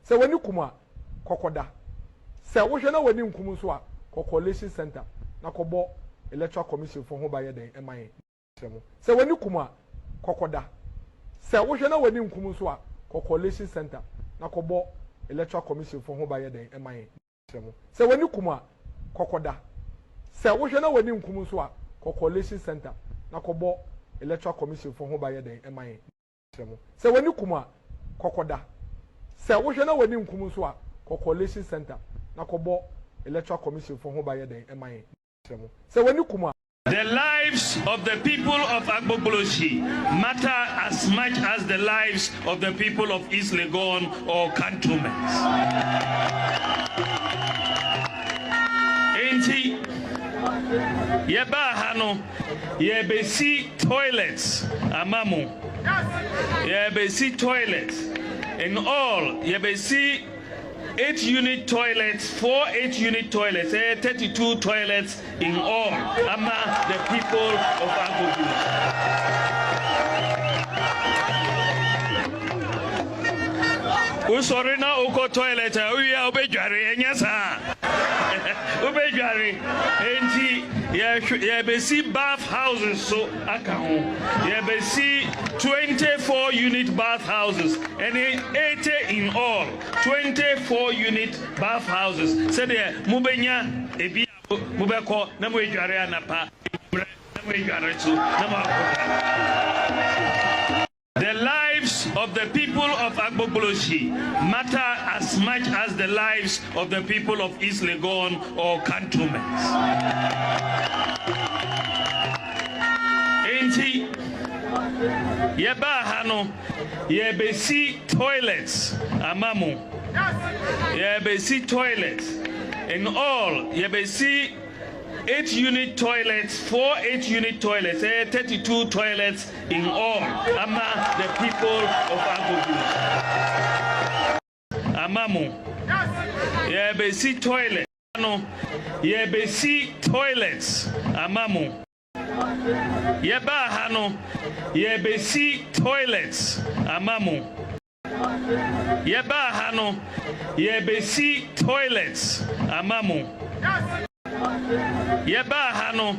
Se wani kuma kokoda. Se wo hwe na wani nkum so a coalition center na kobo electoral commission for ho ba ye den emaye. Se wani kuma kokoda. Se wo hwe na wani nkum so a coalition center na kobo electoral commission for ho ba ye den emaye. Se wani kuma kokoda. Se wo hwe na wani nkum so a coalition center na kobo electoral commission for ho ba ye den emaye. Se wani kuma kokoda. Se wo hwe na wani nkum so a coalition center na kobo electoral commission for ho ba ye den emaye. Se wani kuma the lives of the people of Agbogboloshi matter as much as the lives of the people of East Legon or cantonments. Enti yeba hano yebesi toilets amamu yebesi toilets in all yebesi 8-unit toilets, 4 8-unit toilets, 32 toilets in all among the people of Agbogboloshi. Usorina uko toilet uya ubejari enyasa. Ubejari enti yebesi bath houses so akaho. Yebesi 24-unit bath houses and 80 in all. 24-unit bath houses. Say there mubenya ebi mubeko na mujare anapa na mujare so na. The lives of the people of Agbogboloshi matter as much as the lives of the people of East Legon or cantonments. Enti yeba hano yebesi toilets amamu yebesi toilets in all yebesi 8-unit toilets, 4 8-unit toilets, 32 toilets in all among the people of Agbogboloshi. Amamu yebesi toilets no yebesi toilets amamu yeba hano yebesi toilets amamu yeba hano yebesi toilets amamu yeba hano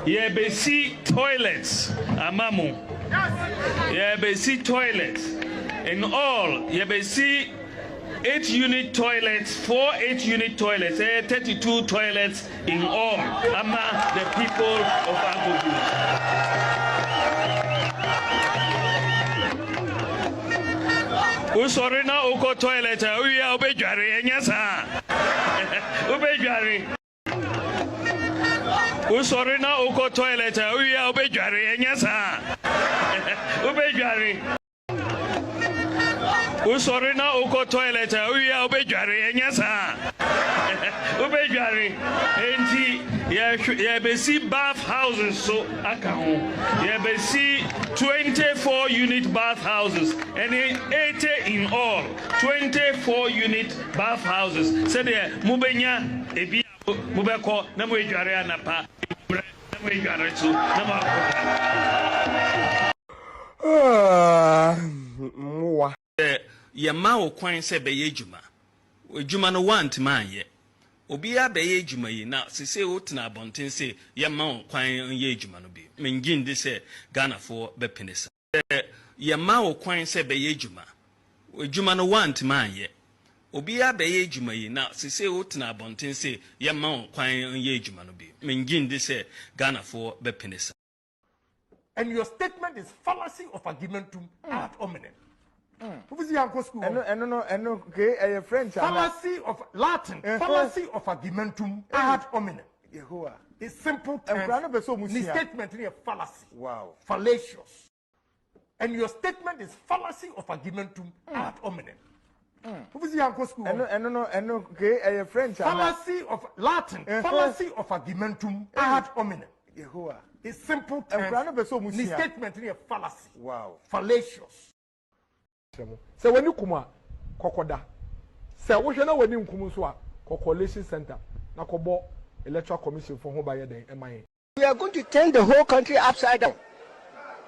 yebesi toilets amamu yebesi toilets in all yebesi 8-unit toilets, 4 8-unit toilets, 32 toilets in all among the people of Agbogboloshi. Usorina uko toilet uya ubejari enyasa. Ubejari. Usorina uko toilet uya ubejari enyasa. Ubejari. Usorina uko toilet uya ubejari enyasa. Ubejari enti yebesi bath houses so akaho. Yebesi 24-unit bath houses and 80 in all. 24-unit bath houses. Say there mubenya ebi mubeko na mujare anapa na mujare so na mwa yema wo kwan se be yejuma ejuma no want man ye obi a be yejuma yi na sese wo tena abonten se yema wo kwan ye ejuma no bi mengin de se Ghana for be penisa yema wo kwan se be yejuma ejuma no want man ye obi a be yejuma yi na sese wo tena abonten se yema wo kwan ye ejuma no bi mengin de se Ghana for be penisa. And your statement is fallacy of argumentum ad hominem. Who is your school? Okay, French. Fallacy of Latin. Fallacy of argumentum ad hominem. It's simple terms. The statement is a fallacy. Wow. Fallacious. And your statement is fallacy of argumentum ad hominem. Who is your school? Okay, French. Fallacy of Latin. Fallacy of argumentum ad hominem. It's simple terms. The statement is a fallacy. Wow. Fallacious. Se wani kuma kokoda. Se wo hwe na wani nkum so a coalition center na kobo electoral commission for ho ba ye den emaye. We are going to turn the whole country upside down.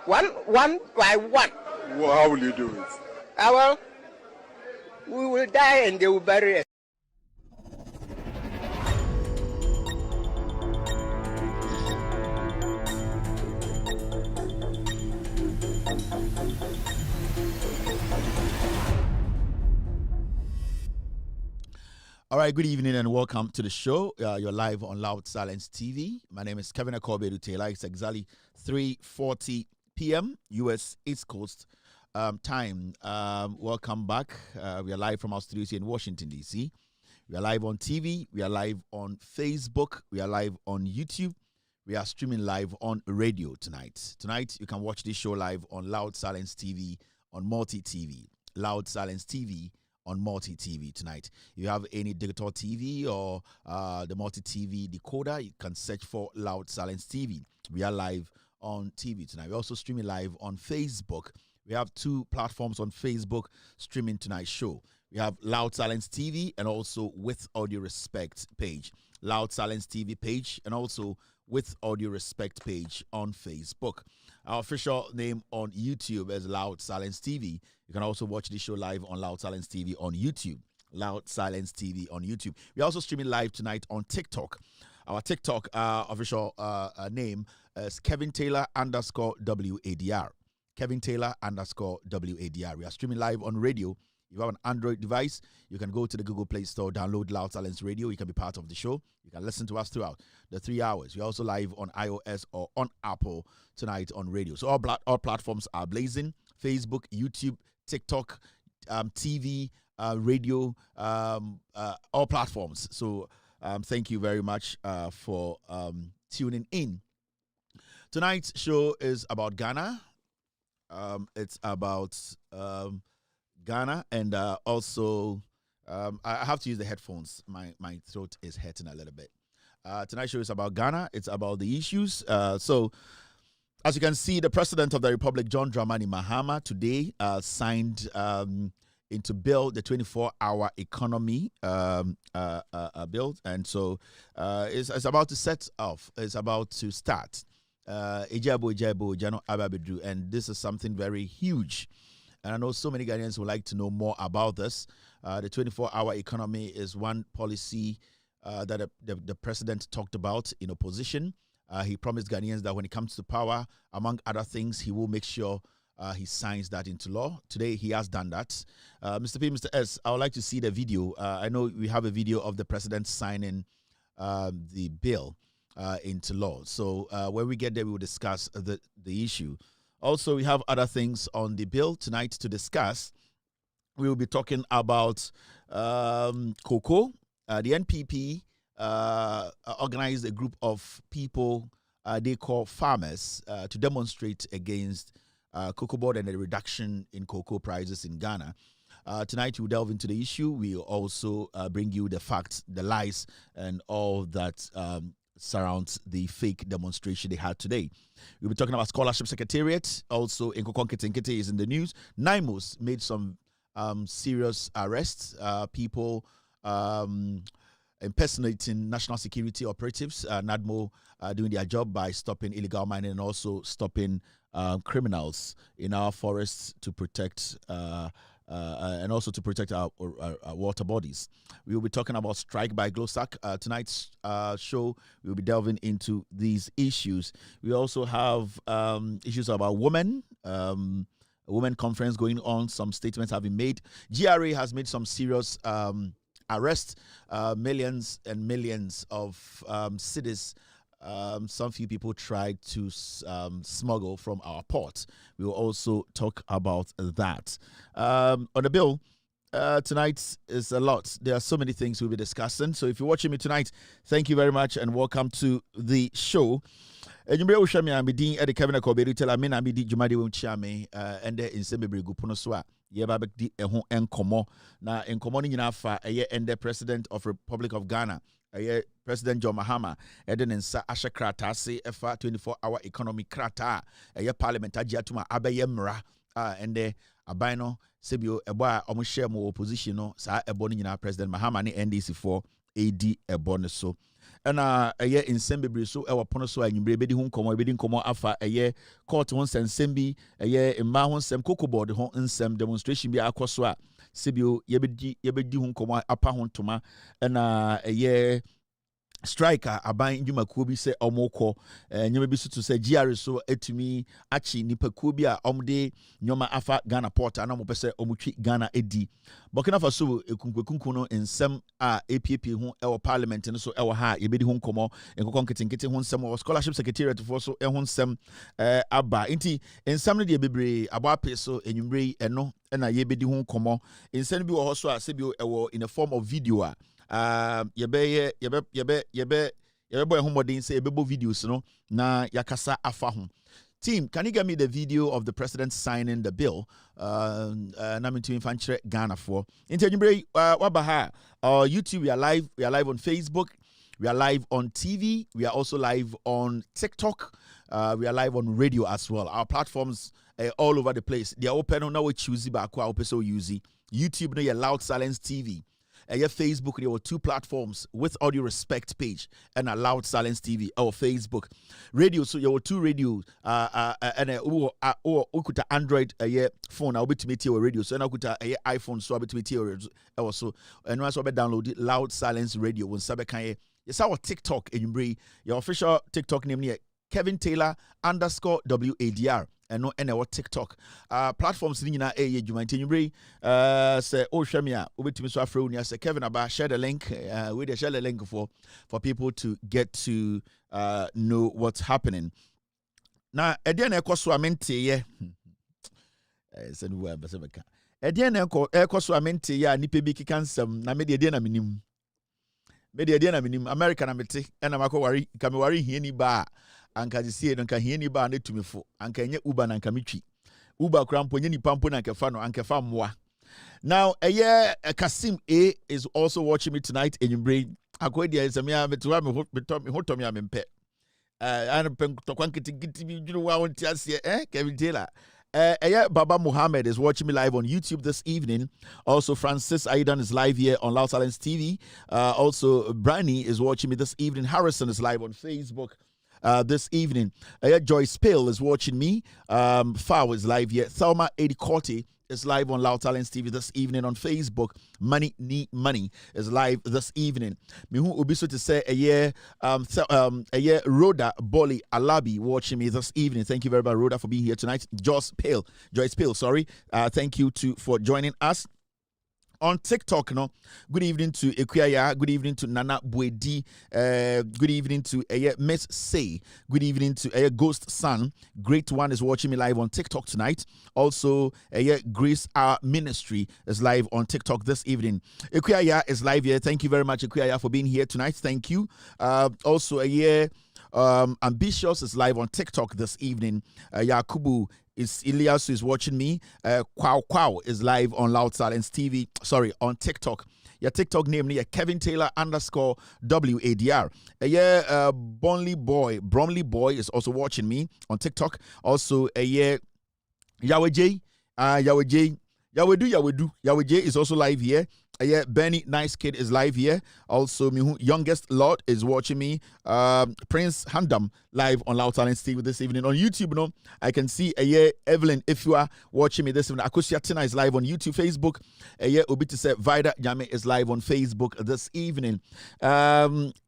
One by one. Well, how will you do it? Well, We will die and they will bury us. All right, good evening and welcome to the show. You're live on Loud Silence TV. My name is Kevin Akobedu Taylor. It's exactly 3:40 p.m. U.S. East Coast time. Welcome back. We are live from our studios here in Washington, D.C. We are live on TV. We are live on Facebook. We are live on YouTube. We are streaming live on radio tonight. Tonight, you can watch this show live on Loud Silence TV on Multi-TV. Loud Silence TV on Multi-TV tonight. If you have any digital TV or the Multi-TV decoder, you can search for Loud Silence TV. We are live on TV tonight. We're also streaming live on Facebook. We have two platforms on Facebook streaming tonight's show. We have Loud Silence TV and also With Audio Respect page. Loud Silence TV page and also With Audio Respect page on Facebook. Our official name on YouTube is Loud Silence TV. You can also watch this show live on Loud Silence TV on YouTube. Loud Silence TV on YouTube. We're also streaming live tonight on TikTok. Our TikTok official name is Kevin Taylor _WADR. Kevin Taylor _WADR. We are streaming live on radio. If you have an Android device, you can go to the Google Play Store, download Loud Silence Radio. You can be part of the show. You can listen to us throughout the 3 hours. We're also live on iOS or on Apple tonight on radio. So all platforms are blazing. Facebook, YouTube, TikTok, TV, radio, all platforms. So thank you very much for tuning in. Tonight's show is about Ghana. It's about Ghana and also I have to use the headphones. My throat is hurting a little bit. Tonight's show is about Ghana. It's about the issues. So as you can see, the President of the Republic, John Dramani Mahama, today signed into bill the 24-hour economy bill. And so it's about to set off. It's about to start. And this is something very huge. And I know so many Ghanaians would like to know more about this. The 24-hour economy is one policy that the president talked about in opposition. He promised Ghanaians that when it comes to power, among other things, he will make sure he signs that into law. Today, he has done that. Mr. P, Mr. S, I would like to see the video. I know we have a video of the president signing the bill into law. So when we get there, we will discuss the issue. Also, we have other things on the bill tonight to discuss. We will be talking about cocoa. The NPP organized a group of people they call farmers to demonstrate against cocoa board and the reduction in cocoa prices in Ghana. Tonight, we'll delve into the issue. We'll also bring you the facts, the lies, and all that surrounds the fake demonstration they had today. We'll be talking about Scholarship Secretariat. Also, Nkokon Kitinkiti is in the news. NIMOS made some serious arrests. People impersonating national security operatives. NADMO doing their job by stopping illegal mining and also stopping criminals in our forests to protect and also to protect our water bodies. We will be talking about strike by GLOSAC. Tonight's show, we will be delving into these issues. We also have issues about women. A women conference going on. Some statements have been made. GRA has made some serious arrests. Millions and millions of cedis. Some few people tried to smuggle from our port. We will also talk about that. On the bill, tonight is a lot. There are so many things we'll be discussing. So if you're watching me tonight, thank you very much and welcome to the show. Enyumbre Ushami Amidi Edi Kevin Akobedu tell me Amidi Jumadi Wunchame and there in Sembebre Gupunoswa. Yeba Bekdi Ehon Enkomo. Na Enkomo ni fa eye ende President of Republic of Ghana. President John Mahama Eden Nsa Asha Krata se efa 24-hour economy krata Parliamentary atuma abeye mra ende abino sebio ebo a omo share mo opposition no sa ebo no nyina President Mahama ne NDC for AD ebo no so na in Sembebre so e wapono so anwumbre bedi hu nkomo afa court ho nsem bi emma ho nsem cocoa board ho nsem demonstration bi akoso a Sibio yebedi ho nkɔmɔ apa ho ntoma na ɛyɛ striker aban dwumakuo bi sɛ ɔmokɔ nyoma bi so to sɛ GR so etumi achi nipakuo bi a ɔmde nyoma afa Ghana port ana mo pɛ sɛ ɔmotwi Ghana edi Burkina Faso ekunkunku no nsɛm a APP ho ɛwɔ parliament no so ɛwɔ ha yɛbɛdi ho nkɔmɔ nkɔkɔ nketenkete ho nsɛm wɔ scholarship secretariat for so ɛho nsɛm aba nti nsɛm no deɛ bebree abɔ apɛ so enwumre yi ɛno ɛna yɛbɛdi ho nkɔmɔ nsɛm bi wɔ hɔ so a sɛbio ɛwɔ in a form of video a yɛbɛbɔ homodin say yɛbɛbɔ videos no na yakasa afa ho. Team, can you get me the video of the president signing the bill? Na me to infantre Ghana for. Intelligible wabaha. YouTube, we are live on Facebook, we are live on TV, we are also live on TikTok, we are live on radio as well. Our platforms all over the place. They are open now we choose ba kwa open so use YouTube no your Loud Silence TV. Your Facebook, there were 2 platforms with audio respect page and a Loud Silence TV or Facebook radio. So there were 2 radio and ukuta Android phone. I'll be to meet your radio. So now ukuta iPhone. So I'll be to meet your also. And once I download Loud Silence Radio when sabe kanye. Yes, our TikTok and your official TikTok name here Kevin Taylor _WADR. And no our TikTok platforms ni na juma nti say oh shemia obetimi so afro ni say Kevin Aba share the link we share the link for people to get to know what's happening na ede na ekoso amente ye said we abasebeka ede na ekoso amente ye nipa bi kikansam na me de na minim America na mete na makɔ wari hiani ba anka jisie no nka hiani ba na tumifo anka nye Uber na nka mitwi Uber krampo nye nipampo na nkefa no ankefa mmoa. Now Kasim A is also watching me tonight in your brain akwedi asemia metuwa me hotomi amempe and tokwankiti bi dwuru wa wonti ase Kevin Taylor. Baba Muhammad is watching me live on YouTube this evening. Also, Francis Aidan is live here on Loud Silence TV. Also, Brani is watching me this evening. Harrison is live on Facebook this evening. Joyce Pale is watching me. Fao is live here. Thelma Edikote is live on Loud Silence TV this evening on Facebook. Money Need Money is live this evening. Mihu Ubiso to say Rhoda Bolly Alabi watching me this evening. Thank you very much, Rhoda, for being here tonight. Joyce Pale, sorry. Thank you for joining us. On TikTok, no. Good evening to Ekuya. Good evening to Nana Buedi. Good evening to Miss Say. Good evening to Ghost Sun. Great One is watching me live on TikTok tonight. Also, Grace Our Ministry is live on TikTok this evening. Ekuya is live here. Thank you very much, Ekuya, for being here tonight. Thank you. Also, Ambitious is live on TikTok this evening. Yakubu is Ilias is watching me. Kwao is live on Loud Silence TV. Sorry, on TikTok. Your TikTok name is Kevin Taylor _WADR. Bromley Boy is also watching me on TikTok. Also, Yahweh J is also live here. Benny Nice Kid is live here. Also, Youngest Lord is watching me. Prince Handam live on Loud Silence TV this evening. On YouTube, no, I can see Evelyn, if you are watching me this evening. Akusia Tina is live on YouTube, Facebook. Obitise Vida Yame is live on Facebook this evening.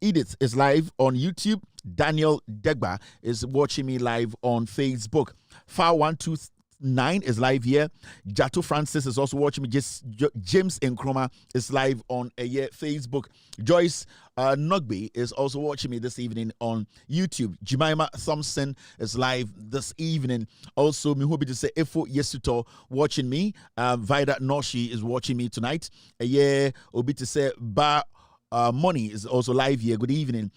Edith is live on YouTube. Daniel Degba is watching me live on Facebook. Far 123 9 is live here. Jato Francis is also watching me. James Nkrumah is live on Facebook. Joyce Nogbe is also watching me this evening on YouTube. Jemima Thompson is live this evening. Also, Mihobi to say Efo Yesuto watching me. Vida Noshi is watching me tonight. Obi to say Ba Money is also live here. Good evening.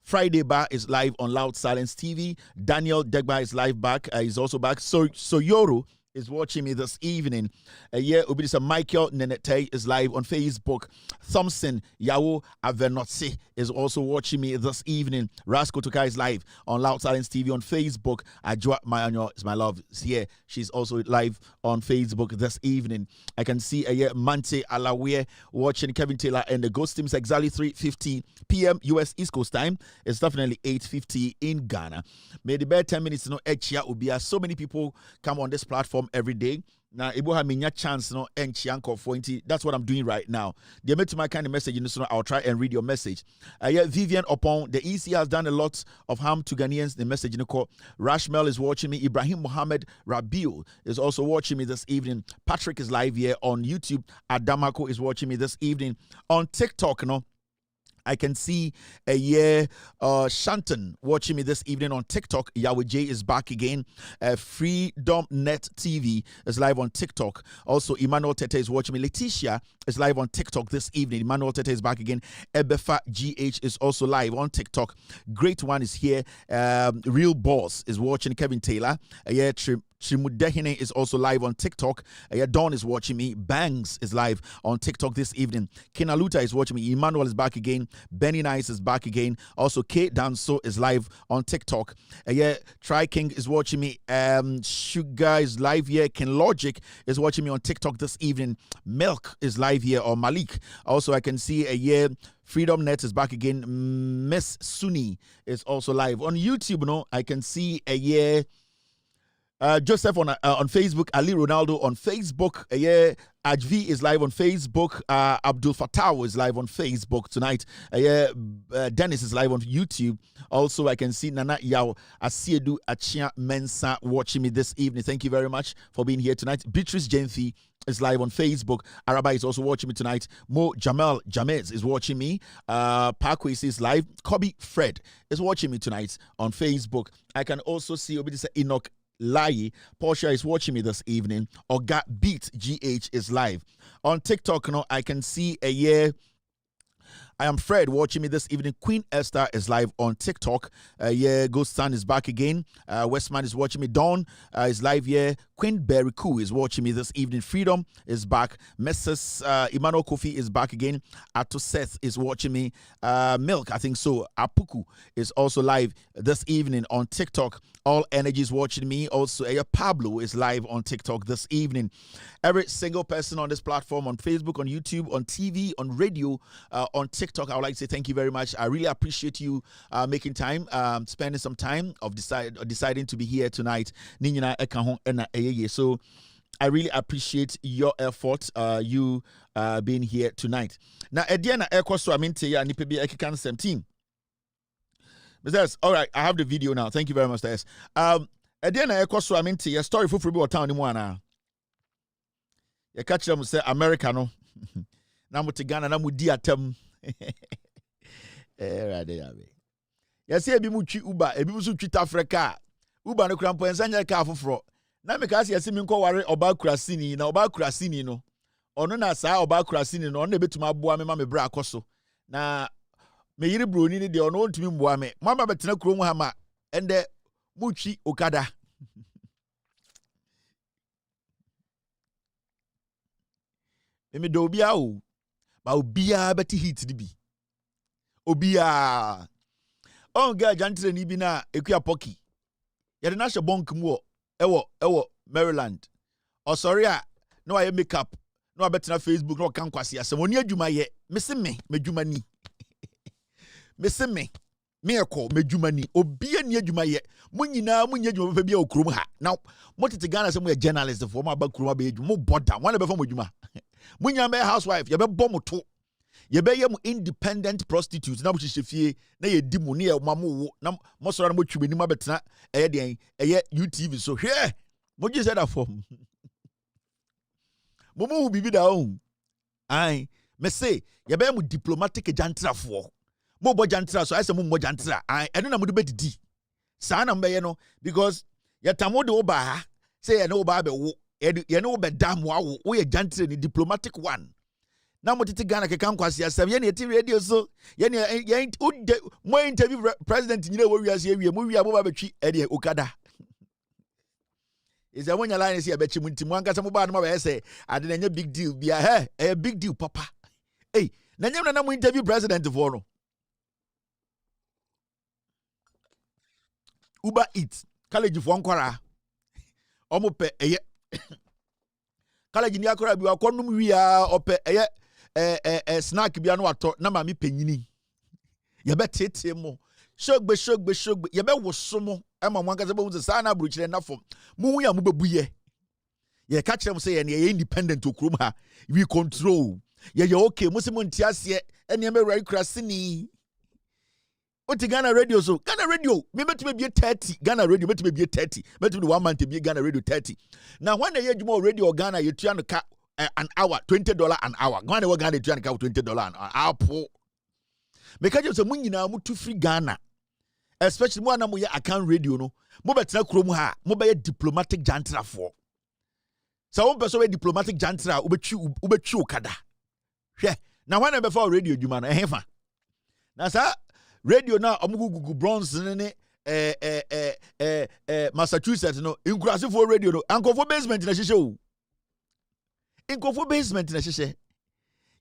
Friday Bar is live on Loud Silence TV. Daniel Degba is live back. He's also back. So Yoro is watching me this evening. Obidisa Michael Nenete is live on Facebook. Thompson Yawo Avenotse is also watching me this evening. Rasco Tuka is live on Loud Silence TV on Facebook. Ajwa Mayanyo is my love. Here she's also live on Facebook this evening. I can see Mante Alawe watching Kevin Taylor and the Ghost Teams exactly 3:50 p.m. US East Coast time. It's definitely 8:50 in Ghana. May the bad 10 minutes no extra ubia. So many people come on this platform platform every day. Now, able have me chance no and chianko for that's what I'm doing right now. The met my kind of message in this one, I'll try and read your message. Yeah, Vivian upon the EC has done a lot of harm to Ghanaians. The message in the call. Rashmel is watching me. Ibrahim Mohammed Rabiu is also watching me this evening. Patrick is live here on YouTube. Adamako is watching me this evening on TikTok. I can see Shanton watching me this evening on TikTok. Yahweh J is back again. Freedom Net TV is live on TikTok. Also, Emmanuel Tete is watching me. Letitia is live on TikTok this evening. Emmanuel Tete is back again. Ebefa GH is also live on TikTok. Great One is here. Real Boss is watching. Kevin Taylor. Shimudehine is also live on TikTok. Dawn is watching me. Bangs is live on TikTok this evening. Kinaluta is watching me. Emmanuel is back again. Benny Nice is back again. Also, Kate Danso is live on TikTok. Tri King is watching me. Sugar is live here. Ken Logic is watching me on TikTok this evening. Milk is live here, or Malik. Also, I can see Freedom Net is back again. Miss Suni is also live on YouTube. I can see Joseph on Facebook, Ali Ronaldo on Facebook. Ajvi is live on Facebook. Abdul Fattah is live on Facebook tonight. Dennis is live on YouTube. Also, I can see Nana Yao Asiedu Achia Mensa watching me this evening. Thank you very much for being here tonight. Beatrice Jenfi is live on Facebook. Araba is also watching me tonight. Mo Jamal Jamez is watching me. Parkway is live. Kobe Fred is watching me tonight on Facebook. I can also see Obidisa Enoch Lai. Portia is watching me this evening. Oga Beat GH is live. On TikTok, I can see I am Fred watching me this evening. Queen Esther is live on TikTok. Ghost Sun is back again. Westman is watching me. Dawn is live here. Queen Beriku is watching me this evening. Freedom is back. Mrs. Emmanuel Kofi is back again. Ato Seth is watching me. Milk, I think so. Apuku is also live this evening on TikTok. All Energy is watching me. Also, Pablo is live on TikTok this evening. Every single person on this platform, on Facebook, on YouTube, on TV, on radio, on TikTok, I would like to say thank you very much. I really appreciate you making time, spending some time of deciding to be here tonight. So I really appreciate your effort, you being here tonight. Now, Ediana Ekoso Aminte ya nipebi ekikan sem team. All right, I have the video now. Thank you very much, Des. Ediana Ekoso Aminte ya story for free town ni mwana. Ya catch them say America no. Na mo Ghana na mo di atem. Right there. Ya say ebi mu twi Uber, ebi mu so twi Africa. Uber no krampo ensanya ka afoforo. Na me ka say yesi mi nko ware oba kurasini na oba kurasini no. Ono na saa oba kurasini no, ono na betuma aboa me ma me bra akoso. Na me yiri broni ni de ono ntumi mboa me. Mama betena kuro mu ha ma ende mutwi okada. Me do bia o. Ba obia beti hit ni bi. Obia. On ga jantre ni bi na ekua poki. Yede na hye bonk mu ewo Maryland. Sorry a no aye makeup. No abetena Facebook no kan kwase asem oni adwuma ye. Mese me madwuma ni. Mese me ekọ madwuma ni. Obia ni adwuma ye. Munyina munya adwuma fa bia okrom ha. Now motete Ghana se mo ye journalist for mo aba krom aba adwuma mo border. Wan be fa mo adwuma. Munya be housewife ye be bom to. Ye be ye mo independent prostitute na mo hihye na ye di mo ne ye mamo na mo soro na mo twibeni ma betena eye den eye UTV so hwe mo gi say that form mo mo bibi da on ai me say ye be mo diplomatic jantrafo mo bo jantra so I say mo jantra ai eno na mo de bedidi sa na mbe ye no because ye tamo de oba ha say ye no oba be wo ye no be dam wo ye jantra ni diplomatic one. Na motiti Ghana ke kan kwase asem ye na ti radio so ye na ye mo interview president nyina wo wiase awie mo wi aboba betwi e de okada is a wonya line see e bechi munti mo ankasa mo ba no ba say ade na nya big deal bia a big deal papa hey na nyam na mo interview president for no Uber Eats college for nkwara omo pe eye college ni akora bi wa konum wi a ope eye snack bia no ato na ma me panyini ye betete mo shogbe ye be woso mo e ma mwanka se be wuze sa na buru kire na fom mu hu ya mu bebuye Ye catch them say ye independent to krum ha. We control. Ye okay. Muslim tiasie ene me right krasini. What Ghana radio so? Ghana radio. Me bet me be 30. Ghana radio bet me be 30. Bet me 1 month to be Ghana radio 30. Now when they more radio Ghana you try to an hour $20 an hour. Ghana we Ghana try to $20 an hour. Apo. Because you say mun nyina mu to free Ghana. Especially mo na mo ye account radio no. Mo betra krom ha. Mo be diplomatic jantra for. So one person we diplomatic jantra ubechu okada. Hwe. Na when before radio djuma no ehfa. Na sa radio na omugugu bronze ne Massachusetts no inkurase for radio no ankofo basement na hyehyɛ o. Inkofo basement na hyehyɛ.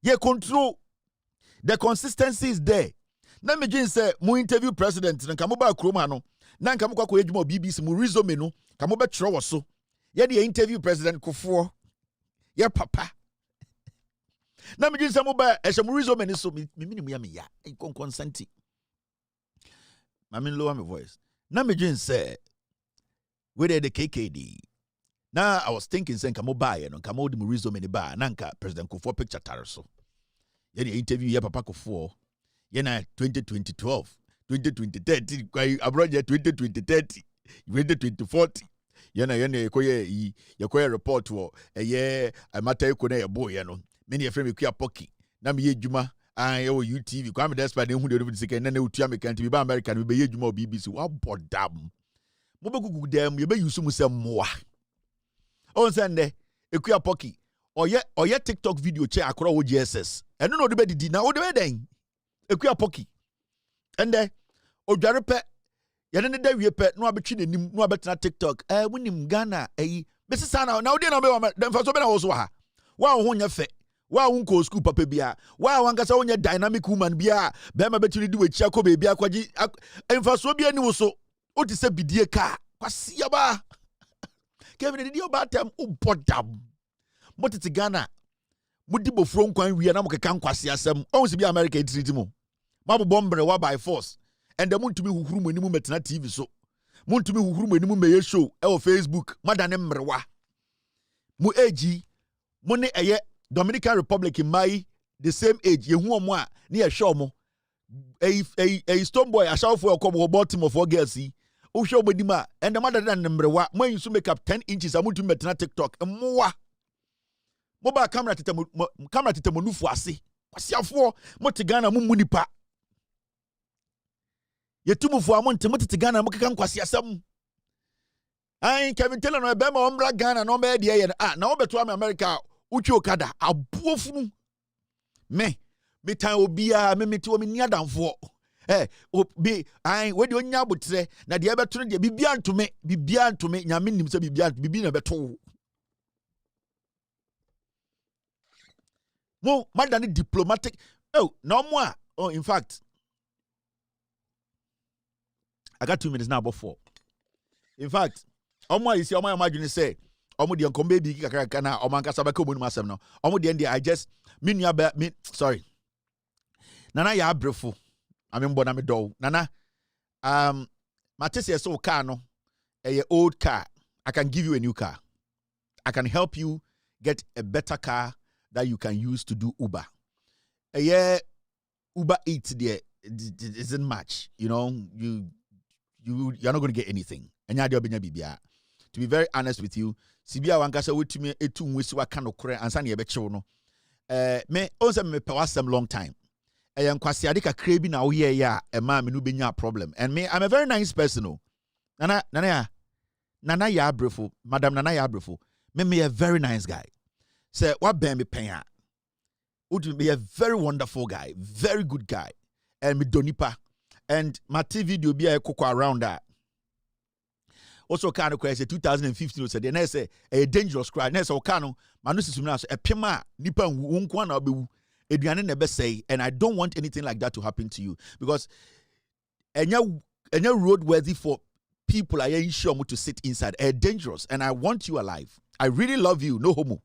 Ye control. The consistency is there. Na me gin say mu interview president na kamo ba kroma no. Na nka mo kwakọ edwuma BBC mu resume no kamo be tro wo so. Ye de interview president Kofo. Ye papa. Na me gin say mo ba ehye mu resume ni so me minimum ya me ya. Consenti. Mami lower my voice. Na me gin say we the KKD. Now I was thinking say kamo ba ye no kamo de mu resume ni ba na nka president Kofo picture tare so. Ye the interview ye papa Kofo. Ye na 2012, 2030, kwai abroad 2030, 2040. Ye na ye report wo ye amata eko na ye boy ye no. Me ne frame kua poki. Na me ye djuma an ye wo UTV. Kwa me despite hu de no na utua me kan ti ba America me be ye djuma BBC. Wa bodam. Mo be gugu dem ye be use mu se moa. On sende ekua poki. Oye TikTok video che akora wo GSS. Eno no de be didi na wo de be den. Ekuya poki. Ende odware pe yene ne da wie pe no abetwi nanim no abetena TikTok. Wonim Ghana besisa na wo de na be wa dem fa so be na wo so ha. Wa wo nya fe. Wa wo nko school papa bia. Wa wankasa wo nya dynamic woman bia. Be ma betwi di wachi akọ be bia akwaji emfa so bia ni wo so. O ti se bidie ka. Kwasi ya ba. Kevin did you about them ubodam. Motiti Ghana. Mudi bofro nkwan wi na mokeka nkwase asem. On si bi America treat mu. Mabu bombre wa by force. And the muntumi huhuru mu animu metena TV so. Muntumi huhuru mu animu meye show e Facebook. Madane mrewa. Mu age mu ne eye Dominican Republic mai the same age. Ye hu omo a ne ye show mo. Stone boy ashawfo ekobo Baltimore for girls yi. O show bodima and the mother than mrewa. Mo yin so make up 10 inches amuntumi metena TikTok. Mwa mobile camera tetemo nufu ase. Kwasiafo mote Ghana mu munipa. Yetumufu amonte mote Ghana mo keka nkwasi asem. Ai Kevin Taylor no be ma ombra Ghana no be de ye na obeto am America uchi okada abuofunu. Me tan obia me meti o me niadamfo. Obi ai we de onya abotre na de beto no de bibia ntome nyame nim se bibi na beto. Mo madani diplomatic. No more. Oh, in fact, I got 2 minutes now before. In fact, you see, imagine say, the uncle baby kakana, omanka sabako munmasem no. The end I just sorry. Nana ya brefo. I mean bona me do. Nana, Matisse so car no, a old car. I can give you a new car. I can help you get a better car that you can use to do Uber. Uber Eats there isn't much. You know, you're not going to get anything. To be very honest with you, Sibia wankasa wetumi etu nwesi waka no kore ansa na yebechew no. Me onse me pewasem long time. Nkwasi ade kakra bi na wo ye ya e ma me no benya problem. And me I'm a very nice person oh. Nana ya abrefo, Madam Nana ya abrefo. Me a very nice guy. Say what ben me pen would be a very wonderful guy, very good guy. And me donipa. And my TV do be a cocoa around that. Also kind of say 2015 said then say a dangerous cry. Next okano manusi sumna so epema nipa wunkwa na obewu eduane na be say, and I don't want anything like that to happen to you because enya roadworthy for people are sure to sit inside. Dangerous, and I want you alive. I really love you, no homo.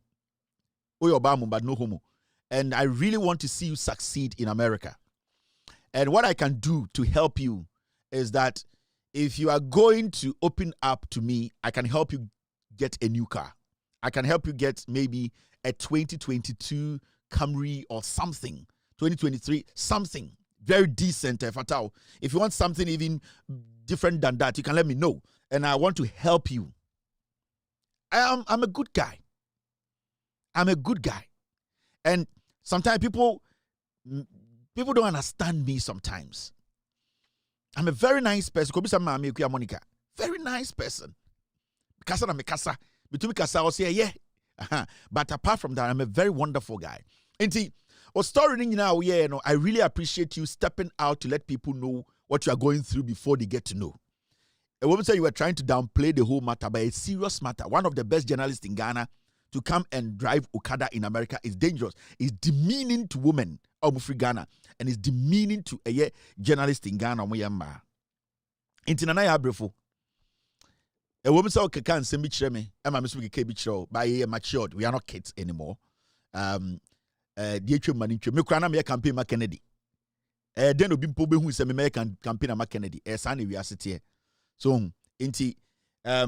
But no homo. And I really want to see you succeed in America. And what I can do to help you is that if you are going to open up to me, I can help you get a new car. I can help you get maybe a 2022 Camry or something, 2023, something very decent, fatal. If you want something even different than that, you can let me know. And I want to help you. I'm a good guy. I'm a good guy. And sometimes people don't understand me sometimes. I'm a very nice person. Monica. Very nice person. Kasa na me kasa. Between kasa, I'll say, yeah. But apart from that, I'm a very wonderful guy. And story now, yeah, I really appreciate you stepping out to let people know what you are going through before they get to know. A woman said you were trying to downplay the whole matter, but a serious matter. One of the best journalists in Ghana to come and drive Okada in America is dangerous. It's demeaning to women of Ghana, and it's demeaning to a journalist in Ghana. Intinana abrefo. A woman said, "Okay, can't send me cheme. I'm a Mr. K. By a matured. We are not kids anymore." The money to me crana me campaign ma Kennedy. Then obi mpo be hu se me American campaign ma Kennedy. Sane we asete. So,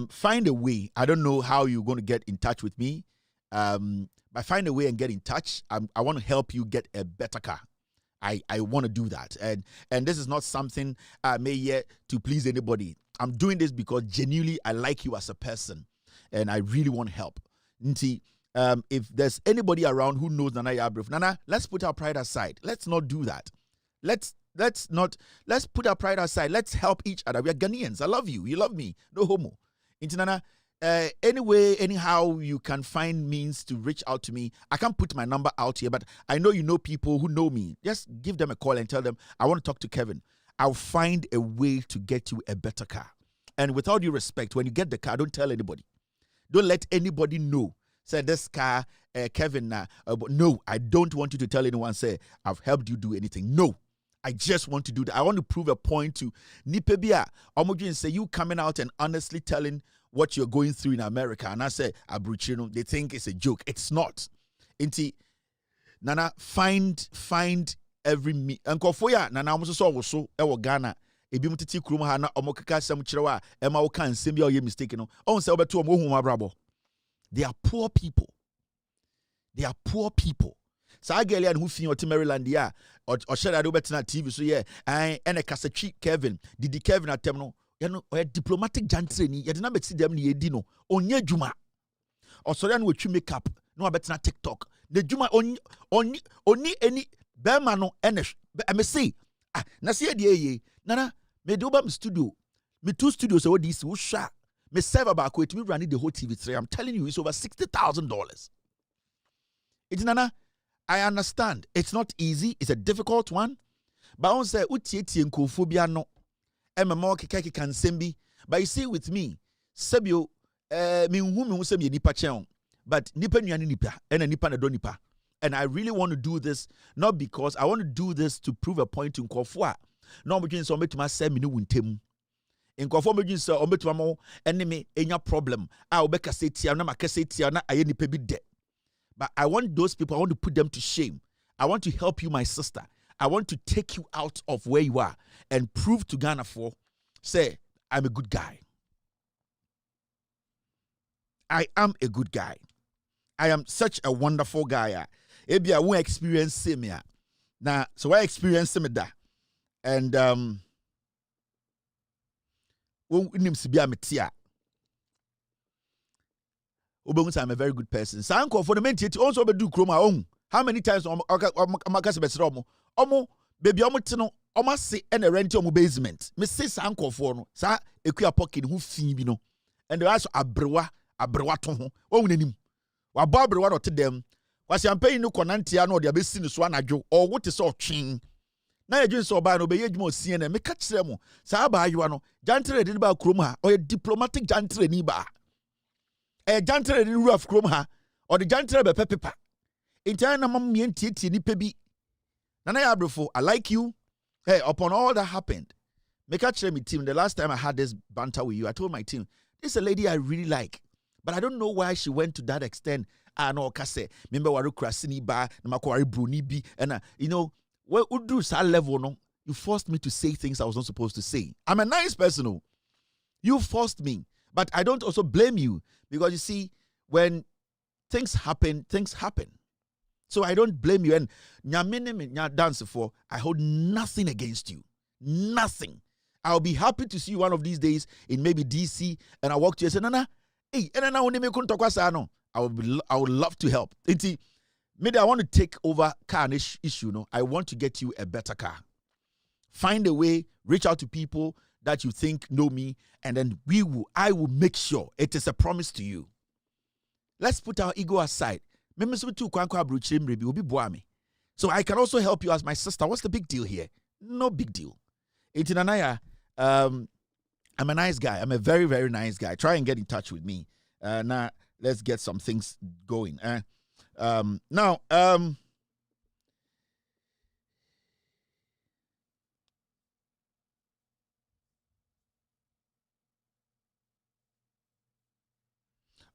find a way. I don't know how you're going to get in touch with me. But find a way and get in touch. I want to help you get a better car. I want to do that. And this is not something I may yet to please anybody. I'm doing this because genuinely I like you as a person. And I really want help. If there's anybody around who knows Nana Yabref, Nana, let's put our pride aside. Let's not do that. Let's put our pride aside. Let's help each other. We are Ghanaians. I love you. You love me. No homo. Nana, anyway, anyhow, you can find means to reach out to me. I can't put my number out here, but I know you know people who know me. Just give them a call and tell them, I want to talk to Kevin. I'll find a way to get you a better car. And with all due respect, when you get the car, don't tell anybody. Don't let anybody know. Say this car, Kevin, no, I don't want you to tell anyone, say, I've helped you do anything. No, I just want to do that. I want to prove a point to Nipebia. Omojin say, you coming out and honestly telling what you're going through in America. And I say, Abruchino, they think it's a joke. It's not. Inti, Nana, find every me. Uncle Foya, Nana, almost so, Ewa Ghana. Ebi mutiti kuruma ha na omokaka sam chirewa ema wo kan nsem bia o ye mistake no on se obeto omo hu mabrabo. They are poor people. They are poor people. Sa girl who fin oti Maryland ya or share that obetina TV so yeah ene kasatwi Kevin didi Kevin atem no ye no diplomatic jantre ni ye de na beti dem ni edi no onye djuma osori na wetwi makeup no abetina TikTok the djuma oni eni bema no ene me say na se de ye nana me do ba studio me two studios so this wo sha me serve about it me running the whole TV3. I'm telling you, it's over $60,000. It's Nana, I understand. It's not easy. It's a difficult one. But on say utieti nkofobia no. Emma keke kan sembi. But you see with me, sebio me hu sembi nipa chen. But nipa nuane nipa and nipa na do nipa. And I really want to do this not because I want to do this to prove a point to nkofo. No between so metuma say me no wuntem. In conformity, sir, or betwamo enemy in your problem. I'll be cassetia, na macasetia, na ayeni pebi de. But I want those people, I want to put them to shame. I want to help you, my sister. I want to take you out of where you are and prove to Ghana for, say, I'm a good guy. I am a good guy. I am such a wonderful guy. Maybe I won't experience him here. Now, so I experienced him that. And, I'm a very good person. So uncle for the men also do chroma own. How many times baby almost say and a rent on basement. Miss says uncle for no sa equa pocket who fee and the rest abrewa to own him. While Barbara one to them was champagne no conantia no their best in the swanajo or what is all chin. Na ye dwen so ba no be ye dwuma CNN me ka kire mo sa ba ayo no jantre de ba krom ha o diplomatic jantre ni ba jantre de rough krom ha or the jantre be pepepa intana mam me ntietie ni pe bi na ya abrefo I like you. Hey, upon all that happened, me ka kire me team the last time I had this banter with you, I told my team this is a lady I really like, but I don't know why she went to that extent. No kase member waru krasini ba na makwari bruni bi and you know. Well, do that level, no? You forced me to say things I was not supposed to say. I'm a nice person, no? You forced me, but I don't also blame you because you see, when things happen. So I don't blame you. And nya dance for, I hold nothing against you. Nothing. I'll be happy to see you one of these days in maybe DC, and I walk to you and say, Nana, hey, and then I would love to help. Maybe I want to take over car issue. No, I want to get you a better car. Find a way, reach out to people that you think know me, and then I will make sure it is a promise to you. Let's put our ego aside. So I can also help you as my sister. What's the big deal here? No big deal. Itinanaya, I'm a nice guy. I'm a very, very nice guy. Try and get in touch with me. Now, let's get some things going.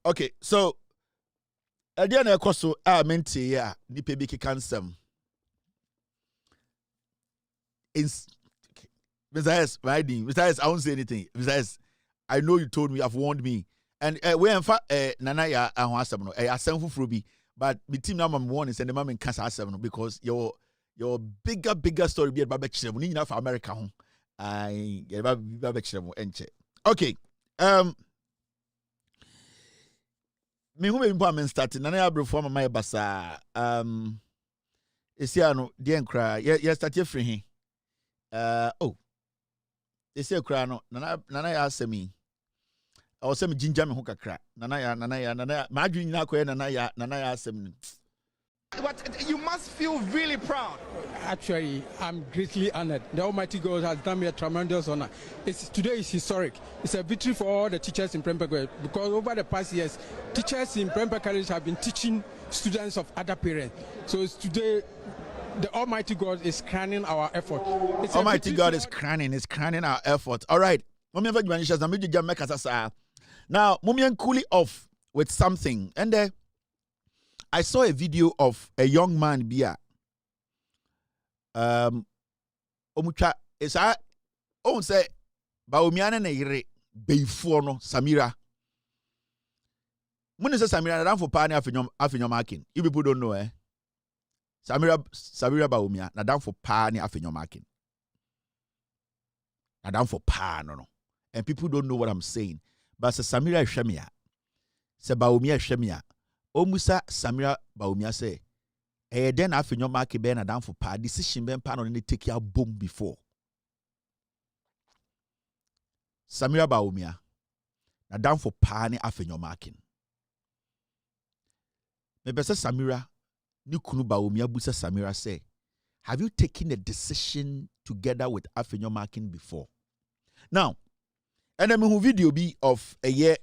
Okay, so Adiana Koso, menti ya nipe biki kansem. Mr. S, I won't say anything. Mr. S, I know you told me, you've warned me. And we in fact, Nana ya ahwasem no, asem fufuro, but the team now I'm warning send the man in cancer asem no, because your bigger story be about Bechiremo. Ni enough for America home. I get about Bechiremo enche. Okay. Me who be important starting. Nana ya bro for my basa. Esiano the enkra. Yeah start your free. They say cry no nana ya asemi. I was saying ginger me ho kakra. Nana ya. My dream na koye nana ya asemi. But you must feel really proud. Actually, I'm greatly honored. The Almighty God has done me a tremendous honor. Today is historic. It's a victory for all the teachers in Prempeh because over the past years, teachers in Prempeh College have been teaching students of other parents. So it's today. The Almighty God is crowning our effort. Almighty God is crowning our effort. All right. Now, Mumian cool off with something. And I saw a video of a young man bia. Omucha is I own say Baumiana Nere before no Samira. When is Samira down for Pani after marking? You people don't know, eh? Samira Baumia, na down for pa ni afenyo marking. Na down for pa no. And people don't know what I'm saying. But Samira Shemia. Se Baumia Shemia. Omusa Samira Baumia say, then afenyo marking be na down for pa. Decision ben pa no ni take ya boom before. Samira Baumia. Na down for pa ni afenyo marking. Maybe Samira Nikunu Baumia Busa Samira say, have you taken a decision together with Afenyo marking before? Now, and then who video be of a year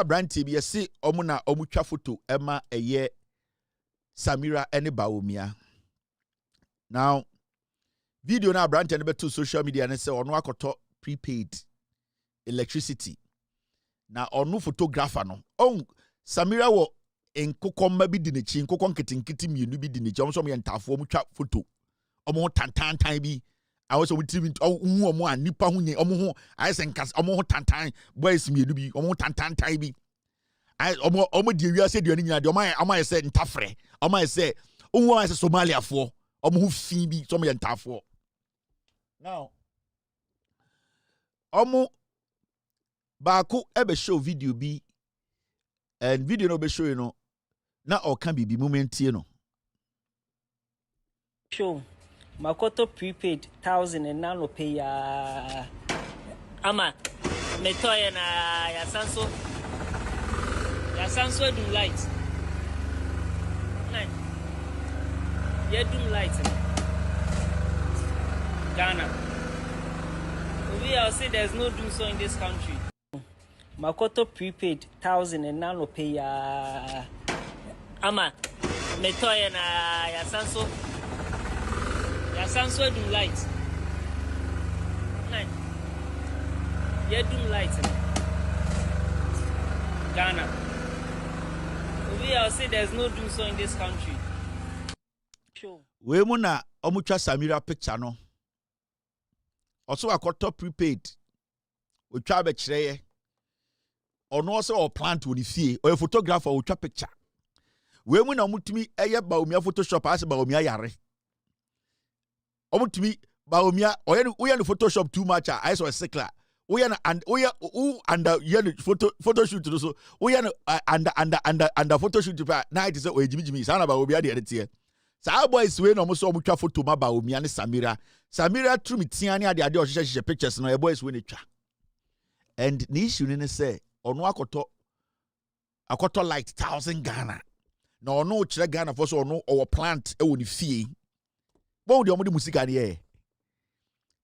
brand TV, see omuna omucha photo Emma a year Samira any Baumia. Now, video now brand and to social media and say on wakoto prepaid electricity. Now on no photographer no. Samira wo enkokomma bi di nechi nkokon ketinkiti mienu bi di nechi omso me ntafo omutwa photo omo tantan bi awoso mutimi hu omo anipa hunye omo ho aisenkas omo ho tantan boys mienu bi omo tantan bi ai omo di wiase di ani nyina de omo ayese ntafre omo ayese omo ayese Somalia fo omo ho fi bi so me ntafo now omo baako ebe show video bi. And video no be show you know. Now or can be moment you know. Show Makoto prepaid 1,000 and now no pay ya. Ama metoya na ya sanso do light. Yeah, do light. Ghana. We all say there's no doom so in this country. Makoto prepaid 1,000 and now no pay ya. Ama metoya na ya sanso do light. Yeah, do light. Ghana. We all say there's no doom so in this country. Sure. We muna omucha Samira picture no. Also akoto prepaid. We try be chreye. or no so or plant with the fee or a photographer or picture. We win on to me a baumia Photoshop as baumia yare. To me baumia or we are Photoshop too much. I saw a sickler. We are and we are under photo shoot so we are under photo shoot night is a Jimmy Sana baumia the edit here. Sa boys we no mo so mutwa photo ma baumia ne Samira through me tiania the idea of pictures no boys we twa. And the issue ne say ono akoto like 1,000 Ghana. Na ono kire Ghana for so ono or plant e woni fie. Bon de omudi musika ne ye.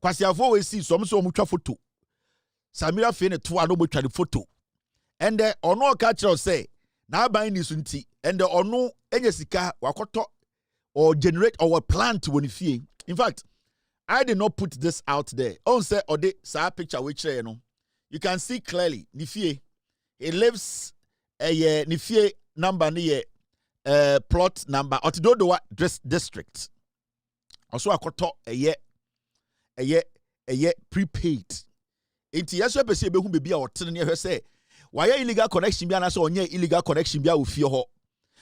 Kwasiafo we see some so mutwa photo. Samira fe ne to ano mutwa the photo. And ono ka kire say na ban ni sunti and ono enye sika wakoto or generate or plant woni fie. In fact, I did not put this out there. On say ode sa picture we kire no. You can see clearly Nifie. He lives Nifie number near plot number Otidodowa district. Also akoto a year prepaid. Inti yeso pese be hu be bia oten ne say why illegal connection bia na so onye illegal connection bia ofie ho.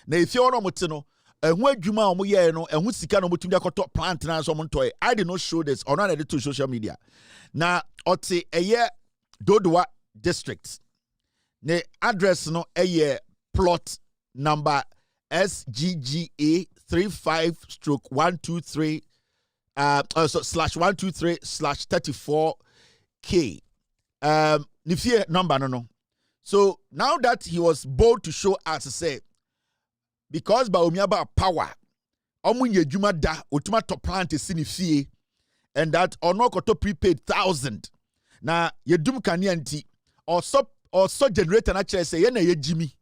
Na ifie ho no mote no ehu adwuma omo ye no ehu sika no motumi akoto plant na so montoy. I did not show this on any to social media. Na oti a year Dodowa district. The address no a plot number SGGA 35/123 /123/34K. Nifie number no. So now that he was bold to show us say because Baomiaba power omunye juma da otuma to plant is nifie and that ono koto prepaid 1,000. Na yedum kania nti or so generator na chere say ye na ye Jimmy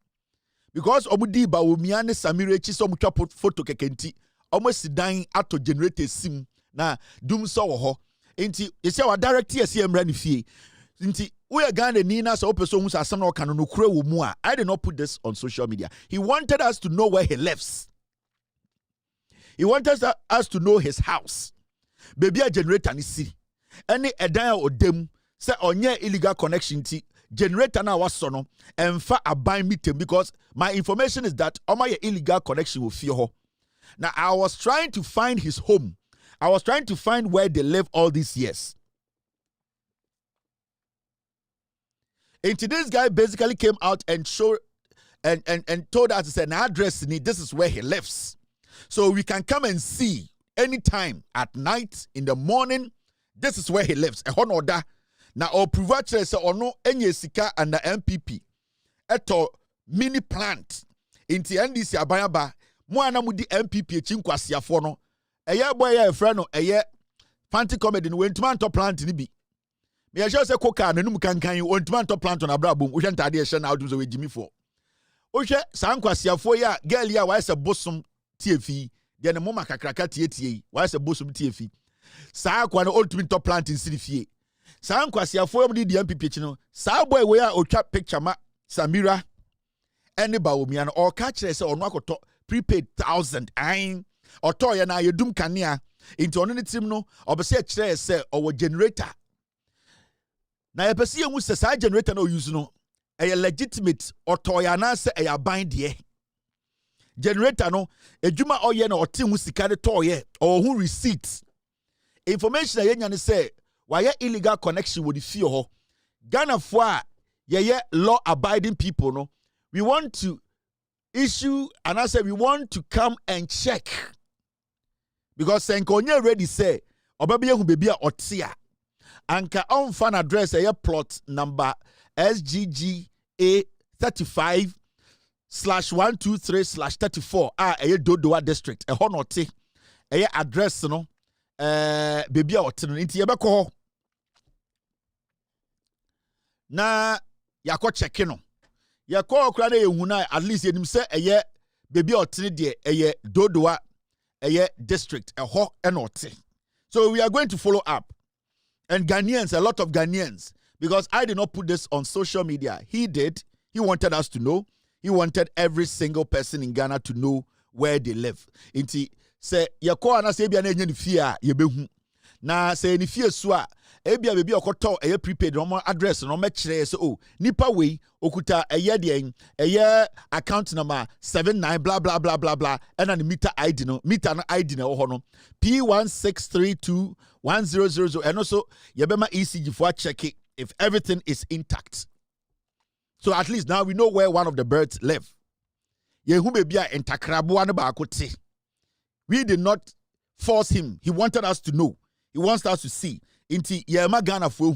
because omudi Baomia ne Samira echi so mutwa photo kekenti omo sidan ato generator sim na dum so wo ho nti ye say wa direct ye say emra ne fie nti we are Ghana ni na so opeso hu asem na oka no kura wo mu a. I did not put this on social media. He wanted us to know where he lives. He wanted us to know his house. Baby a generator ni si any edan odem say onye illegal connection ti generator na waso no emfa aban meter because my information is that omo illegal connection will fear ho. Now I was trying to find his home. I was trying to find where they live all these years. And this guy basically came out and showed and told us, said, "Now address this is where he lives." So we can come and see anytime at night, in the morning. This is where he lives. A honoda. Now, or private say or no any sika and the MPP. Eto mini plant. Inti NDC abayaba. Mwana mudi MPP chinkwasi afono. Eye boy ya friend no eye fancy comedy no wentuma to plant ni bi. Me sure say koka nanum kankan wentuma to plant on abrabom. Wo hwe ntade ye hye na awdum so we Jimmy for. Wo hwe sankwasi afo ya girl ya wa se bosom tiefi. De ne moma kakraka tietie. Wa se bosom tiefi. Saa kwa no ultimate top plant in city fie. Saa nkwasi afo yom di MPP chi no. Saa boy we a otwa picture ma Samira ene Baomia no or catch say ono akoto prepaid 1,000 ain oto ye na yedum kanea into ono ne tim no obese a kire say owo generator. Na ye pese emu say saa generator no use no e legitimate oto ya na say e aban de. Generator no ejuma oye na ote hu sika de to ye or hu receipt. Information yenya ne say why illegal connection with the fear ho Ghana for ye law abiding people no we want to issue and I say we want to come and check because senkonye ready say obabe hu baby a otia anka on fan address ye plot number SGGA 35/123/34 eye Dodowa district e ho no te eye address no baby a oteno nti ye beko ho na yakọ check no yakọ okra na yehu na at least yenim se eye baby a otene de eye Dodowa eye district ho na ote. So we are going to follow up, and Ghanaians, a lot of Ghanaians, because I did not put this on social media, he did. He wanted us to know. He wanted every single person in Ghana to know where they live. Inti say yakọ na say bia na enye ni fie a ye behu na say ni fie so a ebia baby okoto eye prepaid no address no mekire say oh nipa we okuta eye de eye account number 79 blah blah blah blah blah and an meter ID no ID na ho no P16321000 and also yebema ECG for check it if everything is intact. So at least now we know where one of the birds live. Yehu baby a entakrabo an ba akote. We did not force him. He wanted us to know. He wants us to see. Inti yema Ghana for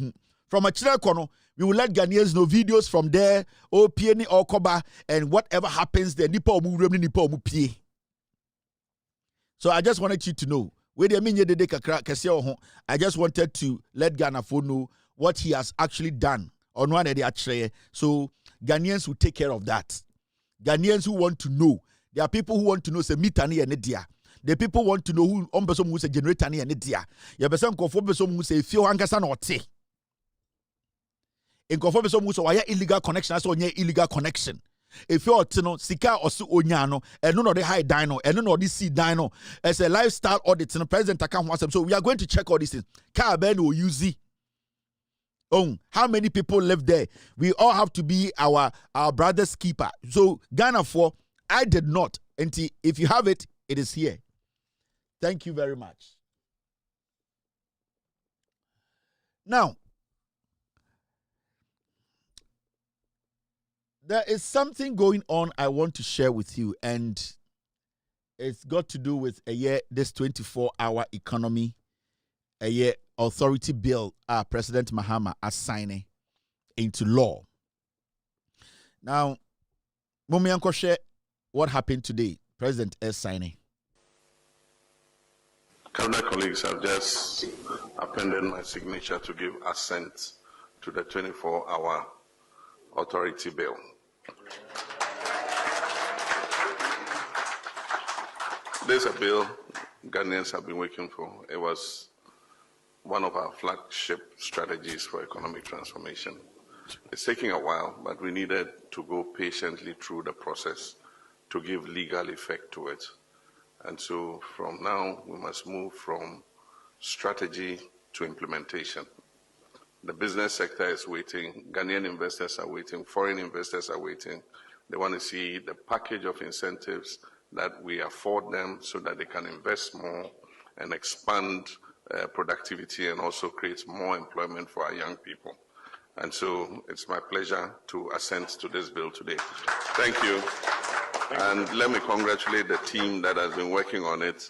from a chile kono, we will let Ghanaians know videos from there, or PNE or Koba, and whatever happens there, nipo mu remni nipo mu pie. So I just wanted you to know. I just wanted to let Ghana for know what he has actually done on one of the so Ghanaians will take care of that. Ghanaians who want to know. There are people who want to know say mitani and dia. The people want to know who on person who say generator ni and dia. Ya person konfo person who say feel hankasa na ote. In konfo person who say why illegal connection so onye illegal connection. If you ote no sika osu onya no eno no the high dino eno no the see dino as a lifestyle audit no president account was so we are going to check all these things. Car ben or use Oh, how many people live there? We all have to be our brother's keeper. So Ghana for I did not. And if you have it, it is here. Thank you very much. Now, there is something going on I want to share with you, and it's got to do with this 24-hour economy, authority bill President Mahama is signing into law. Now, Mumi Ankoshe, what happened today? President is signing. Cabinet colleagues have just appended my signature to give assent to the 24-hour authority bill. This is a bill Ghanaians have been waiting for. It was one of our flagship strategies for economic transformation. It's taking a while, but we needed to go patiently through the process to give legal effect to it. And so from now, we must move from strategy to implementation. The business sector is waiting, Ghanaian investors are waiting, foreign investors are waiting. They want to see the package of incentives that we afford them so that they can invest more and expand productivity and also create more employment for our young people. And so it's my pleasure to assent to this bill today. Thank you. And let me congratulate the team that has been working on it.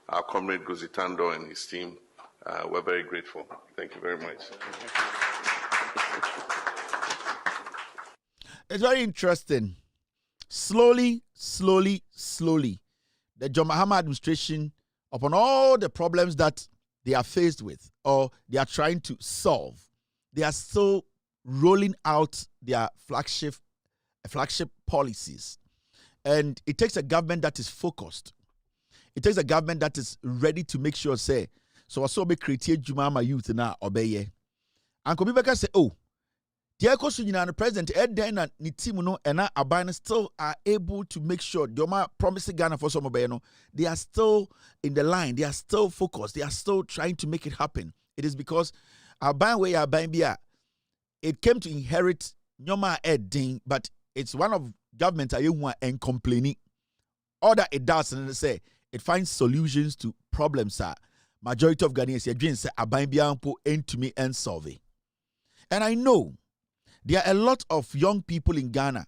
Our comrade Guzitando and his team. We're very grateful. Thank you very much. It's very interesting. Slowly, the John Mahama administration, upon all the problems that they are faced with or they are trying to solve, they are still rolling out their flagship policies. And it takes a government that is focused. It takes a government that is ready to make sure, say, so I saw me create Jumama youth now obey. Uncle Bibeka say, oh, the president and the team and Abana still are able to make sure the promising Ghana for some obey. They are still in the line, they are still focused, they are still trying to make it happen. It is because it came to inherit Nyoma Edding, but it's one of government and complaining. All that it does, and say it finds solutions to problems. Majority of Ghanaians say Abaimbiampo end to me and solve it. And I know there are a lot of young people in Ghana.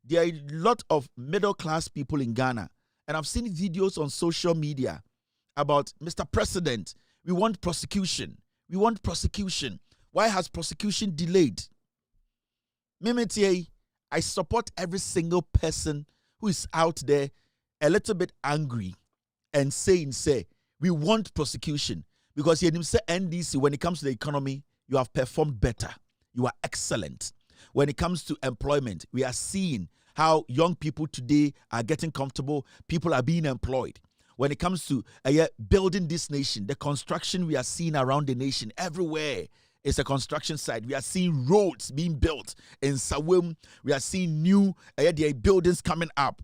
There are a lot of middle class people in Ghana. And I've seen videos on social media about Mr. President. We want prosecution. We want prosecution. Why has prosecution delayed? Mimetier, I support every single person who is out there a little bit angry and saying, we want prosecution. Because you say NDC, when it comes to the economy, you have performed better. You are excellent. When it comes to employment, we are seeing how young people today are getting comfortable. People are being employed. When it comes to building this nation, the construction we are seeing around the nation, everywhere is a construction site. We are seeing roads being built in Sawem. We are seing new buildings coming up.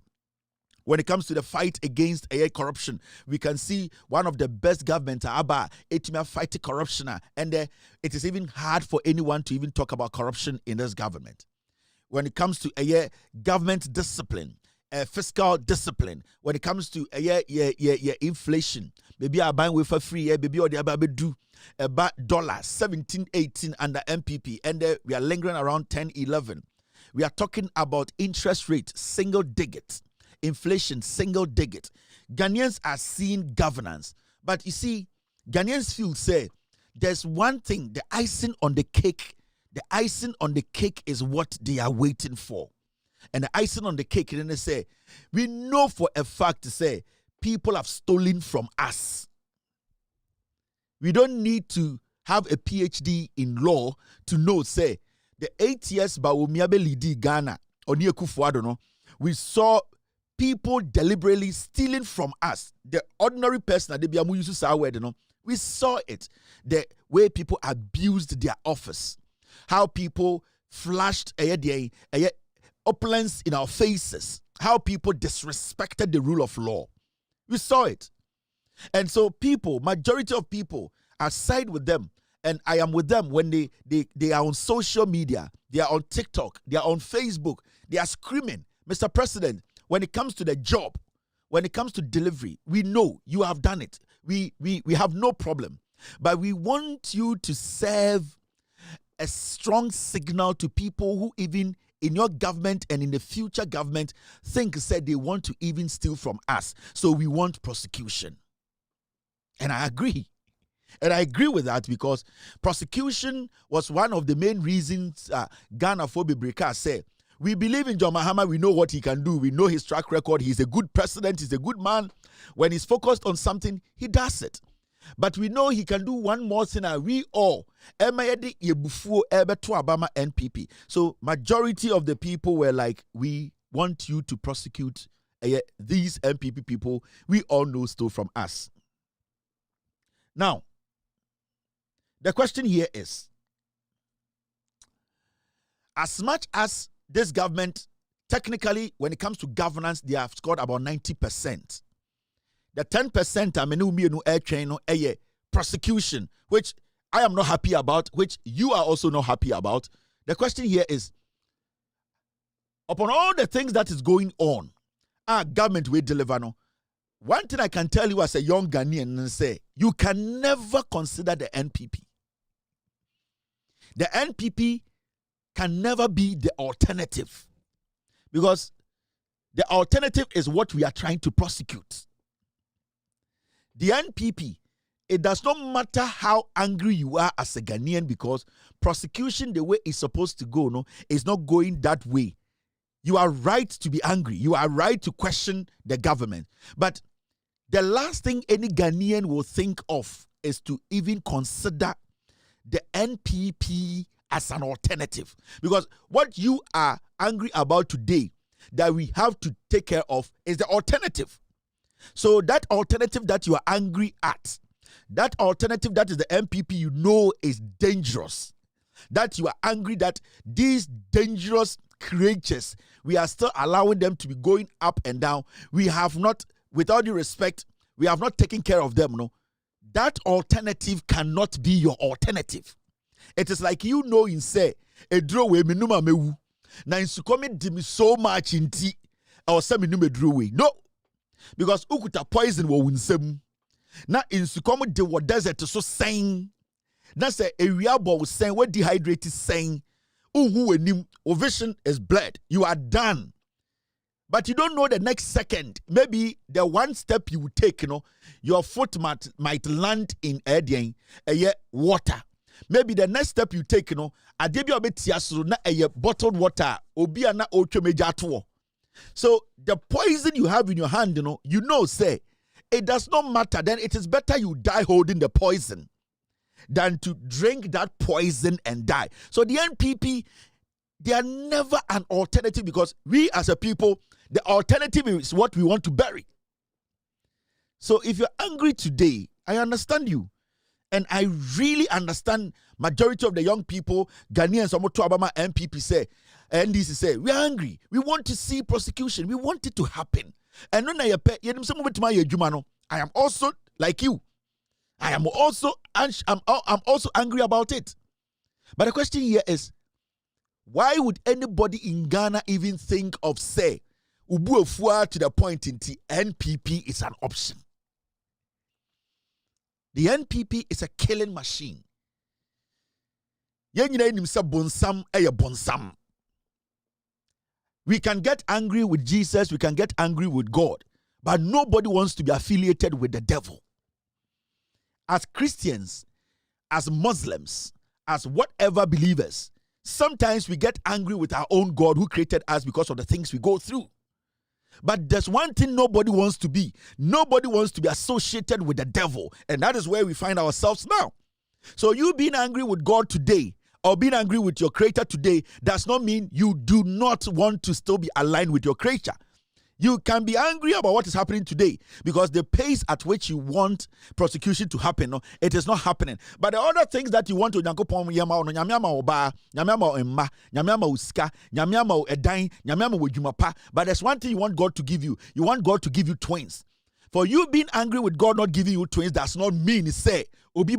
when it comes to the fight against corruption. We can see one of the best governments, fighting corruption, and it is even hard for anyone to even talk about corruption in this government. When it comes to government discipline, fiscal discipline, when it comes to inflation, maybe I buy with for free, baby or the about do about dollar 17, 18 under MPP, and we are lingering around 10, 11. We are talking about interest rate, single digit, inflation, single digit. Ghanaians are seeing governance, but you see, Ghanaians feel say there's one thing, the icing on the cake. The icing on the cake is what they are waiting for. And the icing on the cake, then they say, we know for a fact to say people have stolen from us. We don't need to have a PhD in law to know, say, the 8 years Bawumiabe Lidi Ghana, Onie Kufuor, no, we saw people deliberately stealing from us. The ordinary person that they used to say, we saw it. The way people abused their office. How people flashed opulence in our faces. How people disrespected the rule of law. We saw it. And so people, majority of people, are side with them. And I am with them when they are on social media. They are on TikTok. They are on Facebook. They are screaming, Mr. President, when it comes to the job, when it comes to delivery, we know you have done it. We have no problem. But we want you to serve a strong signal to people who even in your government and in the future government said they want to even steal from us. So we want prosecution. And I agree. And I agree with that because prosecution was one of the main reasons Ghana Phoebe Breka said, we believe in John Mahama, we know what he can do, we know his track record, he's a good president, he's a good man. When he's focused on something, he does it. But we know he can do one more thing, and we all, NPP. So majority of the people were like, we want you to prosecute these MPP people. We all know stole from us. Now, the question here is, as much as this government, technically, when it comes to governance, they have scored about 90%. The 10% prosecution, which I am not happy about, which you are also not happy about. The question here is, upon all the things that is going on, our government will deliver. No? One thing I can tell you as a young Ghanaian and say, you can never consider the NPP. The NPP can never be the alternative, because the alternative is what we are trying to prosecute. The NPP, it does not matter how angry you are as a Ghanaian, because prosecution, the way it's supposed to go, no, is not going that way. You are right to be angry. You are right to question the government. But the last thing any Ghanaian will think of is to even consider the NPP as an alternative. Because what you are angry about today that we have to take care of is the alternative. So that alternative that you are angry at, that alternative that is the MPP, you know is dangerous. That you are angry that these dangerous creatures, we are still allowing them to be going up and down. We have not, with all due respect, we have not taken care of them. No, that alternative cannot be your alternative. It is like you know in say a draw way minuma mewu. Now in sukomi dim so much in tea or some minuma draw way. No. Because ukuta poison wo winsem. Na in sukomu de what desert so saying. Na say area bo saying what dehydrated saying. Uhu wenim vision is bled. You are done. But you don't know the next second. Maybe the one step you take, you know, your foot might land in water. Maybe the next step you take, you know, bottled water. So the poison you have in your hand, you know, say, it does not matter. Then it is better you die holding the poison than to drink that poison and die. So the NPP, they are never an alternative, because we as a people, the alternative is what we want to bury. So if you're angry today, I understand you. And I really understand majority of the young people, Ghanaians, MPP say, NDC say, we are angry. We want to see prosecution. We want it to happen. And no na yepe yenim se mobetuma ye adwuma no. I am also like you. I'm also angry about it. But the question here is, why would anybody in Ghana even think of say ubu ofua to the point in NPP is an option? The NPP is a killing machine. We can get angry with Jesus, we can get angry with God, but nobody wants to be affiliated with the devil. As Christians, as Muslims, as whatever believers, sometimes we get angry with our own God who created us because of the things we go through. But there's one thing nobody wants to be. Nobody wants to be associated with the devil. And that is where we find ourselves now. So you being angry with God today or being angry with your creator today does not mean you do not want to still be aligned with your creator. You can be angry about what is happening today because the pace at which you want prosecution to happen, no, it is not happening. But the other things that you want to but there's one thing you want God to give you. You want God to give you twins. For you being angry with God not giving you twins does not mean say no. The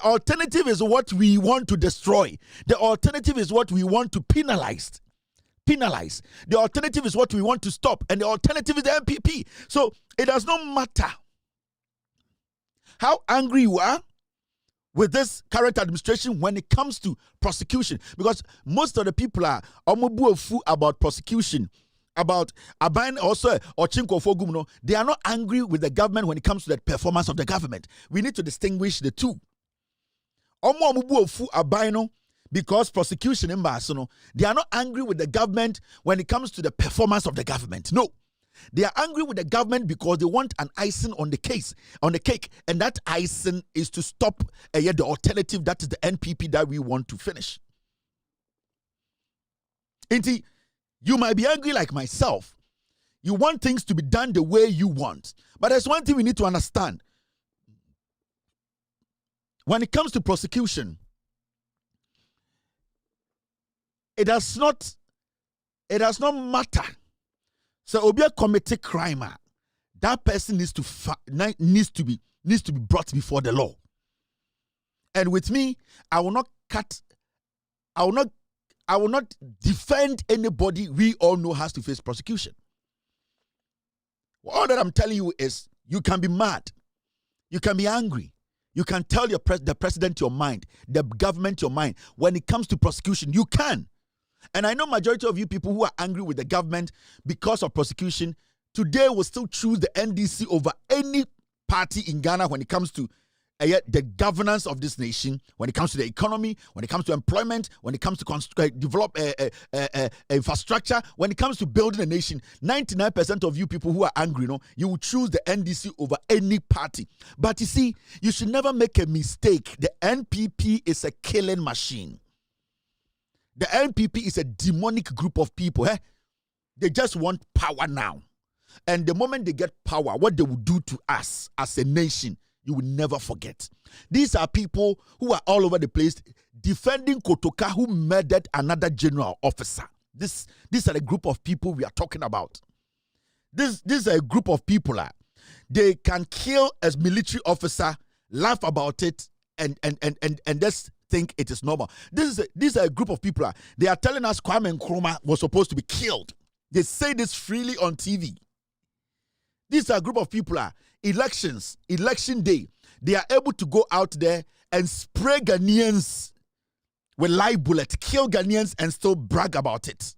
alternative is what we want to destroy. The alternative is what we want to penalize. The alternative is what we want to stop, and the alternative is the MPP. So it does not matter how angry you are with this current administration when it comes to prosecution, because most of the people are about prosecution, about Aban also or Chinko Fogumno. They are not angry with the government when it comes to the performance of the government. We need to distinguish the two. Because prosecution in Barcelona, they are not angry with the government when it comes to the performance of the government. No. They are angry with the government because they want an icing on the cake, and that icing is to stop the alternative, that is the NPP that we want to finish. Inti, you might be angry like myself. You want things to be done the way you want. But there's one thing we need to understand. When it comes to prosecution, it does not matter. So Obia commit a crime, that person needs to be brought before the law. And with me, I will not defend anybody we all know has to face prosecution. All that I'm telling you is you can be mad, you can be angry, you can tell the president your mind, the government your mind. When it comes to prosecution, you can. And I know majority of you people who are angry with the government because of prosecution today will still choose the NDC over any party in Ghana when it comes to the governance of this nation, when it comes to the economy, when it comes to employment, when it comes to develop infrastructure, when it comes to building a nation. 99% of you people who are angry, you will choose the NDC over any party. But you see, you should never make a mistake. The NPP is a killing machine. The NPP is a demonic group of people. They just want power now. And the moment they get power, what they will do to us as a nation, you will never forget. These are people who are all over the place defending Kotoka, who murdered another general officer. These are the group of people we are talking about. This is a group of people. They can kill a military officer, laugh about it, and just think it is normal. These are a group of people. They are telling us Kwame Nkrumah was supposed to be killed. They say this freely on TV. These are a group of people. Election day, they are able to go out there and spray Ghanaians with live bullets, kill Ghanaians, and still brag about it.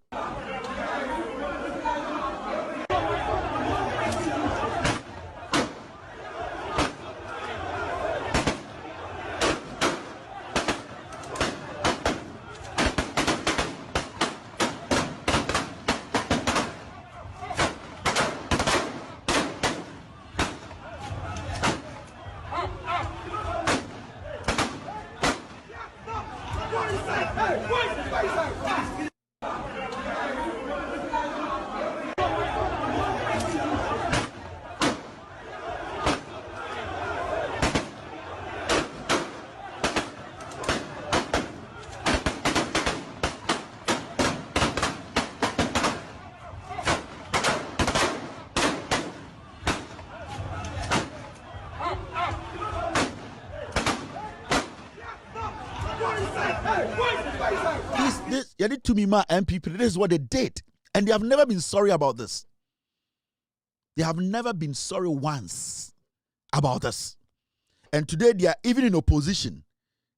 This you need to be my MPP. This is what they did. And they have never been sorry about this. They have never been sorry once about this. And today they are even in opposition.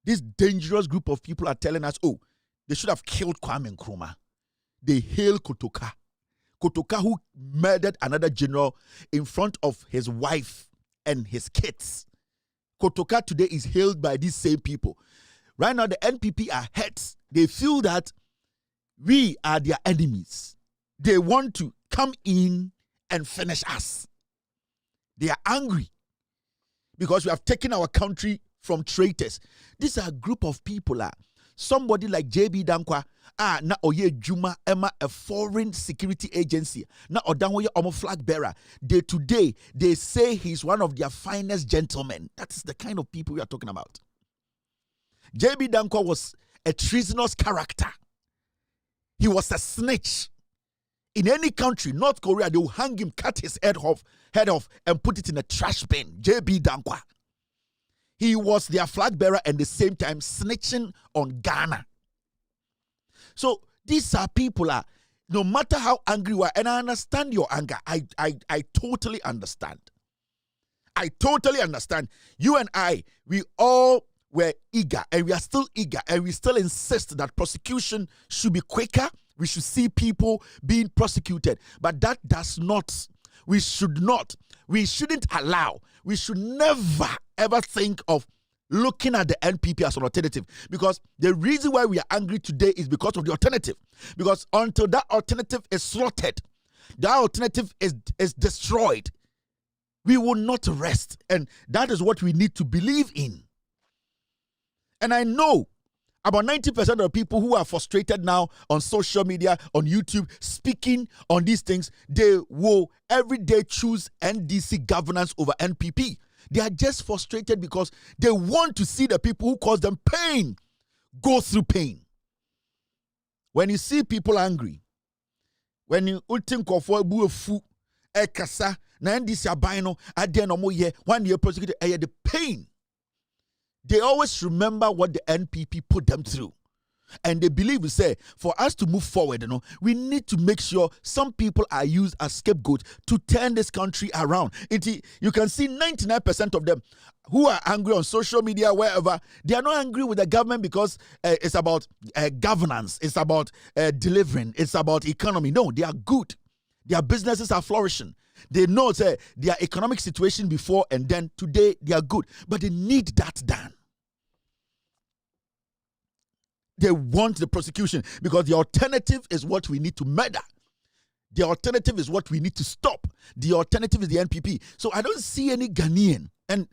This dangerous group of people are telling us, oh, they should have killed Kwame Nkrumah. They hail Kotoka. Kotoka, who murdered another general in front of his wife and his kids. Kotoka today is hailed by these same people. Right now, the NPP are hurt. They feel that we are their enemies. They want to come in and finish us. They are angry because we have taken our country from traitors. These are a group of people. Somebody like JB Dankwa, na oye Juma Emma, a foreign security agency, na Odanwoye Omo flag bearer. They say he's one of their finest gentlemen. That's the kind of people we are talking about. JB Dankwa was a treasonous character. He was a snitch. In any country, North Korea, they will hang him, cut his head off, and put it in a trash bin. JB Dankwa. He was their flag bearer and at the same time snitching on Ghana. So these are people, no matter how angry you are, and I understand your anger. I totally understand. I totally understand. You and I, we all were eager, and we are still eager, and we still insist that prosecution should be quicker. We should see people being prosecuted. But that does not, we shouldn't allow, we should never ever think of looking at the NPP as an alternative. Because the reason why we are angry today is because of the alternative. Because until that alternative is slaughtered, that alternative is destroyed, we will not rest. And that is what we need to believe in. And I know about 90% of the people who are frustrated now on social media, on YouTube, speaking on these things, they will every day choose NDC governance over NPP. They are just frustrated because they want to see the people who cause them pain go through pain. When you see people angry, when you think of the pain, they always remember what the NPP put them through. And they believe, we say, for us to move forward, we need to make sure some people are used as scapegoats to turn this country around. You can see 99% of them who are angry on social media, wherever, they are not angry with the government because it's about governance, it's about delivering, it's about economy. No, they are good. Their businesses are flourishing. They know their economic situation before and then today they are good. But they need that done. They want the prosecution because the alternative is what we need to murder. The alternative is what we need to stop. The alternative is the NPP. So I don't see any Ghanaian. And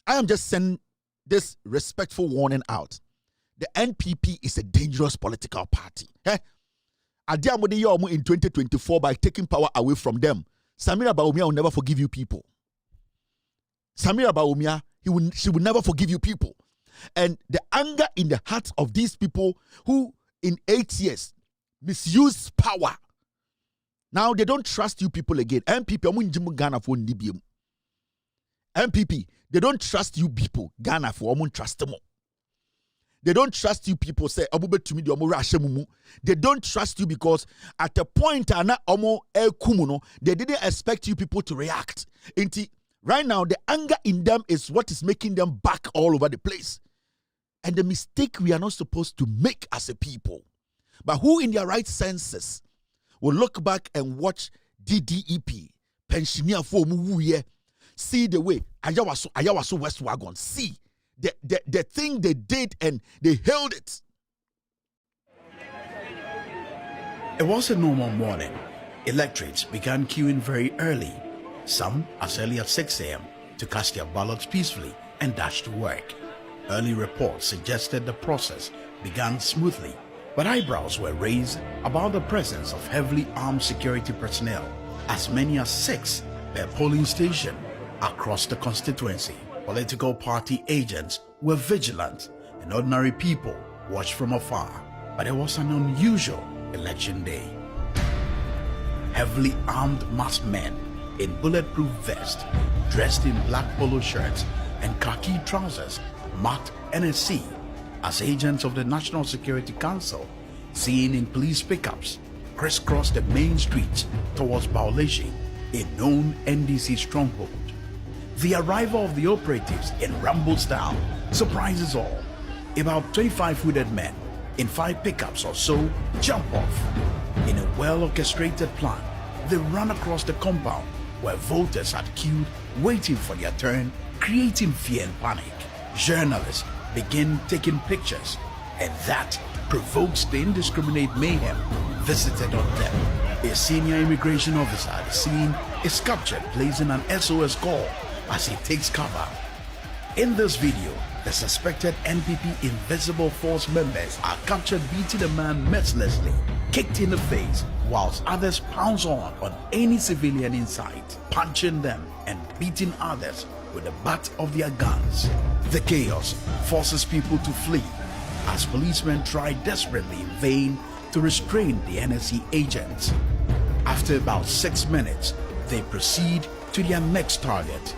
I am just sending this respectful warning out. The NPP is a dangerous political party. In 2024 by taking power away from them. Samira Bawumia will never forgive you people. Samira Bawumia, she will never forgive you people. And the anger in the hearts of these people who in 8 years misuse power. Now they don't trust you people again. MPP, they don't trust you people. Ghana for trust them. They don't trust you people. Say they don't trust you because at a point they didn't expect you people to react. Right now, the anger in them is what is making them back all over the place. And the mistake we are not supposed to make as a people. But who in their right senses will look back and watch DDEP, pensioner for Muye, see the way Ayawaso West Wagon, see the thing they did and they held it. It was a normal morning. Electorates began queuing very early, some as early as 6 a.m. to cast their ballots peacefully and dash to work. Early reports suggested the process began smoothly, but eyebrows were raised about the presence of heavily armed security personnel, as many as 6 per polling station across the constituency. Political party agents were vigilant and ordinary people watched from afar. But it was an unusual election day. Heavily armed masked men in bulletproof vests, dressed in black polo shirts and khaki trousers marked NSC, as agents of the National Security Council, seen in police pickups, crisscross the main streets towards Bauleshi, a known NDC stronghold. The arrival of the operatives in Rambo style surprises all. About 25 hooded men in 5 pickups or so jump off. In a well-orchestrated plan, they run across the compound where voters had queued waiting for their turn, creating fear and panic. Journalists begin taking pictures, and that provokes the indiscriminate mayhem visited on them. A senior immigration officer at the scene is captured placing an SOS call as he takes cover. In this video, the suspected NPP Invisible Force members are captured beating a man mercilessly, kicked in the face, whilst others pounce on any civilian in sight, punching them and beating others with the butt of their guns. The chaos forces people to flee as policemen try desperately in vain to restrain the NSC agents. After about 6 minutes, they proceed to their next target,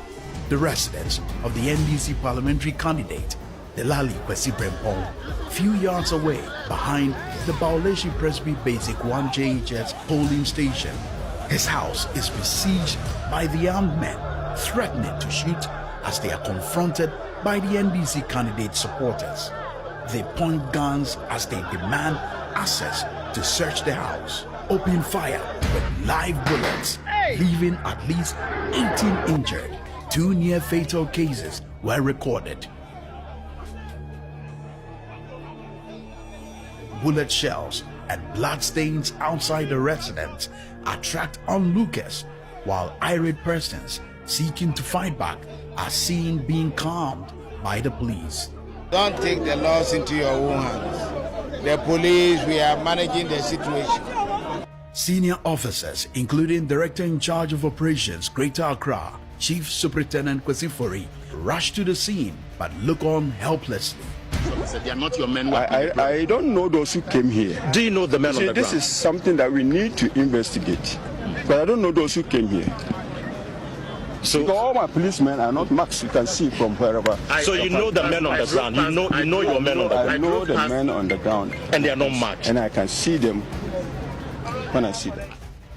the residence of the NDC parliamentary candidate, Delali Kwesi Brempong, few yards away behind the Bauleshi Presby Basic 1 JHS polling station. His house is besieged by the armed men, threatening to shoot as they are confronted by the NDC candidate supporters. They point guns as they demand access to search the house, open fire with live bullets, leaving at least 18 injured. 2 near-fatal cases were recorded. Bullet shells and bloodstains outside the residence attract onlookers, while irate persons seeking to fight back are seen being calmed by the police. Don't take the laws into your own hands. The police, we are managing the situation. Senior officers, including Director in Charge of Operations Greater Accra, Chief Superintendent Kwesi Fori, rush to the scene but look on helplessly. So they are not your men. I don't know those who came here. Do you know the men on the ground? This is something that we need to investigate. But I don't know those who came here. So because all my policemen are not marks. You can see from wherever. So you know the men on the ground. You know your men on the ground. I know the men on the ground. And they are not marked. And I can see them when I see them.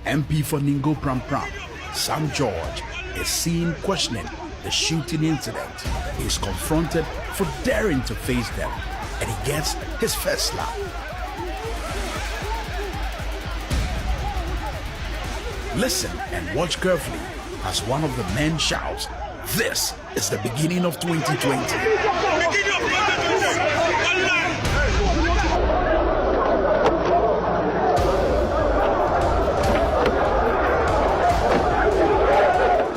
MP for Ningo Pram Pram, Sam George, is seen questioning the shooting incident. He is confronted for daring to face them, and he gets his first slap. Listen and watch carefully as one of the men shouts, "This is the beginning of 2020.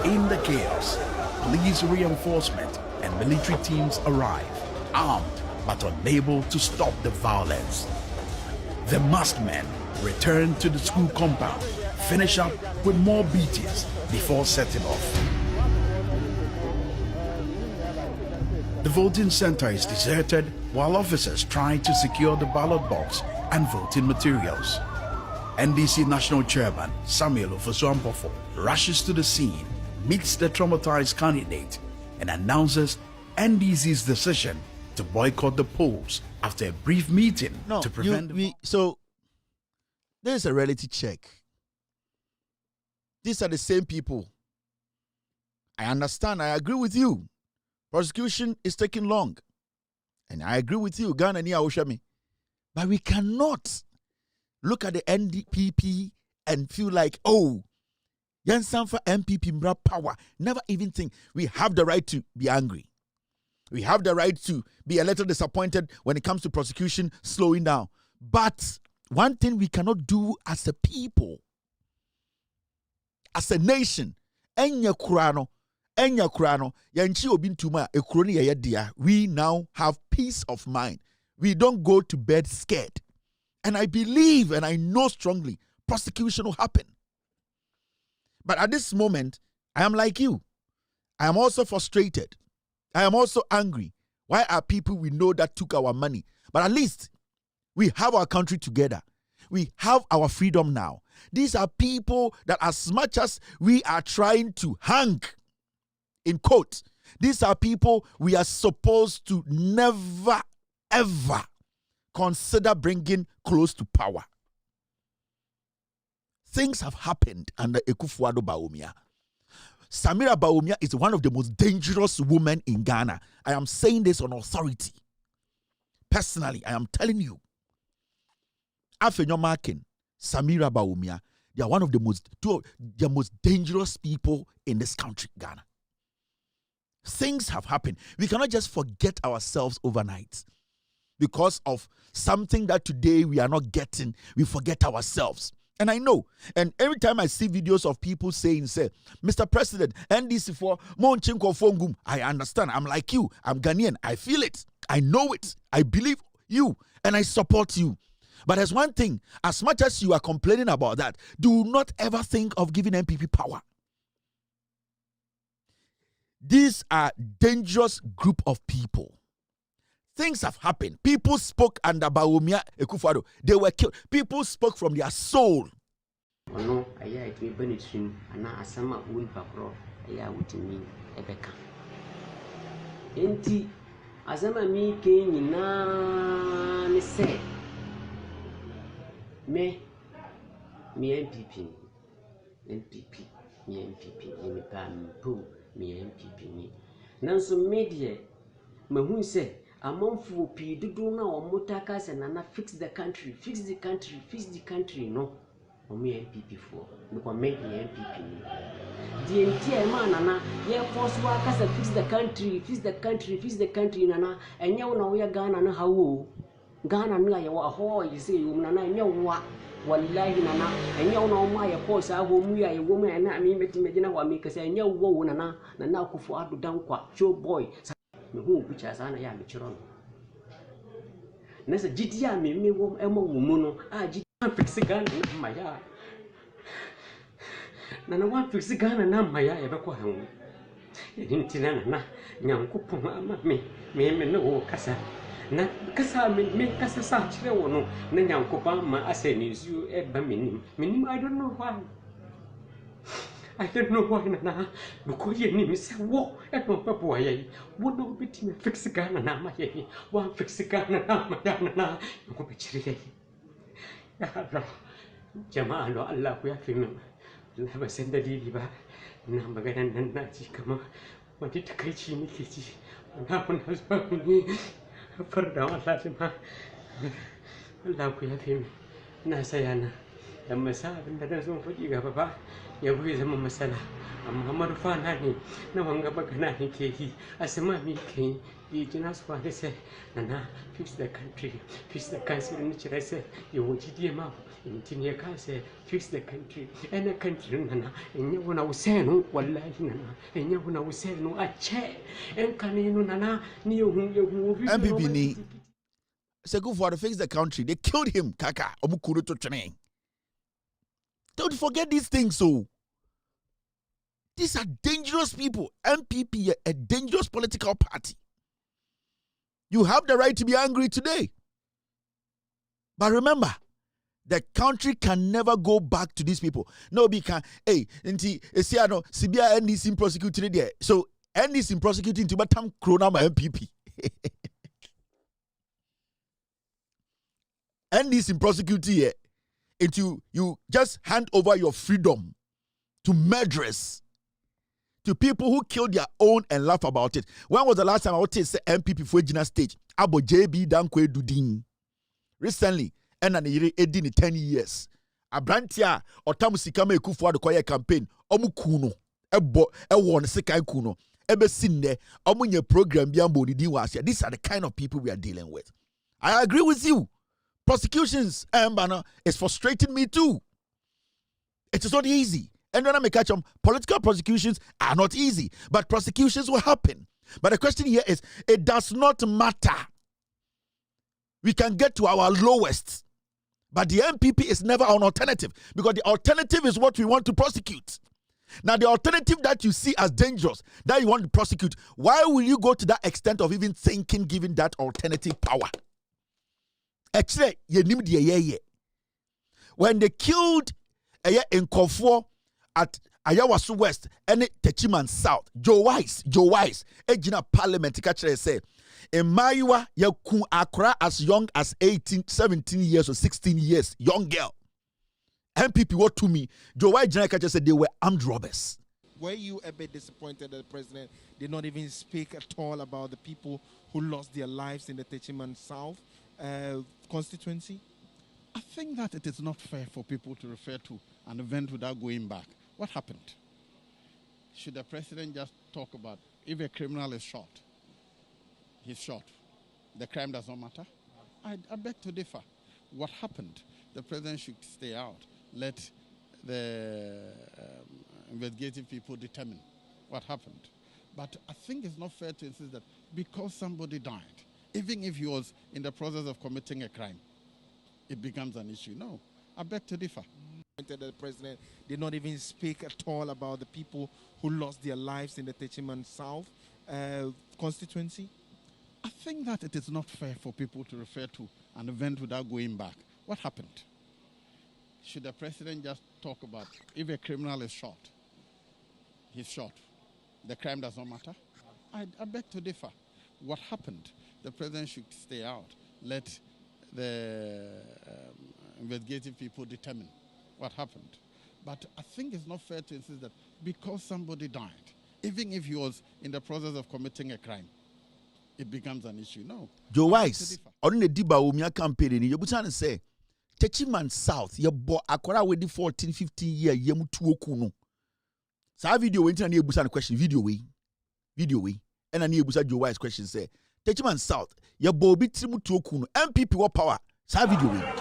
In the chaos, police reinforcement and military teams arrive, armed but unable to stop the violence. The masked men return to the school compound, finish up with more beatings before setting off. The voting center is deserted while officers try to secure the ballot box and voting materials. NDC National Chairman Samuel Ofosu-Ampofo rushes to the scene, meets the traumatized candidate, and announces NDC's decision to boycott the polls after a brief meeting to prevent... So, there's a reality check. These are the same people. I understand. I agree with you. Prosecution is taking long. And I agree with you. Ghana ni Aoshami. But we cannot look at the NDPP and feel like, oh, Yansan for MPP Mbra power. Never even think we have the right to be angry. We have the right to be a little disappointed when it comes to prosecution slowing down. But one thing we cannot do as a people, as a nation, we now have peace of mind. We don't go to bed scared. And I believe and I know strongly prosecution will happen. But at this moment, I am like you. I am also frustrated. I am also angry. Why are people we know that took our money? But at least we have our country together. We have our freedom now. These are people that as much as we are trying to hang, in quote, these are people we are supposed to never ever consider bringing close to power. Things have happened under Akufo-Addo Bawumia. Samira Bawumia is one of the most dangerous women in Ghana. I am saying this on authority. Personally, I am telling you. Afenyo Markin, Samira Bawumia, they are one of the most dangerous people in this country, Ghana. Things have happened. We cannot just forget ourselves overnight. Because of something that today we are not getting, we forget ourselves. And I know, and every time I see videos of people saying, say, Mr. President, NDC for Monchinko Fongum, I understand. I'm like you. I'm Ghanaian. I feel it. I know it. I believe you. And I support you. But there's one thing. As much as you are complaining about that, do not ever think of giving MPP power. These are dangerous group of people. Things have happened. People spoke under Bawumia Akufo-Addo. They were killed. People spoke from their soul. Me MPP, Nanso media, mahun say, among for P do na or motakas and Nana fix the country, no. Or me MPP for, because make me MPP. The entire man, Nana, yeah, force workers and fix the country, Nana, and you know we are Ghana, how Ghana, no, you say, Nana, and you what. Wallahi nana enya una oma ya posa aho mu ya woman and I mean medina wa make say enya wo nana Akufo-Addo dankwa show boy me hu pictures ana ya me chiro no na se gidi ya me wo emo wo mu no a gidi fix Ghana na maya nana wa fix Ghana na maya ya be ko han enti nana nyankopon ama me no wo kasa na kasa me kasa sa chire wo no na nyankopa ma asenizu e ba menim I don't know why na because ye ni say wo e no papa wa ye wo no beti me fix Ghana na ma ye wo fix Ghana na ma na ko be chire ya Allah jama'a lo Allah ku ya fi min Allah ba san dalili ba na magana nan na ji kamar wani takaici nake ji na kuna zuwa ni farda wallahi ma Allah ku yafe mi na saya na dan masa abin da dan zo faɗi gaba ba ya bai zama masala amma marufa na ne na wanga magana nake yi asma mi kai yi kina su wani sai na fix the country ni cire sai ya wuce die ma in ya ka sai fix the country and the country na in ya wona usenu wallahi na in ya wona usenu a che en kaninu na ni hu MPP ni Akufo-Addo to fix the country. They killed him, kaka. Omukuru to train. Don't forget these things, so. These are dangerous people. MPP, a dangerous political party. You have the right to be angry today. But remember, the country can never go back to these people. No, because, hey, Sibia NDC prosecuted there. So, NDC prosecuting to Batam Krona MPP. NDC prosecuting here. You just hand over your freedom to murderers, to people who killed their own and laugh about it. When was the last time I would say MPP for Gina stage? Abo JB Dankwe Dudin. Recently, and an in 10 years. Abrantia or Tamusikame Akufo-Addo Koye campaign. Omukuno. Won second kuno. Ebe sinne. Omunye program biambo di wasia. These are the kind of people we are dealing with. I agree with you. Prosecutions, is frustrating me too. It is not easy. And when I make catch political prosecutions are not easy, but prosecutions will happen. But the question here is, it does not matter. We can get to our lowest, but the MPP is never an alternative, because the alternative is what we want to prosecute. Now, the alternative that you see as dangerous, that you want to prosecute, why will you go to that extent of even thinking, giving that alternative power? Actually, when they killed in Kofor at Ayawasu West and Techiman South, Joe Wise, Ejina Parliamentary say, In Maiwa, you kun akra as young as 18, 17 years or 16 years, young girl. MPP what to me? Joe White General said they were armed robbers. Were you a bit disappointed that the president did not even speak at all about the people who lost their lives in the Techiman South constituency? I think that it is not fair for people to refer to an event without going back. What happened? Should the president just talk about if a criminal is shot, he's shot. The crime does not matter? I beg to differ. What happened? The president should stay out. Let the investigative people determine what happened. But I think it's not fair to insist that because somebody died, even if he was in the process of committing a crime, it becomes an issue. No, I beg to differ. The president did not even speak at all about the people who lost their lives in the Techiman South constituency. I think that it is not fair for people to refer to an event without going back. What happened? Should the president just talk about if a criminal is shot, he's shot. The crime does not matter? I beg to differ. What happened? The president should stay out. Let the investigative people determine what happened. But I think it's not fair to insist that because somebody died, even if he was in the process of committing a crime, it becomes an issue. No. Joe Wise, on the Diba Umia campaign, you would say, Techiman South, you bought Akora with the 14, 15 year, Yemu Tuokuno. So I video went and you busan question, video way. And I knew Busa Joe Wise question say, Techiman South, you bought Bitrimu Tuokuno, MPP what power. So I video way.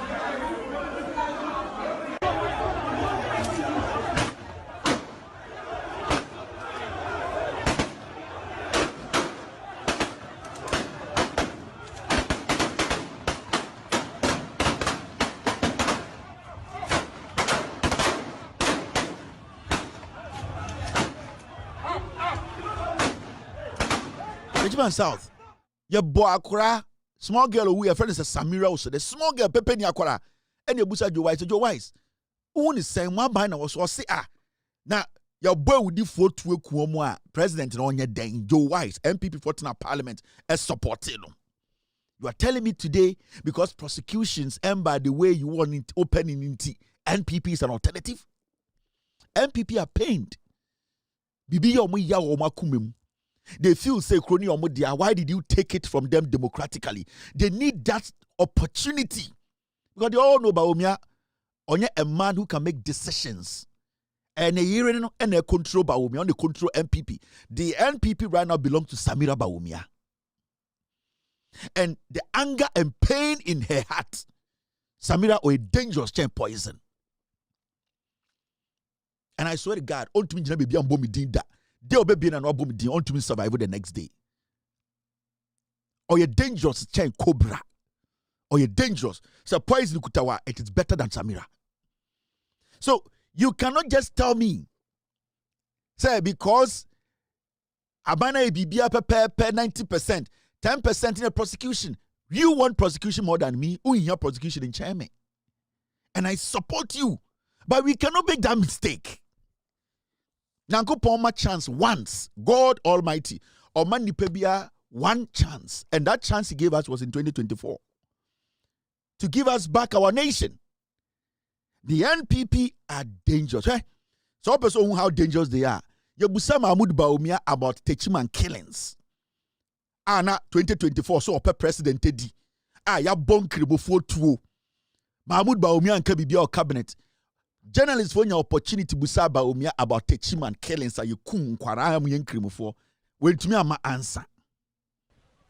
Techiman South, your boy Akora, small girl who your friend is a Samira also, the small girl Pepe ni Akora, and your Busa Joe Wise. Who is saying one by now was say now your boy would default to a Kuomoa president on your day, Joe Wise, MPP for Parliament as supporting them. You are telling me today because prosecutions and by the way you want it opening into NPP is an alternative. NPP are pained. Bibi yomu ya woma kumem. They feel say kroni omudia. Why did you take it from them democratically? They need that opportunity because they all know about Omia. Onye a man who can make decisions and a year and a control Baumia on the control MPP. The NPP right now belong to Samira Baumia. And the anger and pain in her heart, Samira or a dangerous chain poison. And I swear to God, on to me baby and bomb din that. They will be an album din on to me survive the next day. Or a dangerous chain cobra. Or a dangerous. So poison kutawa, it is better than Samira. So you cannot just tell me, say because Abana Bibia per 90%, 10% in a prosecution. You want prosecution more than me. Who in your prosecution in China? And I support you. But we cannot make that mistake. Nanko Poma chance once. God Almighty. Or Manipebia one chance. And that chance he gave us was in 2024. To give us back our nation. The NPP are dangerous. Eh? So person how dangerous they are. Yebusa Mahmoud Baumia about Techiman killings. Ana 2024 so ope president Teddy. Ya bonkri before 2. Mahmoud Baumia and Kabibia or cabinet. Journalists for your opportunity busa Baumia about Techiman killings you kun kwara am yenkri for. Well to me am answer.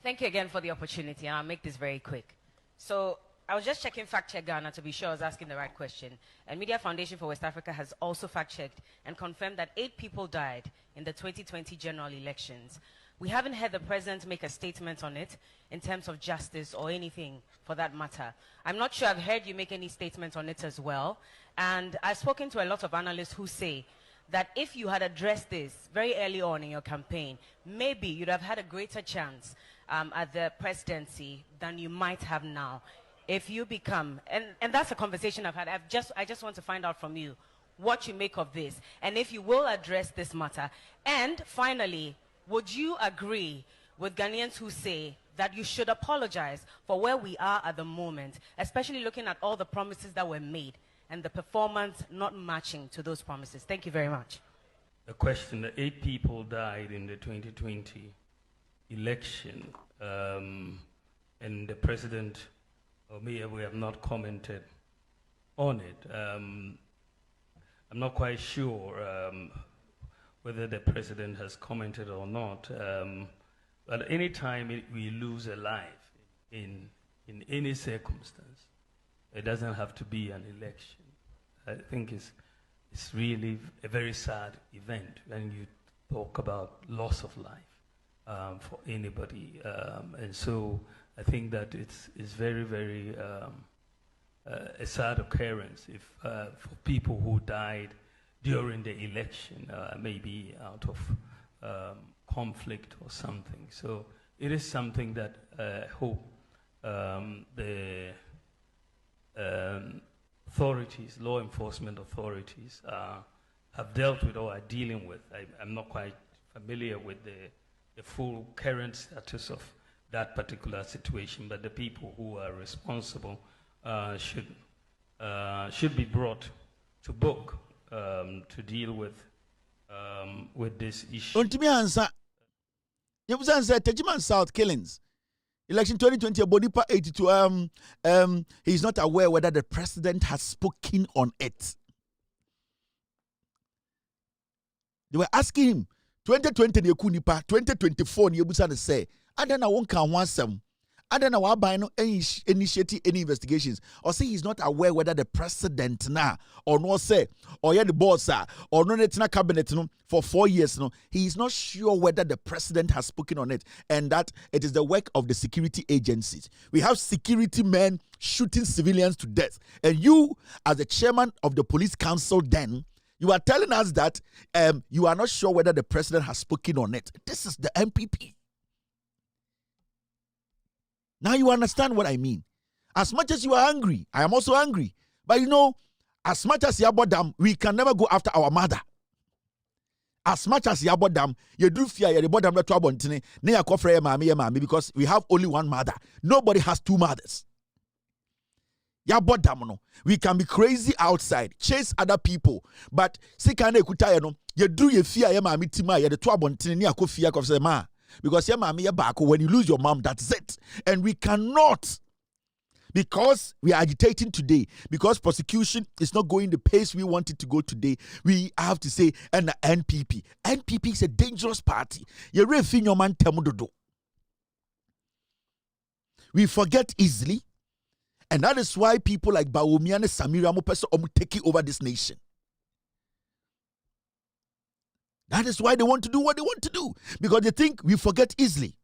Thank you again for the opportunity and I'll make this very quick. So I was just checking Fact Check Ghana to be sure I was asking the right question. And Media Foundation for West Africa has also fact-checked and confirmed that 8 people died in the 2020 general elections. We haven't heard the president make a statement on it in terms of justice or anything for that matter. I'm not sure I've heard you make any statement on it as well. And I've spoken to a lot of analysts who say that if you had addressed this very early on in your campaign, maybe you'd have had a greater chance at the presidency than you might have now. If you become, and that's a conversation I've had, I just want to find out from you what you make of this, and if you will address this matter. And finally, would you agree with Ghanaians who say that you should apologize for where we are at the moment, especially looking at all the promises that were made and the performance not matching to those promises? Thank you very much. The question, that 8 people died in the 2020 election, and the president, or me, we have not commented on it. I'm not quite sure whether the president has commented or not. But any time we lose a life in any circumstance, it doesn't have to be an election. I think it's really a very sad event when you talk about loss of life for anybody. And so I think that it's very, very a sad occurrence if for people who died during the election, maybe out of conflict or something. So it is something that I hope the authorities, law enforcement authorities, have dealt with or are dealing with. I'm not quite familiar with the full current status of that particular situation, but the people who are responsible should be brought to book to deal with this issue. On to me answer. You answer Tejiman South killings. Election 2020, Bodipa 82. He's not aware whether the president has spoken on it. They were asking him, 2020 ni ekunipa, 2024 ni ebusa say, and then I won't count one some. And then our by no initiating any investigations. Or say he's not aware whether the president now or no say or yeah the boss or no netina cabinet no for 4 years no. He is not sure whether the president has spoken on it and that it is the work of the security agencies. We have security men shooting civilians to death. And you, as the chairman of the police council, then you are telling us that you are not sure whether the president has spoken on it. This is the MPP. Now you understand what I mean. As much as you are angry, I am also angry. But you know, as much as Yabodam, we can never go after our mother. As much as Yabodam, you do fear the bodam the trouble because we have only one mother. Nobody has 2 mothers. Yabodam no. We can be crazy outside, chase other people, but sikane kutaya no, you do you fear your mami tima, you the trouble ni akofia kofse ma. Because when you lose your mom, that's it. And we cannot, because we are agitating today, because prosecution is not going the pace we want it to go today, we have to say, and the NPP. NPP is a dangerous party. We forget easily. And that is why people like Baomi and Samira Mopeso are taking over this nation. That is why they want to do what they want to do. Because they think we forget easily.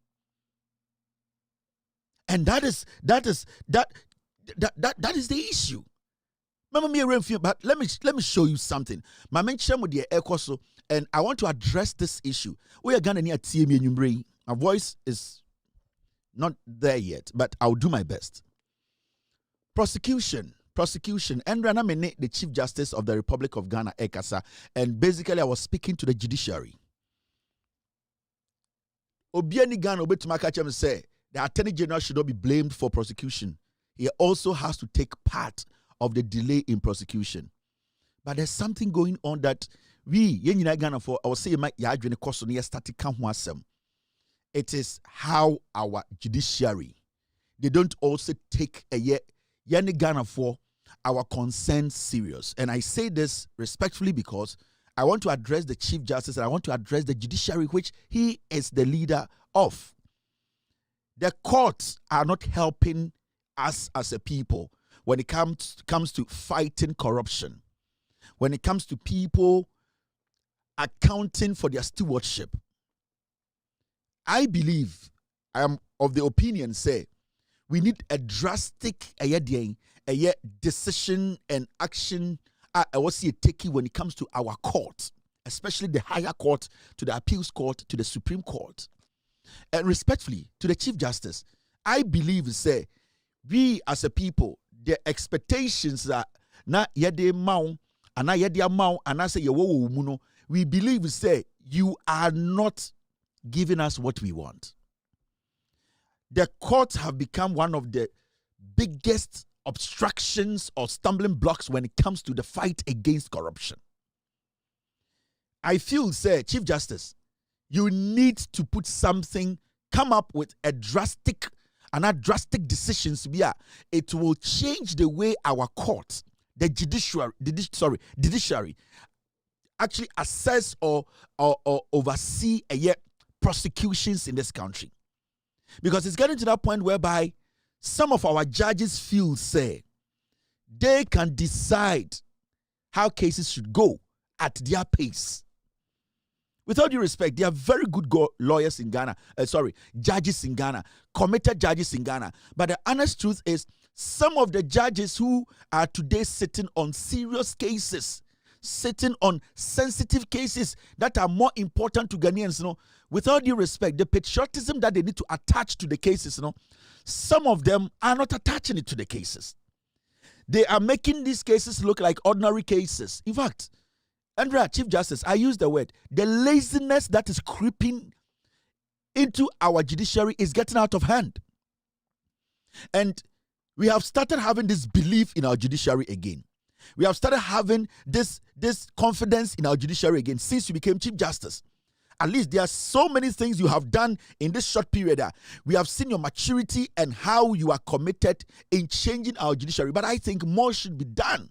And that is the issue. But let me show you something. My and I want to address this issue. We are gonna need a TMA. My voice is not there yet, but I'll do my best. Prosecution, and Ranamene, the Chief Justice of the Republic of Ghana, Ekasa, and basically I was speaking to the judiciary. Obiani Ghana Obetumakachem say the Attorney General should not be blamed for prosecution. He also has to take part of the delay in prosecution. But there's something going on that we, Ghana, for I was saying my yadwene koso ne static asem. It is how our judiciary, they don't also take a year Ghana for our concerns serious. And I say this respectfully because I want to address the Chief Justice and I want to address the judiciary, which he is the leader of. The courts are not helping us as a people when it comes to fighting corruption, when it comes to people accounting for their stewardship. I believe, I am of the opinion, say, we need a drastic decision and action I was taking when it comes to our court, especially the higher court, to the appeals court, to the Supreme Court. And respectfully, to the Chief Justice, I believe, say, we as a people, the expectations are na yede mau, ana yede mau, ana say yewo muno. We believe, say, you are not giving us what we want. the courts have become one of the biggest obstructions or stumbling blocks when it comes to the fight against corruption. I feel, say, Chief Justice, you need to put something, come up with a drastic decisions where it will change the way our court, the judiciary, actually assess or oversee prosecutions in this country. Because it's getting to that point whereby some of our judges feel, say, they can decide how cases should go at their pace. With all due respect, they are very good lawyers in Ghana. Judges in Ghana, committed judges in Ghana. But the honest truth is, some of the judges who are today sitting on serious cases, sitting on sensitive cases that are more important to Ghanaians, with all due respect, the patriotism that they need to attach to the cases, some of them are not attaching it to the cases. They are making these cases look like ordinary cases. In fact, Andrea, Chief Justice, I use the word, the laziness that is creeping into our judiciary is getting out of hand. And we have started having this belief in our judiciary again. We have started having this confidence in our judiciary again since you became Chief Justice. At least there are so many things you have done in this short period. We have seen your maturity and how you are committed in changing our judiciary. But I think more should be done.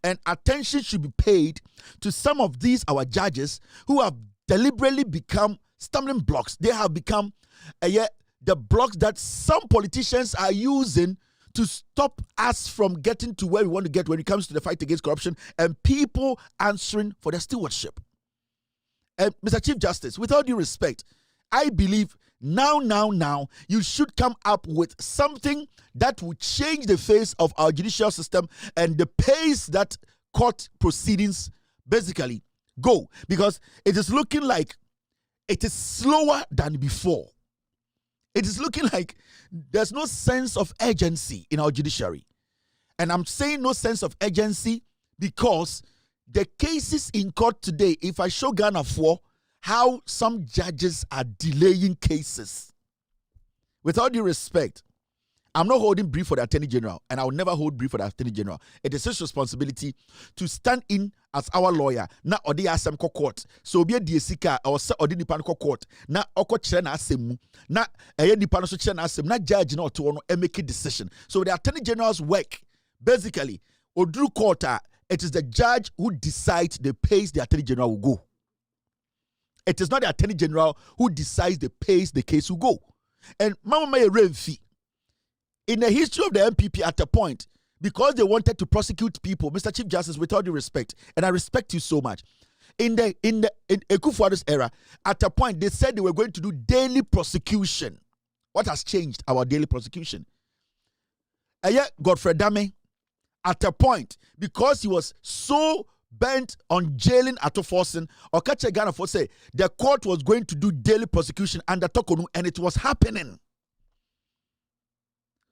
And attention should be paid to some of these, our judges, who have deliberately become stumbling blocks. They have become the blocks that some politicians are using to stop us from getting to where we want to get when it comes to the fight against corruption and people answering for their stewardship. And Mr. Chief Justice, with all due respect, I believe now, you should come up with something that will change the face of our judicial system and the pace that court proceedings basically go. Because it is looking like it is slower than before. It is looking like there's no sense of urgency in our judiciary. And I'm saying no sense of urgency because the cases in court today, if I show Ghana for how some judges are delaying cases, with all due respect, I'm not holding brief for the Attorney General, and I will never hold brief for the Attorney General. It is his responsibility to stand in as our lawyer. Na odi asem ko court. So be the sika or se odi nipa ko court. Na oko kire na asem. Na nipa no so kire na asem. Na judge na oto no make a decision. So the Attorney General's work, basically, odru court, it is the judge who decides the pace the Attorney General will go. It is not the Attorney General who decides the pace the case will go. And Mama May Renfi, in the history of the MPP at a point, because they wanted to prosecute people, Mr. Chief Justice, with all due respect, and I respect you so much, in Ekufuado's era, at a point, they said they were going to do daily prosecution. What has changed our daily prosecution? And yet, Godfrey Dame, at a point, because he was so bent on jailing Ato Forsen, or Kache Ghana for say, the court was going to do daily prosecution under Tokonu, and it was happening.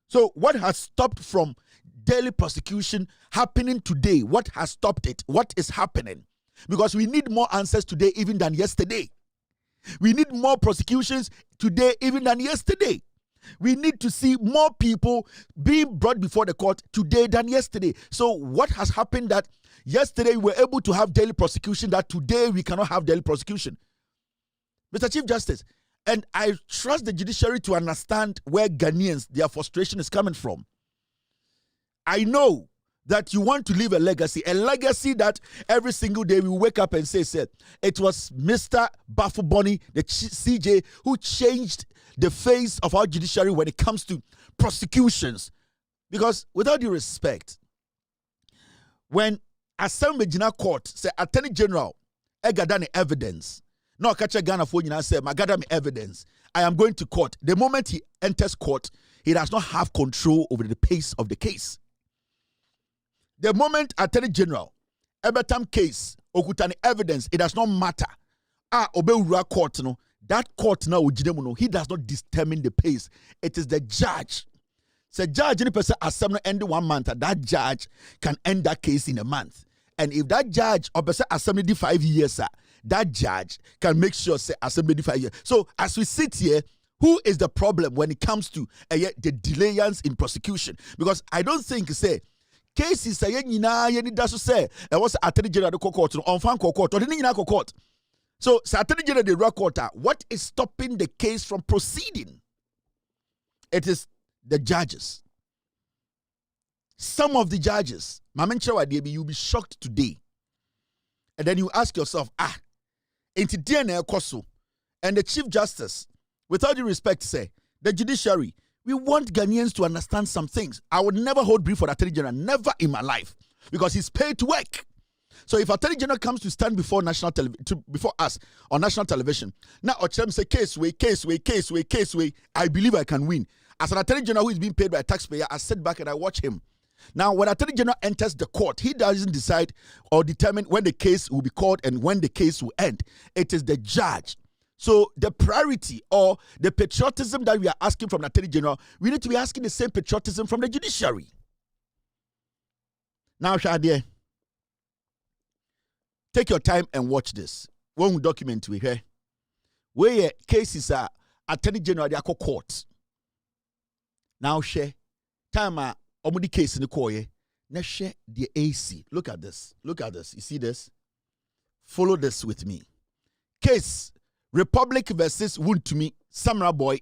So what has stopped from daily prosecution happening today? What has stopped it? What is happening? Because we need more answers today even than yesterday. We need more prosecutions today even than yesterday. We need to see more people being brought before the court today than yesterday. So what has happened that yesterday we were able to have daily prosecution that today we cannot have daily prosecution? Mr. Chief Justice, and I trust the judiciary to understand where Ghanaians, their frustration is coming from. I know that you want to leave a legacy that every single day we wake up and say, it was Mr. Bafuboni, the CJ, who changed the face of our judiciary when it comes to prosecutions. Because without due respect, when Assembly Court say Attorney General egadane evidence, no catch a Ghana for you say magadame evidence, I am going to court. The moment he enters court, he does not have control over the pace of the case. The moment Attorney General Ebetam case okutani evidence, it does not matter. Obeura court no. That court now, he does not determine the pace. It is the judge. So judge, any person assembly end 1 month, that judge can end that case in a month. And if that judge or person assembly 5 years, that judge can make sure say assembly 5 years. So as we sit here, Who is the problem when it comes to the delayance in prosecution? Because I don't think say cases say say it was Attorney General court on fan court or the court. So Attorney General the record, what is stopping the case from proceeding? It is the judges. Some of the judges, you'll be shocked today. And then you ask yourself, into DNA Koso and the Chief Justice, with all due respect, say, the judiciary, we want Ghanaians to understand some things. I would never hold brief for the Attorney General, never in my life, because he's paid to work. So if Attorney General comes to stand before before us on national television, now Ochem say case way, I believe I can win. As an Attorney General who is being paid by a taxpayer, I sit back and I watch him. Now, when Attorney General enters the court, he doesn't decide or determine when the case will be called and when the case will end. It is the judge. So the priority or the patriotism that we are asking from the Attorney General, we need to be asking the same patriotism from the judiciary. Now, Shadie, take your time and watch this. One document we hear where cases are Attorney General they are court. Now, share time omudi case in the koye. Now share the AC. Look at this. Look at this. You see this? Follow this with me. Case Republic versus Wontumi Samurai Boy.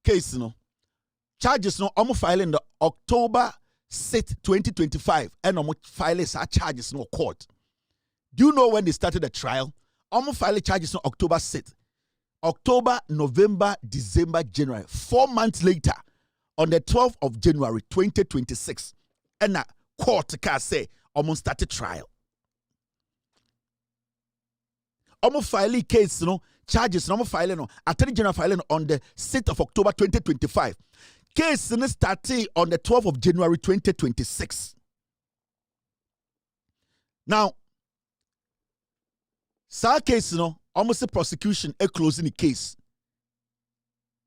Case no. Charges no omo filing the October 6, 2025. And omo file sa charges no court. Do you know when they started the trial? Omo file charges no October 6. October, November, December, January. 4 months later, on the 12th of January 2026, and a court can say almost started trial. Almost filing case, charges, almost filing, Attorney General filing on the 6th of October 2025. Case started on the 12th of January 2026. Now, sa case, almost a prosecution, a closing the case.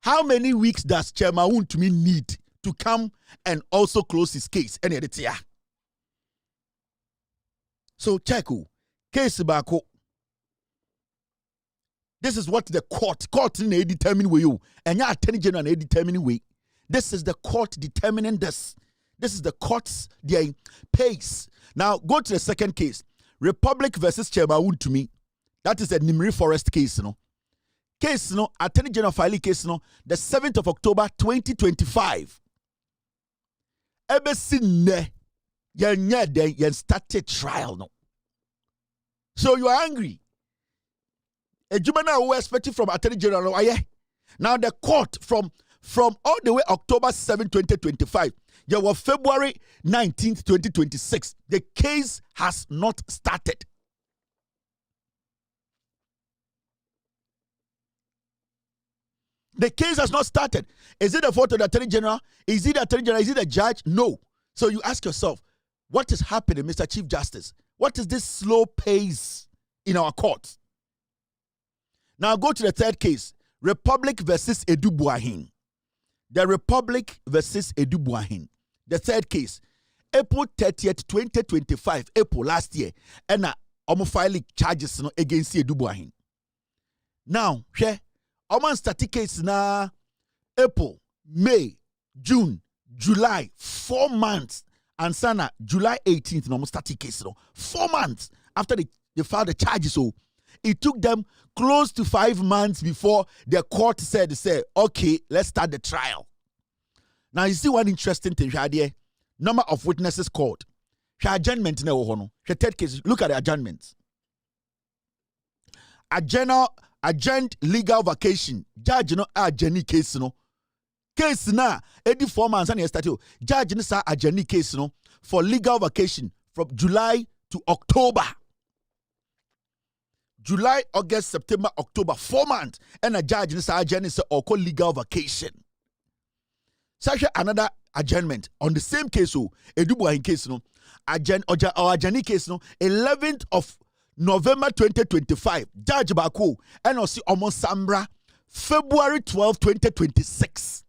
How many weeks does Chairman Wontumi need to come and also close his case? Any of it? So check case bako. This is what the court determine with you, and your Attorney General determining way. This is the court determining this. This is the court's their pace. Now go to the second case, Republic versus Chairman Wontumi. That is a Nimri Forest case, Case, Attorney General filing case, the 7th of October 2025. Ebesin yen started trial, So you are angry. A juvenile who expected from Attorney General, now the court from all the way October 7, 2025, there was February 19th, 2026. The case has not started. The case has not started. Is it the fault of the Attorney General? Is it the Attorney General? Is it the judge? No. So you ask yourself, what is happening, Mr. Chief Justice? What is this slow pace in our courts? Now go to the third case, Republic versus Edubuahin. The Republic versus Edubuahin. The third case, April 30th, 2025, April last year, and filing charges against Edubuahin. Now, Oman static case na April, May, June, July, 4 months. And sana July 18th, no static case. 4 months after they filed the charges. So it took them close to 5 months before the court said, okay, let's start the trial. Now you see one interesting thing, Shadie. Number of witnesses called. Adjournment third case. Look at the adjournments. Adjourned legal vacation. Judge adjourn case Case na 84 months and yesterday. Judge sa adjourn case for legal vacation from July to October. July, August, September, October, 4 months. And a judge sa adjourn or call legal vacation. Such another adjournment on the same case. Edubuahin case adjourn case 11th of November 2025, Judge Bako, and also almost Sambra, February 12, 2026.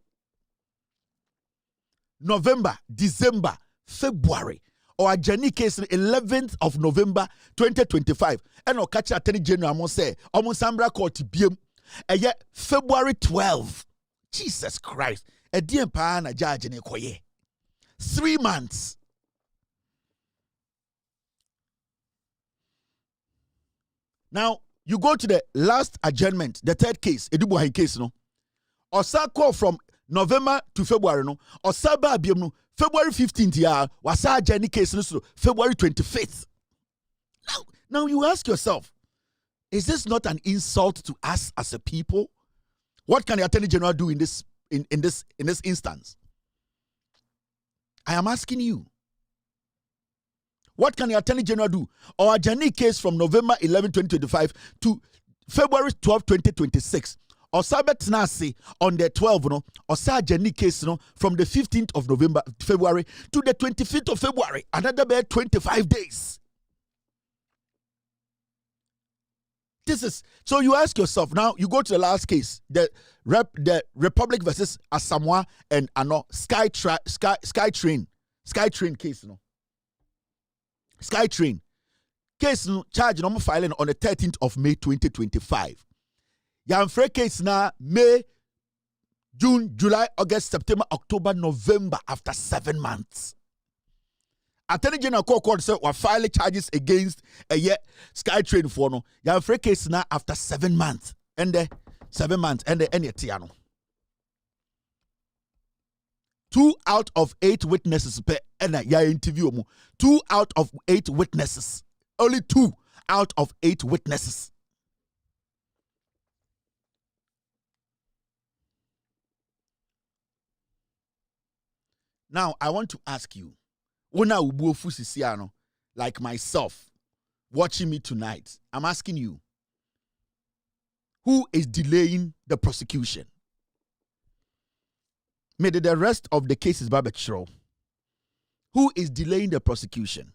November, December, February, or a journey case 11th of November 2025, and or catch Attorney General say, almost Sambra court BM, February 12. Jesus Christ. A dear pan a judge in a koye. 3 months. Now, you go to the last adjournment, the third case, Edubuahi case, no? Osako from November to February, no? Osaba abiem no, February 15th, yeah, wasa adjourn case, no? February 25th. Now you ask yourself, is this not an insult to us as a people? What can the Attorney General do in this instance? I am asking you. What can the Attorney General do? Or a journey case from November 11, 2025 to February 12, 2026. Or Sabbath Nasi on the 12th, no? Or sa journey case, no? From the 15th of February to the 25th of February. Another bad 25 days. This is, so you ask yourself, now you go to the last case, the Republic versus Asamoah and SkyTrain case, no? SkyTrain case no charge no filing on the 13th of May 2025. Yamfre case na May, June, July, August, September, October, November after 7 months. Attorney General Court said we file charges against a year SkyTrain for no. Yamfre case na after 7 months. And the 7 months and the tiano. 2 out of 8 witnesses per interview. 2 out of 8 witnesses. Only 2 out of 8 witnesses. Now I want to ask you, like myself, watching me tonight, I'm asking you, who is delaying the prosecution? Maybe the rest of the cases Babachro. Who is delaying the prosecution?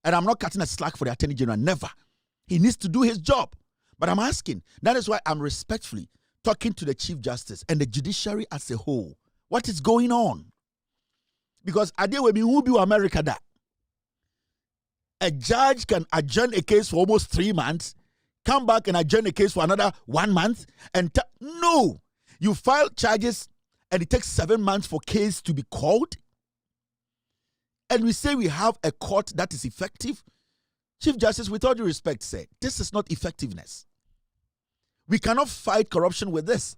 And I'm not cutting a slack for the Attorney General. Never. He needs to do his job. But I'm asking. That is why I'm respectfully talking to the Chief Justice and the judiciary as a whole. What is going on? Because I deal with me who be America that a judge can adjourn a case for almost 3 months, come back and adjourn a case for another 1 month, and no, you file charges. And it takes 7 months for case to be called. And we say we have a court that is effective. Chief Justice, with all due respect, said, this is not effectiveness. We cannot fight corruption with this.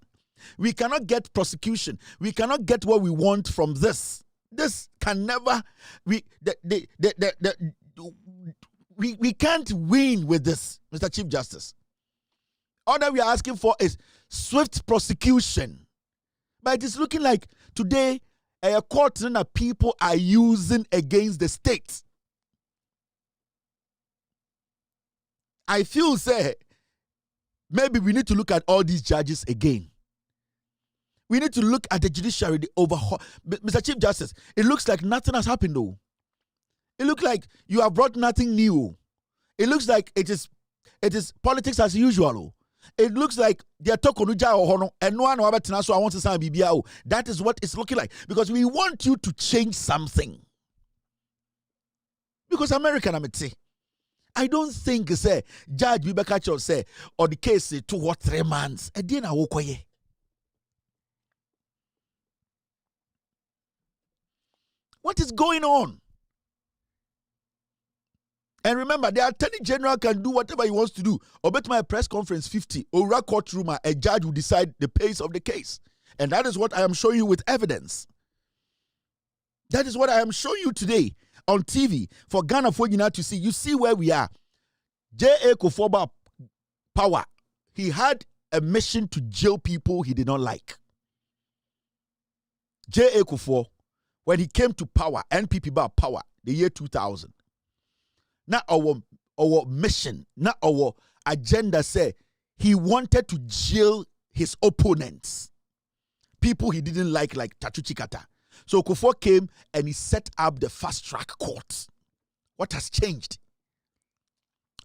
We cannot get prosecution. We cannot get what we want from this. This can never, we can't win with this, Mr. Chief Justice. All that we are asking for is swift prosecution. But it is looking like today a court that people are using against the state. I feel say maybe we need to look at all these judges again. We need to look at the judiciary, the overhaul. Mr. Chief Justice, it looks like nothing has happened though. It looks like you have brought nothing new. It looks like it is politics as usual. It looks like they are talking and no one so I want to say BBO. That is what it's looking like. Because we want you to change something. Because American Amity, I don't think say Judge Bibekacho say or the case say 2 or 3 months. What is going on? And remember, the Attorney General can do whatever he wants to do. Or bet my press conference 50, or a courtroom, a judge will decide the pace of the case. And that is what I am showing you with evidence. That is what I am showing you today on TV for Ghana for you now to see. You see where we are. J.A. Kufuor power. He had a mission to jail people he did not like. J.A. Kufuor, when he came to power, NPP bar power, the year 2000. Now our mission, not our agenda say he wanted to jail his opponents. People he didn't like Tatu Chikata. So Kufuor came and he set up the fast track court. What has changed?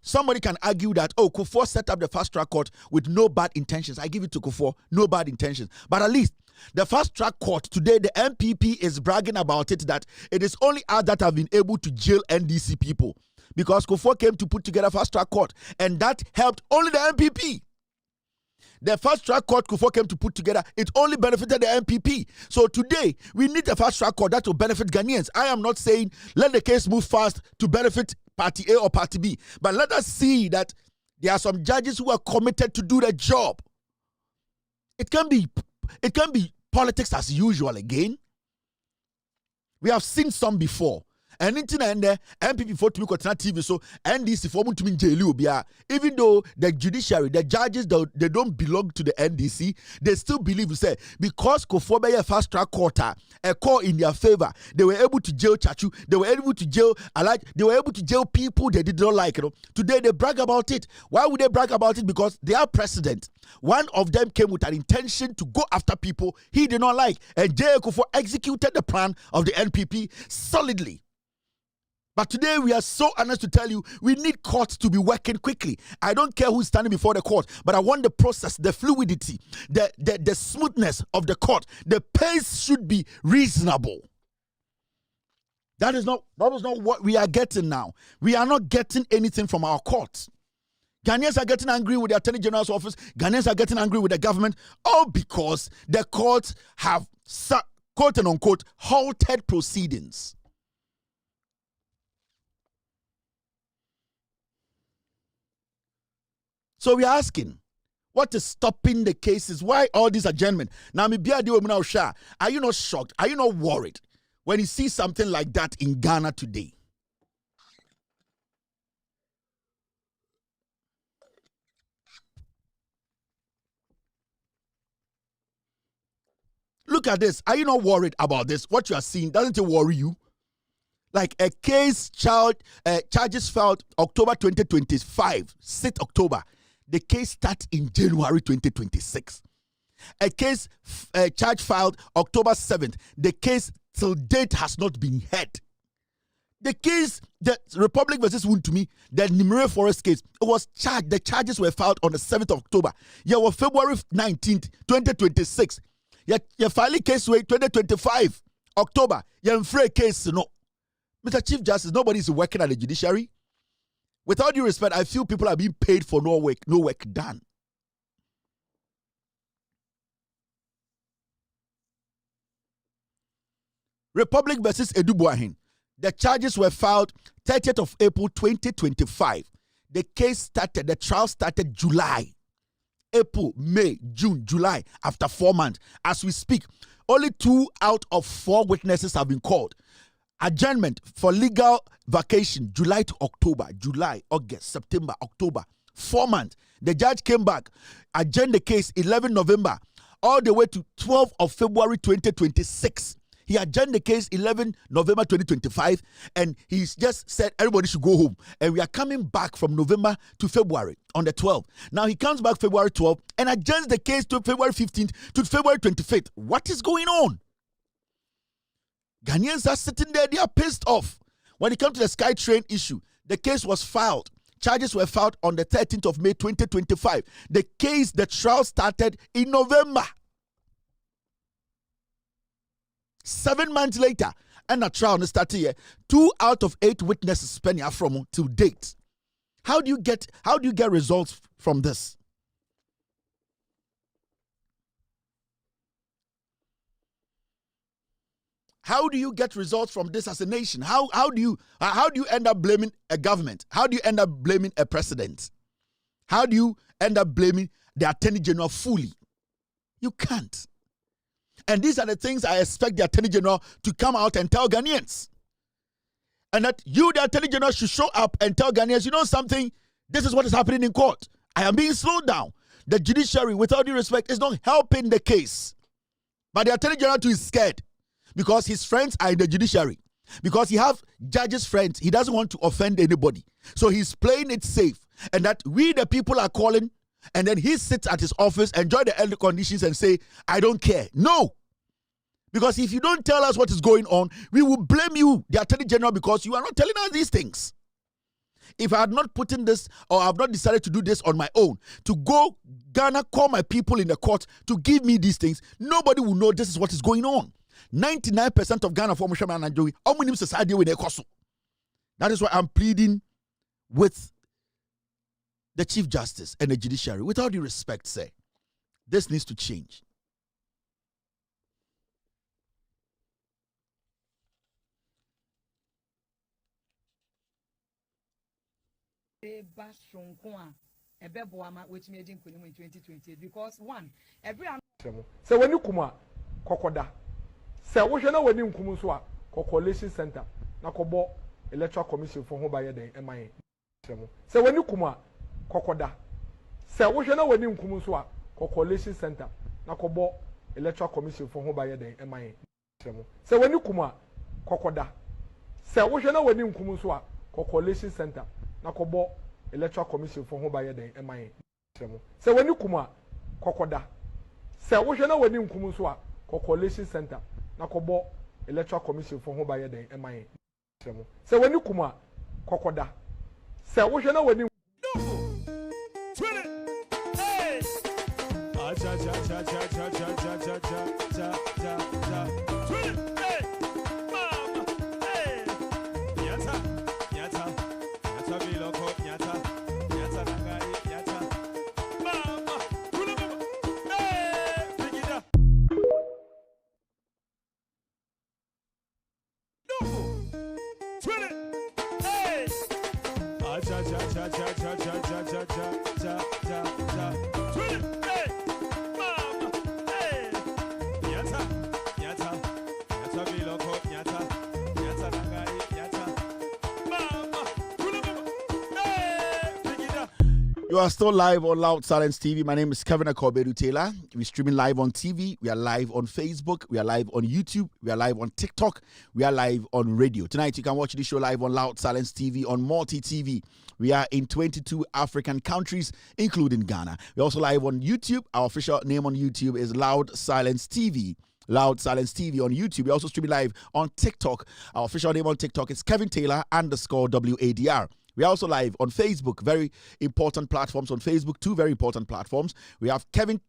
Somebody can argue that, Kufuor set up the fast track court with no bad intentions. I give it to Kufuor, no bad intentions. But at least the fast track court today, the MPP is bragging about it that it is only us that have been able to jail NDC people. Because Kufuor came to put together fast track court, and that helped only the MPP. The fast track court Kufuor came to put together, it only benefited the MPP. So today, we need a fast track court that will benefit Ghanaians. I am not saying let the case move fast to benefit Party A or Party B, but let us see that there are some judges who are committed to do the job. It can be politics as usual again. We have seen some before. And in the MPP for to me TV, so NDC for to me jail. Even though the judiciary, the judges, they don't belong to the NDC, they still believe say because Kufuor fast track court a call in their favor, they were able to jail Chachu, they were able to jail Alaj, they were able to jail people they did not like. Today they brag about it. Why would they brag about it? Because they are president. One of them came with an intention to go after people he did not like, and J. Kufuor executed the plan of the NPP solidly. But today we are so honest to tell you, we need courts to be working quickly. I don't care who's standing before the court, but I want the process, the fluidity, the smoothness of the court. The pace should be reasonable. That was not what we are getting now. We are not getting anything from our courts. Ghanaians are getting angry with the Attorney General's office. Ghanaians are getting angry with the government, all because the courts have, quote and unquote, halted proceedings. So we are asking, what is stopping the cases? Why all this adjournment? Now, are you not shocked? Are you not worried when you see something like that in Ghana today? Look at this. Are you not worried about this? What you are seeing, doesn't it worry you? Like a case charges filed October 2025, 6th October. The case starts in January 2026. A case charge filed October 7th. The case till date has not been heard. The case, the Republic versus Wontumi, the Nimere Forest case, it was charged. The charges were filed on the 7th of October. Yeah, well, February 19th, 2026. Yeah, filing case way 2025 October. Yeah, free case no. Mr. Chief Justice, nobody is working at the judiciary. With all due respect, I feel people are being paid for no work done. Republic versus Edubuahin. The charges were filed 30th of April 2025. The trial started July. April, May, June, July, after 4 months. As we speak, only 2 out of 4 witnesses have been called. Adjournment for legal vacation, July to October, July, August, September, October, 4 months. The judge came back, adjourned the case 11 November, all the way to 12 of February 2026. He adjourned the case 11 November 2025, and he's just said everybody should go home. And we are coming back from November to February on the 12th. Now he comes back February 12th and adjourns the case to February 15th to February 25th. What is going on? Ghanaians are sitting there, they are pissed off. When it comes to the SkyTrain issue, the case was filed. Charges were filed on the 13th of May 2025. The trial started in November. 7 months later, and the trial started here. 2 out of 8 witnesses spending from till date. How do you get results from this? How do you get results from this as a nation? How do you end up blaming a government? How do you end up blaming a president? How do you end up blaming the Attorney General fully? You can't. And these are the things I expect the Attorney General to come out and tell Ghanaians. And that you, the Attorney General, should show up and tell Ghanaians, you know something? This is what is happening in court. I am being slowed down. The judiciary, with all due respect, is not helping the case. But the Attorney General too is scared. Because his friends are in the judiciary. Because he have judges' friends. He doesn't want to offend anybody. So he's playing it safe. And that we, the people, are calling. And then he sits at his office, enjoy the elder conditions and say, I don't care. No. Because if you don't tell us what is going on, we will blame you, the Attorney General, because you are not telling us these things. If I had not put in this, or I have not decided to do this on my own, to go Ghana, call my people in the court to give me these things, nobody will know this is what is going on. 99% of Ghana for Mushaman and Joey, that is why I'm pleading with the Chief Justice and the Judiciary, with all due respect, say, This needs to change. Because one, every say when you kuma kokoda say wo hwe na wani nkum so a coalition center na kobo electoral commission for ho ba ye den eman say when you kuma kokoda say wo hwe na wani nkum so a coalition center na kobo electoral commission for ho ba ye den eman say when you kuma kokoda say wo hwe na wani nkum so a coalition center na kobo electoral commission for ho ba ye den eman say when you kuma kokoda say wo hwe na wani nkum so a coalition center na kobo electoral commission for ho ba ye den eman say when you kuma kokoda say wo hwe na wani You are still live on Loud Silence TV. My name is Kevin Akobedu Taylor. We're streaming live on TV. We are live on Facebook. We are live on YouTube. We are live on TikTok. We are live on radio. Tonight, you can watch this show live on Loud Silence TV on Multi TV. We are in 22 African countries, including Ghana. We're also live on YouTube. Our official name on YouTube is Loud Silence TV. Loud Silence TV on YouTube. We also stream live on TikTok. Our official name on TikTok is Kevin Taylor _WADR. We are also live on Facebook. Very important platforms on Facebook. Two very important platforms. We have Kevin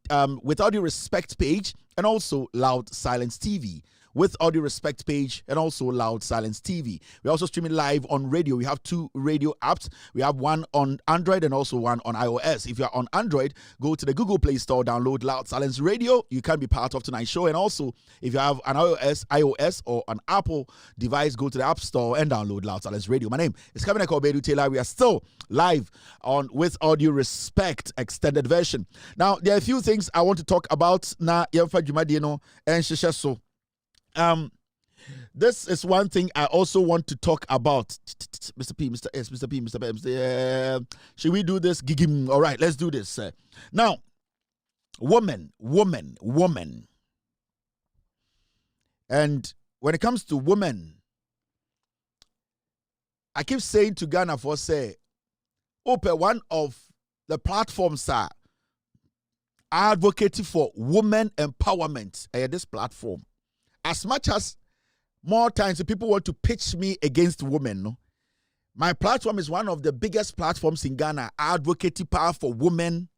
with Audio Respect page and also Loud Silence TV. With Audio Respect page and also Loud Silence TV. We're also streaming live on radio. We have two radio apps. We have one on Android and also one on iOS. If you're on Android, go to the Google Play Store, download Loud Silence Radio. You can be part of tonight's show. And also, if you have an iOS or an Apple device, go to the App Store and download Loud Silence Radio. My name is Kevin Akobedu Taylor. We are still live on With Audio Respect extended version. Now, there are a few things I want to talk about. Na yemfa jumadino and shishaso. This is one thing I also want to talk about. Mr. P, Mr. S, Mr. P, Mr. B, Mr. Should we do this? Gigim. All right, let's do this. Now, woman. And when it comes to women, I keep saying to Ghana for say, open one of the platforms are advocating for women empowerment. This platform. As much as more times people want to pitch me against women, no? My platform is one of the biggest platforms in Ghana, advocating power for women.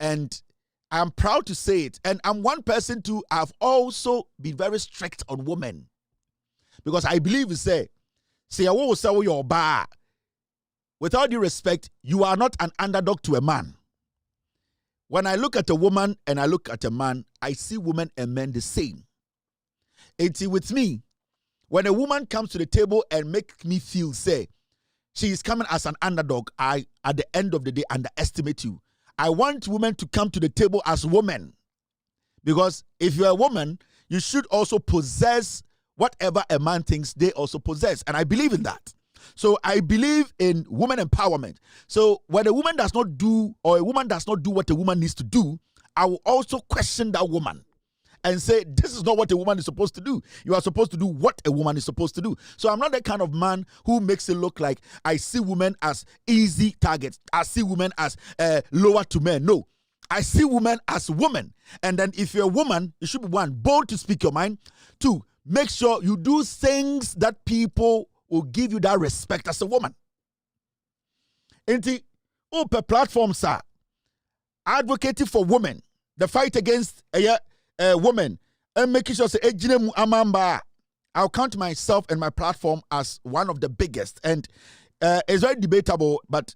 And I'm proud to say it. And I'm one person to have also been very strict on women. Because I believe you say your bar. With all due respect, you are not an underdog to a man. When I look at a woman and I look at a man, I see women and men the same. It's with me, when a woman comes to the table and make me feel, say, she is coming as an underdog, I, at the end of the day, underestimate you. I want women to come to the table as women. Because if you're a woman, you should also possess whatever a man thinks they also possess. And I believe in that. So I believe in women empowerment. So when a woman does not do, or a woman does not do what a woman needs to do, I will also question that woman. And say, this is not what a woman is supposed to do. You are supposed to do what a woman is supposed to do. So I'm not the kind of man who makes it look like I see women as easy targets. I see women as lower to men. No. I see women as women. And then if you're a woman, you should be one, bold to speak your mind. Two, make sure you do things that people will give you that respect as a woman. Per platform, sir, advocating for women, the fight against women, and making sure say I'll count myself and my platform as one of the biggest, and it's very debatable, but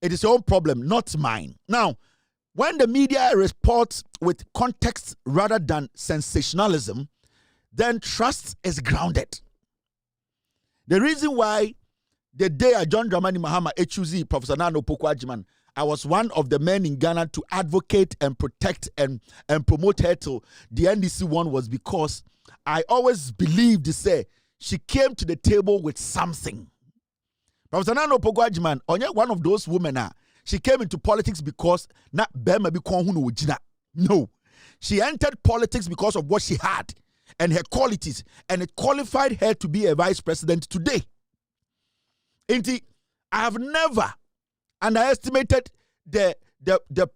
it is your own problem, not mine. Now, when the media reports with context rather than sensationalism, then trust is grounded. The reason why the day John Dramani Mahama HUZ, Professor Nana Opoku-Agyeman, I was one of the men in Ghana to advocate and protect and promote her till the NDC one was because I always believed to say she came to the table with something. Professor Nana Opoku-Agyeman, one of those women, she came into politics because not Bema be No, she entered politics because of what she had and her qualities, and it qualified her to be a vice president today. Indeed, I have never underestimated the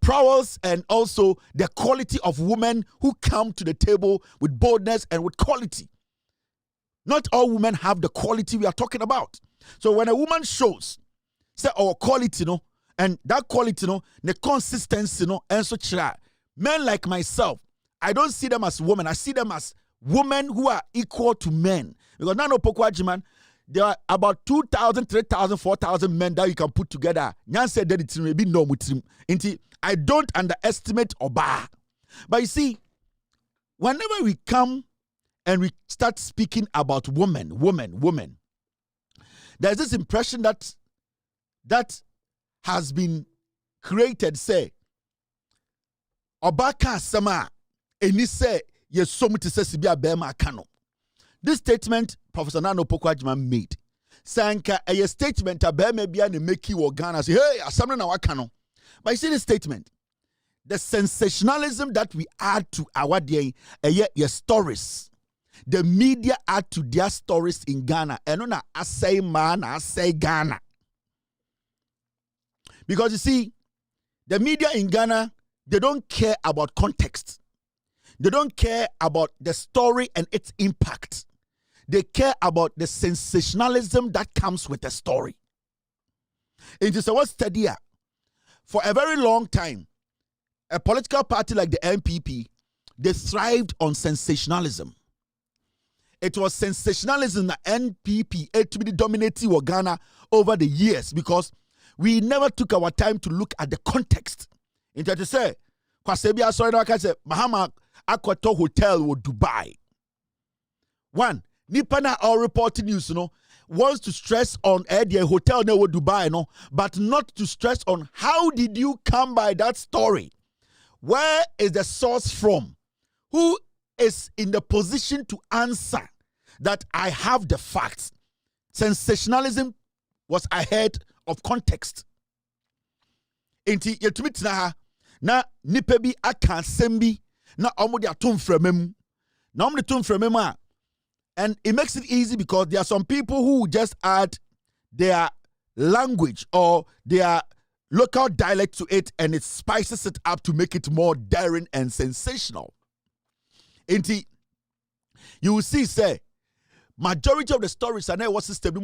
prowess and also the quality of women who come to the table with boldness and with quality. Not all women have the quality we are talking about. So when a woman shows, say our quality, and that quality, the consistency, and such, men like myself, I don't see them as women. I see them as women who are equal to men. Because Nana Opoku-Agyeman, there are about 2,000, 3,000, 4,000 men that you can put together. I don't underestimate Oba. But you see, whenever we come and we start speaking about women, there's this impression that has been created, say, Obaka Sama, and he say, yes, so much to say, Sibia Bema Kano. This statement Professor Nana Opoku-Agyeman made. Sanka a statement a Bema Bia ne make you Ghana say, hey, asamna na wakano. But you see the statement. The sensationalism that we add to our day, your stories. The media add to their stories in Ghana. And on I say man, I say Ghana. Because you see, the media in Ghana, they don't care about context. They don't care about the story and its impact. They care about the sensationalism that comes with the story. It is a word study. For a very long time, a political party like the NPP, they thrived on sensationalism. It was sensationalism that NPP to be dominating Ghana over the years because we never took our time to look at the context. In to say, Kwasebia sorry, I say Mahama Akwato Hotel or Dubai. One, Nipana all reporting news, wants to stress on the hotel near Dubai, but not to stress on how did you come by that story? Where is the source from? Who is in the position to answer that I have the facts? Sensationalism was ahead of context. Inti yetumit na nipebi aka sembi na omudi atum fremem na omudi tum fremem. And it makes it easy because there are some people who just add their language or their local dialect to it and it spices it up to make it more daring and sensational. Inti, you will see, say, majority of the stories are now system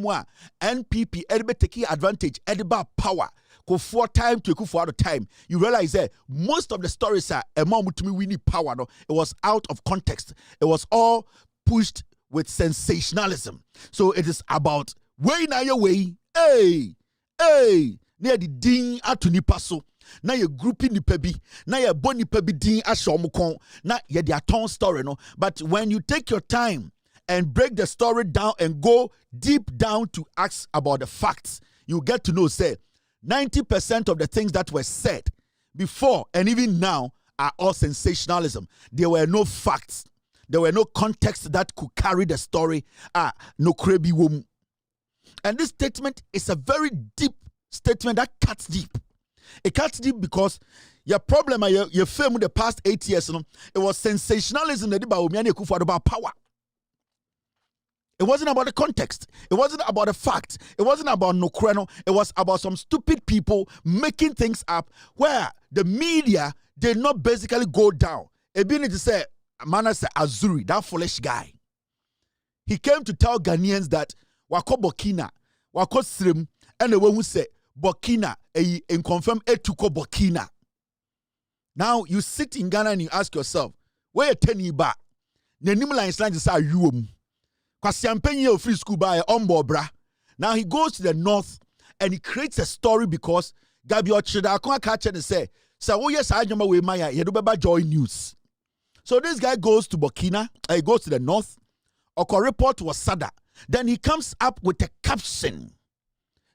NPP taking advantage, about power, go for time to go for other time. You realize that most of the stories are we need power. No, it was out of context. It was all pushed with sensationalism. So it is about way na your way. Hey, near the ding atuni paso. Na ye grouping ni pebi, na ye boni pebi ding ashomukon, na ye their ton story no. But when you take your time and break the story down and go deep down to ask about the facts, you get to know, say, 90% of the things that were said before and even now are all sensationalism. There were no facts. There were no context that could carry the story. No krebi wom. And this statement is a very deep statement that cuts deep. It cuts deep because your problem, your film in the past 8 years, it was sensationalism about power. It wasn't about the context. It wasn't about the facts. It wasn't about Nokreno. It was about some stupid people making things up where the media did not basically go down. It being to say, Manase Azuri, that foolish guy. He came to tell Ghanaians that wako Burkina, wako Srim, and the one who said Burkina, and confirm etuko Burkina. Now you sit in Ghana and you ask yourself, where 10 years back? Nenimla Island is our you. Because champagne free school by bra. Now he goes to the north and he creates a story because Gabi Ochida Akwa catch and say, So oh yes, I remember we Maya Yedubeba Joy News. So this guy goes to Burkina, he goes to the north. Oko report was Sada. Then he comes up with a caption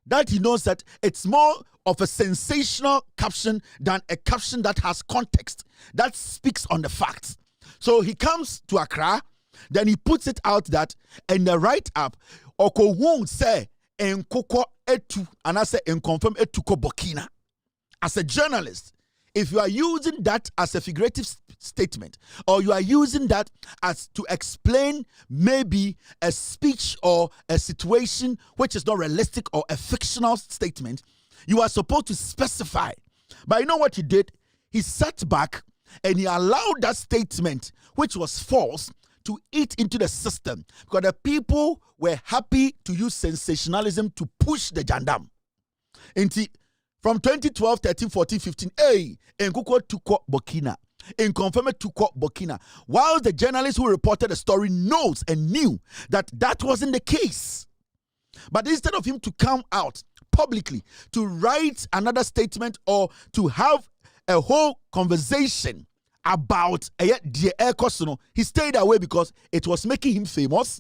that he knows that it's more of a sensational caption than a caption that has context, that speaks on the facts. So he comes to Accra, then he puts it out that in the write-up, Oko won't say en koko etu, and I say en confirm etuko Burkina. As a journalist, if you are using that as a figurative statement, or you are using that as to explain maybe a speech or a situation which is not realistic or a fictional statement, you are supposed to specify. But you know what he did? He sat back and he allowed that statement, which was false, to eat into the system, because the people were happy to use sensationalism to push the jandam. From 2012, 13, 14, 15, Nkuko tuko Burkina. Inconfirmed tuko Burkina. While the journalist who reported the story knows and knew that that wasn't the case. But instead of him to come out publicly to write another statement or to have a whole conversation about the air costume, he stayed away because it was making him famous.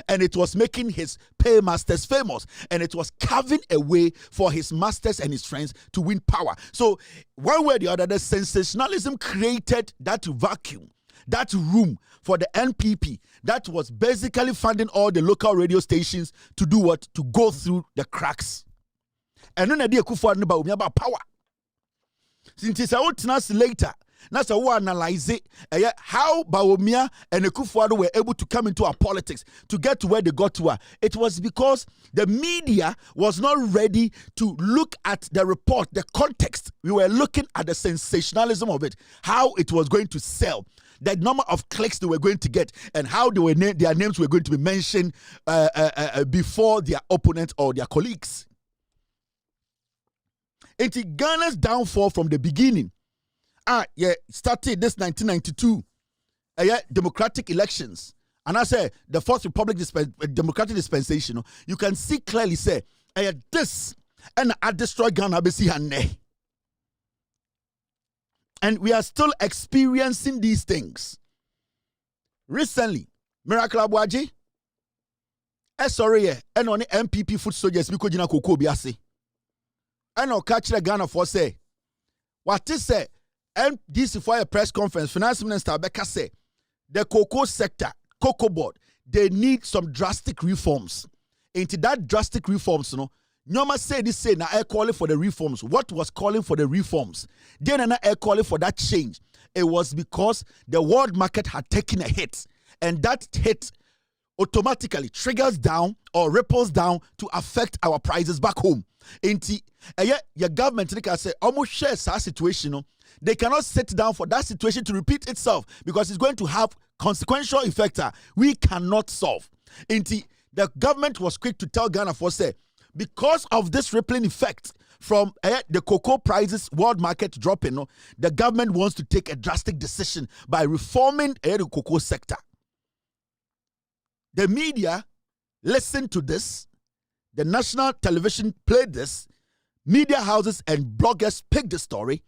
And it was making his paymasters famous. And it was carving a way for his masters and his friends to win power. So, one way or the other, the sensationalism created that vacuum, that room for the NPP that was basically funding all the local radio stations to do what? To go through the cracks. And then idea about power. Since I would later. Now, so we analyze it, how Bawumia and Akufo-Addo were able to come into our politics to get to where they got to. It was because the media was not ready to look at the report, the context. We were looking at the sensationalism of it, how it was going to sell, the number of clicks they were going to get, and how they were their names were going to be mentioned before their opponents or their colleagues. It's Ghana's downfall from the beginning. Started this 1992 democratic elections. And I say the Fourth Republic democratic dispensation, you can see clearly say, this and I destroy Ghana. And we are still experiencing these things. Recently, Miracle Abuaji, sorry, and on the MPP foot soldiers, because you know, Koko Biase. And I'll catch the Ghana for say, what is say? And this is for a press conference. Finance Minister Becca said the cocoa sector, cocoa board, they need some drastic reforms. Into that drastic reforms, Nyoma said this say now I calling for the reforms. What was calling for the reforms? Then I calling for that change. It was because the world market had taken a hit, and that hit automatically triggers down or ripples down to affect our prices back home. Into your government, like I say, almost shares our situation. They cannot sit down for that situation to repeat itself because it's going to have consequential effect we cannot solve. Into the government was quick to tell Ghana for say, because of this rippling effect from the cocoa prices world market dropping, the government wants to take a drastic decision by reforming the cocoa sector. The media listened to this. The national television played this. Media houses and bloggers picked the story.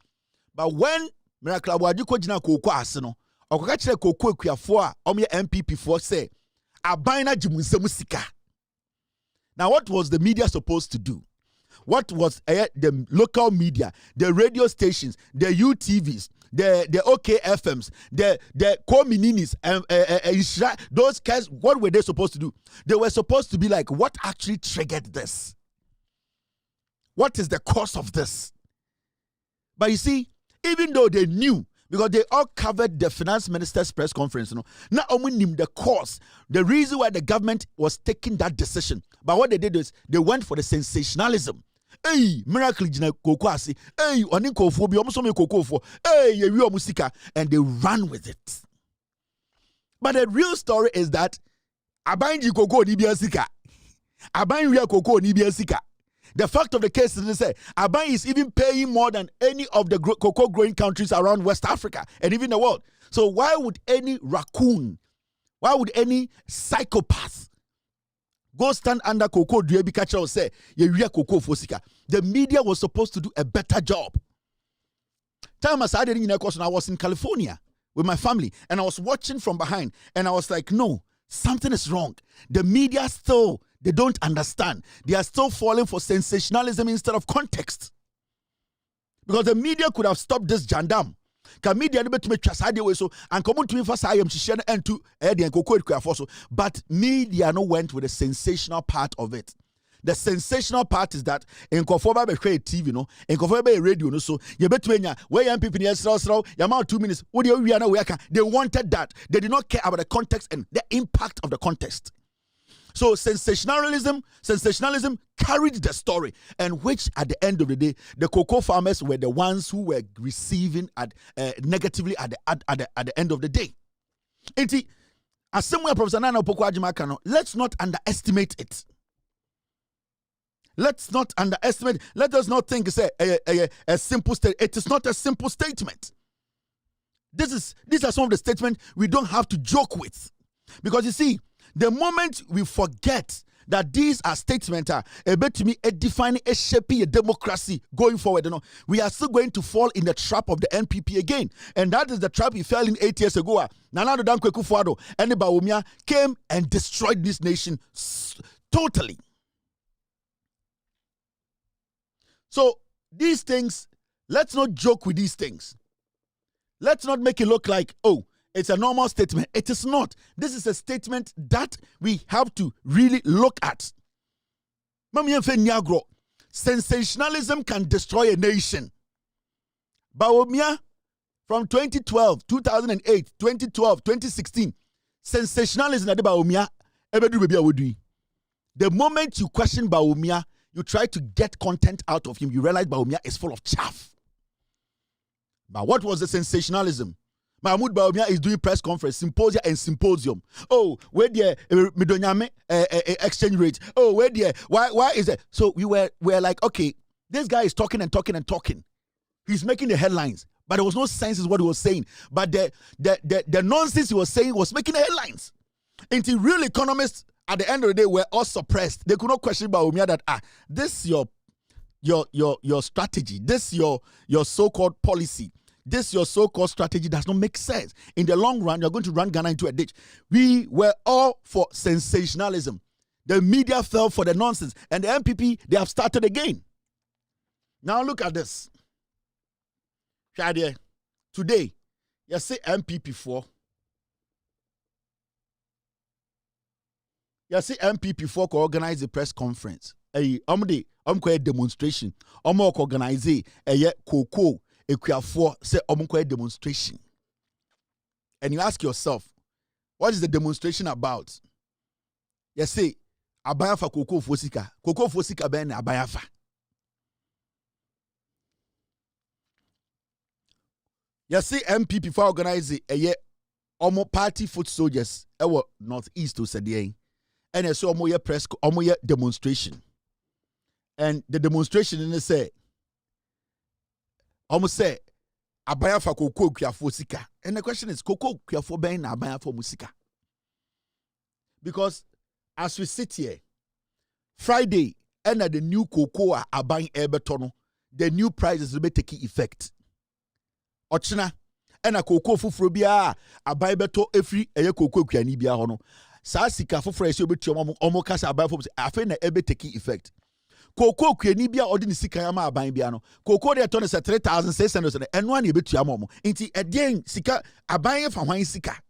But when Miracle Abuaji ko jina cocoa aseno, okoka kire cocoa kuafo a omye MPP for say, abina jimunsemu sika. Now, what was the media supposed to do? What was the local media, the radio stations, the UTVs, the OKFMs, the Komininis, those guys, what were they supposed to do? They were supposed to be like, what actually triggered this? What is the cause of this? But you see, even though they knew, because they all covered the finance minister's press conference, not only knew the cause, the reason why the government was taking that decision. But what they did is they went for the sensationalism. Hey, miracle jina kokwasi. Hey, oni kofo bi omo so me kokofo. Hey, ye wi omusika, and they ran with it. But the real story is that abanji koko ni bia sika. Aban wi koko ni bia sika. The fact of the case is that Aban is even paying more than any of the cocoa growing countries around West Africa and even the world. So why would any raccoon, why would any psychopath go stand under cocoa due catcher or say, "You cocoa for sika"? The media was supposed to do a better job. Time as I didn't know, I was in California with my family, and I was watching from behind, and I was like, no, something is wrong. The media still, they don't understand. They are still falling for sensationalism instead of context. Because the media could have stopped this jandam. Can media never to make so and come to me for I am to and to Eddie and Coco, but media no went with the sensational part of it. The sensational part is that in Kofoba be TV, no, in Kofoba be radio, no, so you bet me where young people in Israel, you amount 2 minutes. What do you know? They wanted that. They did not care about the context and the impact of the context. So sensationalism carried the story, and which at the end of the day, the cocoa farmers were the ones who were receiving negatively at the end of the day. Inti, as somewhere Professor Nana Opoku Agyemaka, let's not underestimate it. Let's not underestimate. Let us not think it's a simple statement. It is not a simple statement. These are some of the statements we don't have to joke with, because you see, the moment we forget that these are statements a bit to me defining a shaping a democracy going forward, we are still going to fall in the trap of the NPP again, and that is the trap we fell in 8 years ago. Nana Addo Dankwa Akufo-Addo and Bawumia came and destroyed this nation totally. So these things, let's not joke with these things. Let's not make it look like, oh, it's a normal statement. It is not. This is a statement that we have to really look at. Sensationalism can destroy a nation. Bawumia, from 2012, 2008, 2012, 2016, sensationalism at Bawumia, the moment you question Bawumia, you try to get content out of him, you realize Bawumia is full of chaff. But what was the sensationalism? Mahmoud Bawumia is doing press conference, symposium. Oh, where the Midonyame exchange rate? Oh, where the why is it? So we were like, okay, this guy is talking and talking and talking. He's making the headlines, but there was no sense in what he was saying. But the nonsense he was saying was making the headlines. Until real economists at the end of the day were all suppressed. They could not question Bawumia that this your strategy, this your so-called policy. This your so-called strategy does not make sense. In the long run, you're going to run Ghana into a ditch. We were all for sensationalism. The media fell for the nonsense. And the MPP, they have started again. Now look at this. Today, you see MPP 4. You see MPP 4 co organize a press conference. A demonstration. Organize a cocoa. Ekuafo say omunko demonstration, and you ask yourself, what is the demonstration about? You say abayafa koko fosika ben abayafa. You see MPP for organize a omo party foot soldiers ewo northeast to say and you say omo ye press omo ye demonstration, and the demonstration in say almost say abaya fa koko kuafo sika. And the question is, koko kuafo ben na abaya for musika? Because as we sit here, Friday, and the new cocoa abayin ebetono, the new prices will be taking effect. Ochina, and a cocoa fufrobia abayin beto every eye cocoa kuani bia hono. Sa sika fufro esi obeti omo kasa abayin for afen na ebe taking effect. Cocoa kweni bia odini sika yama aban bia no cocoa de ton is 3,600 and one ye betu amomo nti edien sika aban fa hwan sika.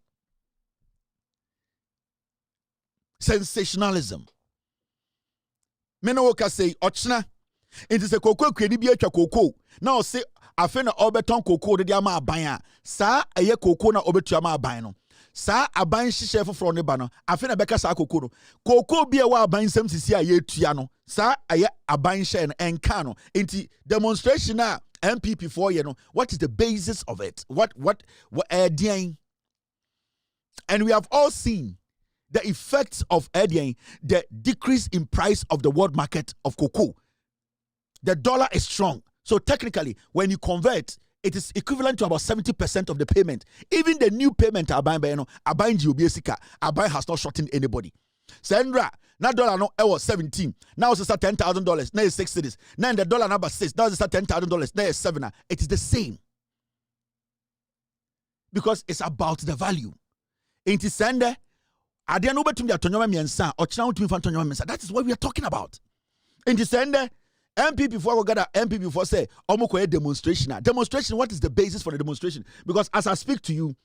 Sensationalism me no woka say ochna nti se cocoa kweni bia atwa cocoa na o se afen na obeton cocoa de ama aban a sa eye cocoa na obetu ama aban no sa aban hihye foforo ne ba no afen na beka sa cocoa no cocoa bia wa aban sam sisi a ye tua no sa aye aban hye no enka no nti demonstration a MPP for you know what is the basis of it, what and we have all seen the effects of the decrease in price of the world market of cocoa. The dollar is strong, so technically when you convert, it is equivalent to about 70% of the payment. Even the new payment Abayin Jiobesika, Abayin has not shortened anybody. Sandra, now dollar no was 17. Now it's $10,000. Now it's 6 cities. Now the dollar number 6. Now it's $10,000. Now it's 7. It is the same. because it's about the value. Inti sende ade no betum dia tonyo miensa ochina utumi fa tonyo miensa. That is what we are talking about. Inti sende MP before we gather MP before say omo demonstration. Demonstration, what is the basis for the demonstration? Because as I speak to you,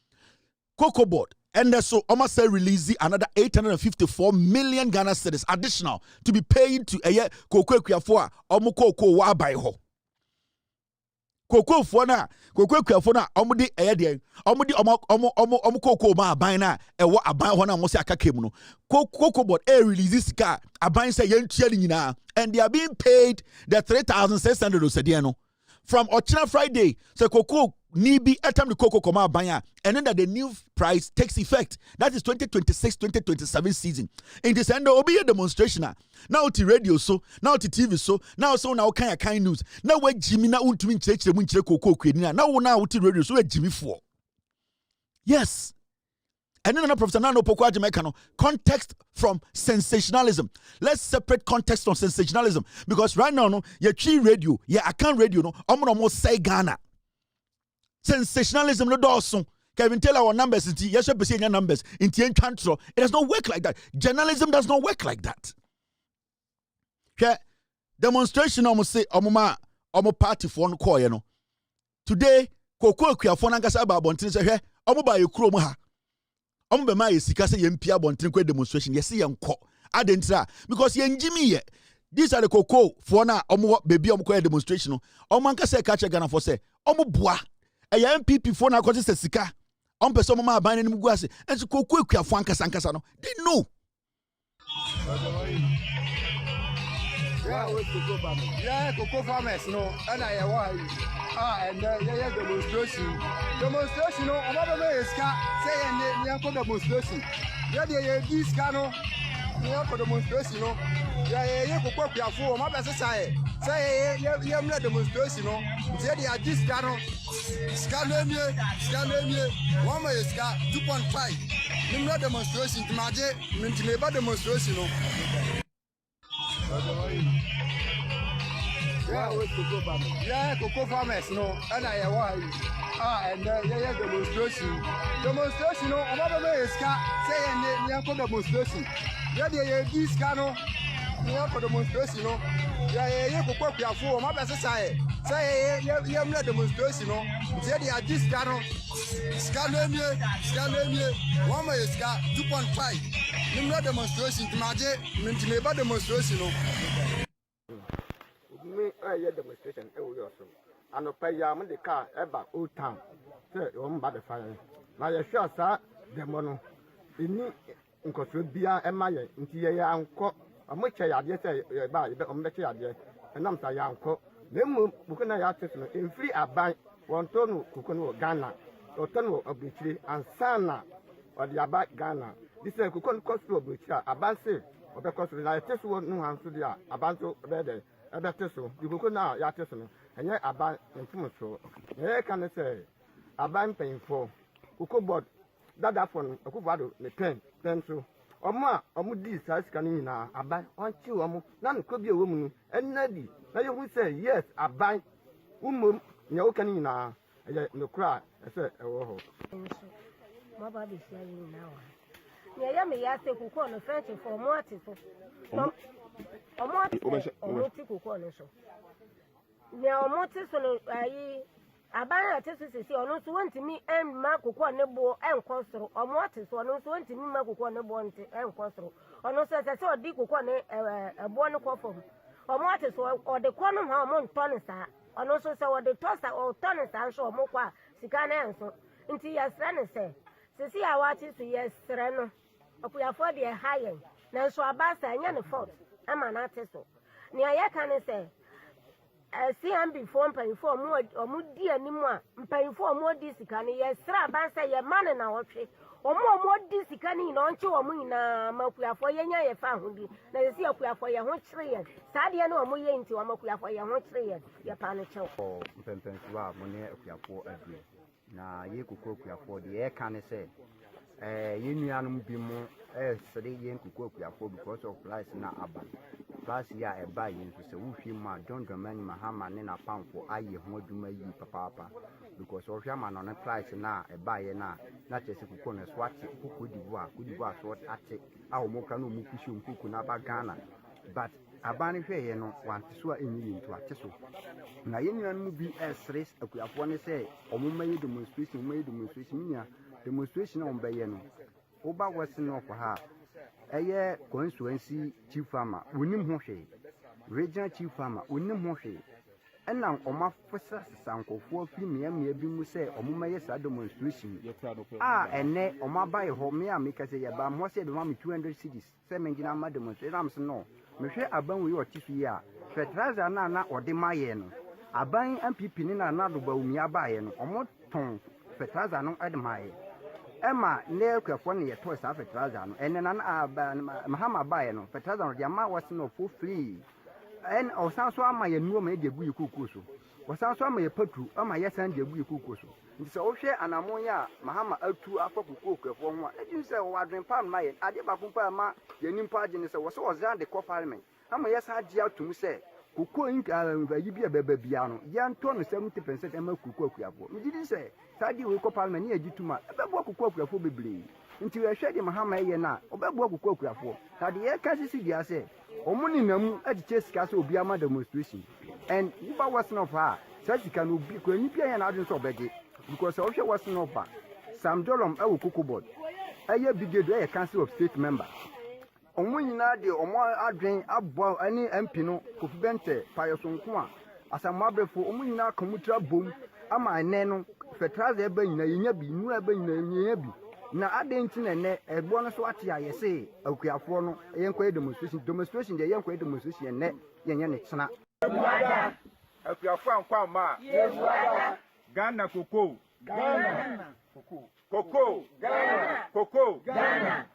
Cocoa Board and so almost say release another 854 million Ghana cedis additional to be paid to a cocoa for omo cocoa wa buy ho. Cocoa fona omudi eyede omudi omo cocoa ma aban na ewo aban ho na mo se akake mu no Cocoa Board release sika aban say yentua ni nyina and they are being paid the 3,600 osede no from Ochina Friday. So cocoa nibi etam the cocoa koma aban and then that the new price takes effect. That is 2026-2027 season. In this end obi a demonstration now to radio so now to TV so now kind news now we Jimmy na untumi nchire mu nchire cocoa kwedina now to radio so we Jimmy for. Yes. And then Professor Nano Pokwa Jamaica no context from sensationalism. Let's separate context from sensationalism because right now no your tree radio, I can't radio no almost say Ghana. Sensationalism no doso. Kevin tell our numbers into yes we see your numbers into control. It does not work like that. Journalism does not work like that. Okay, demonstration almost say omo party for no call you know. Today Cocoa Kuafo nankasa about bontin say hwe omo ba yekuro mu ha. Ombe ma yesika se yempia bonten kwa demonstration yesi yenko adentra because yenjimi ye these are the cocoa for na omo baby omo kwa demonstration no omo anka se ka che Ghana for say omo boa eya MPP for na kwose se sika ompe so omo ma ban ni mugu ase enso cocoa kuafo ankasa no they know. Yeah, cocoa farmers no and I and demonstration. Demonstration no omo be iska say nye demonstration. Yeah this cano nye demonstration no. Yeah cocoa piafo omo be say ye demonstration no. Say they are this cano. Scanner one way iska 2.5. Nimra demonstration timaje mintimeba demonstration no. Yeah, cocoa farmers no and I and demonstration. Demonstration no omo be iska say nye demonstration. Yeah this cano nye demonstration no. Yeah cocoa piafo omo be say ye demonstration no. Say they are this cano. Scanner one way iska 2.5. Nimra demonstration timaje mintimeba demonstration no. Me demonstration we also and pay ya the car eba old town say o mba the fire na ye sure sa demo no ini nkoso bia ema ye nti ye anko amoche ya de say ye ba ye o mbeche ya de enam sa ya anko na mu bukuna ya tese no enfiri aban won tonu kukunu Ghana o tonu obichiri ansana o di aba Ghana this kukunu cost obichiri aban say o be cost na tese wo nu hanso dia aban so be there so the cocoa now ya teso and yet about so yeah can say about paying for Cocoa Board that phone a cocoa the pen so Oma this size can na aban on two none could be a woman and nadi now you will say yes aban no can na no cry I said oh my body saying now yeah me ya say cocoa no French for more Omoti cocoa no so. Nya omoti so no ayi abana tesisi ono so wantimi en ma cocoa ne bo en konsoro omoti so ono so wantimi ma cocoa ne bo nti en konsoro ono so se odi cocoa ne ebo ne kofom omoti so odi kono ha mo ntone sa ono so se odi tosa o tone sa so mo kwa sika na enso nti yesre ne se sisi awati so yesre no okuyafo de hayen na so abasa nya ne fault ama na teso ni aya kan say CMB form pay for mo di animu a pay for mo di sika ni yesra ban say ye man na wotwe mo di sika ni na onche wo mu na makuafo ye nya ye fa ho bi na ye si akuafo ye ho kire ye sa de na mo ye nti wo makuafo ye ho kire ye ye pa no che o mpempenso a mo ne akuafo adie na ye kokoko akuafo de ye kan say ye nuanum bi mo sere ye nkukwu akuafo because of price na aba price ya eba ye nso se wuhwi ma don domani mahama ne na pamfo aye ho adwuma yi papa because of your man on a price now, a buyer now, not just if you can swat Cote d'Ivoire, sort at it, our Mokano Mukishu, Kukunaba Ghana. But a banner here, no one to swear in you to a tissue. Now, anyone will be as race, if we have one to say, or made demonstration on Bayano. Oba was enough for her. A year constituency chief farmer, Winning Moshe, regional chief farmer, Winning Moshe. And now, Oma Fossa Sanko, 4 female may be Muse, or Mumayas demonstration. And ne, Oma buy home, make us say about more said 200 cities, 7 Ginama demonstration. No, Monsieur Aban, we are Tifia, Fetraza Nana or de Mayen. Aban and Pipinina Nadu Baumia Bayen, or more tongue, Fetraza no admire. Emma, near California, twice after Fetraza, and then Mahama Bayen, Fetraza, Yama was no full free. And or sounds my new made a good cuckoo. Or sounds my petru, or my yes and a good cuckoo. It's all share and ammonia, Mahama out to a cook of 1 1. And you say, Wadrin Palm, my Adibapumpa, the Nimpaginus was so as the co parliament. I'm a yes, I out to say, Cuckoo ink, you be a baby piano, young 70% and milk cuckoo. You didn't say, Sadi will co parliament near you too much, about what cuckoo for be until you are shedding Mahama Yana, or about what cuckoo for. Now the air can see, I say. Omuni namu chest castle be a demonstration. And if I was not far, such can be when you and audience of Betty, because also was not far. Sam Dolom, our cocoa board. A year began a council of state member. Omuna de Omar Adrian Abba any Empino, Kufbente, Payoson Kwa, as a mother for Omuna Commutra boom, Ama Neno, Fetraz Eben, Yabi, Nueben, na adentin ene egbo no so ate aye say akuafo no yenkwa demonstration de yenkwa demonstration ne yenye ne tsena akuafo ankwa ma Ghana koko Ghana koko Ghana koko Ghana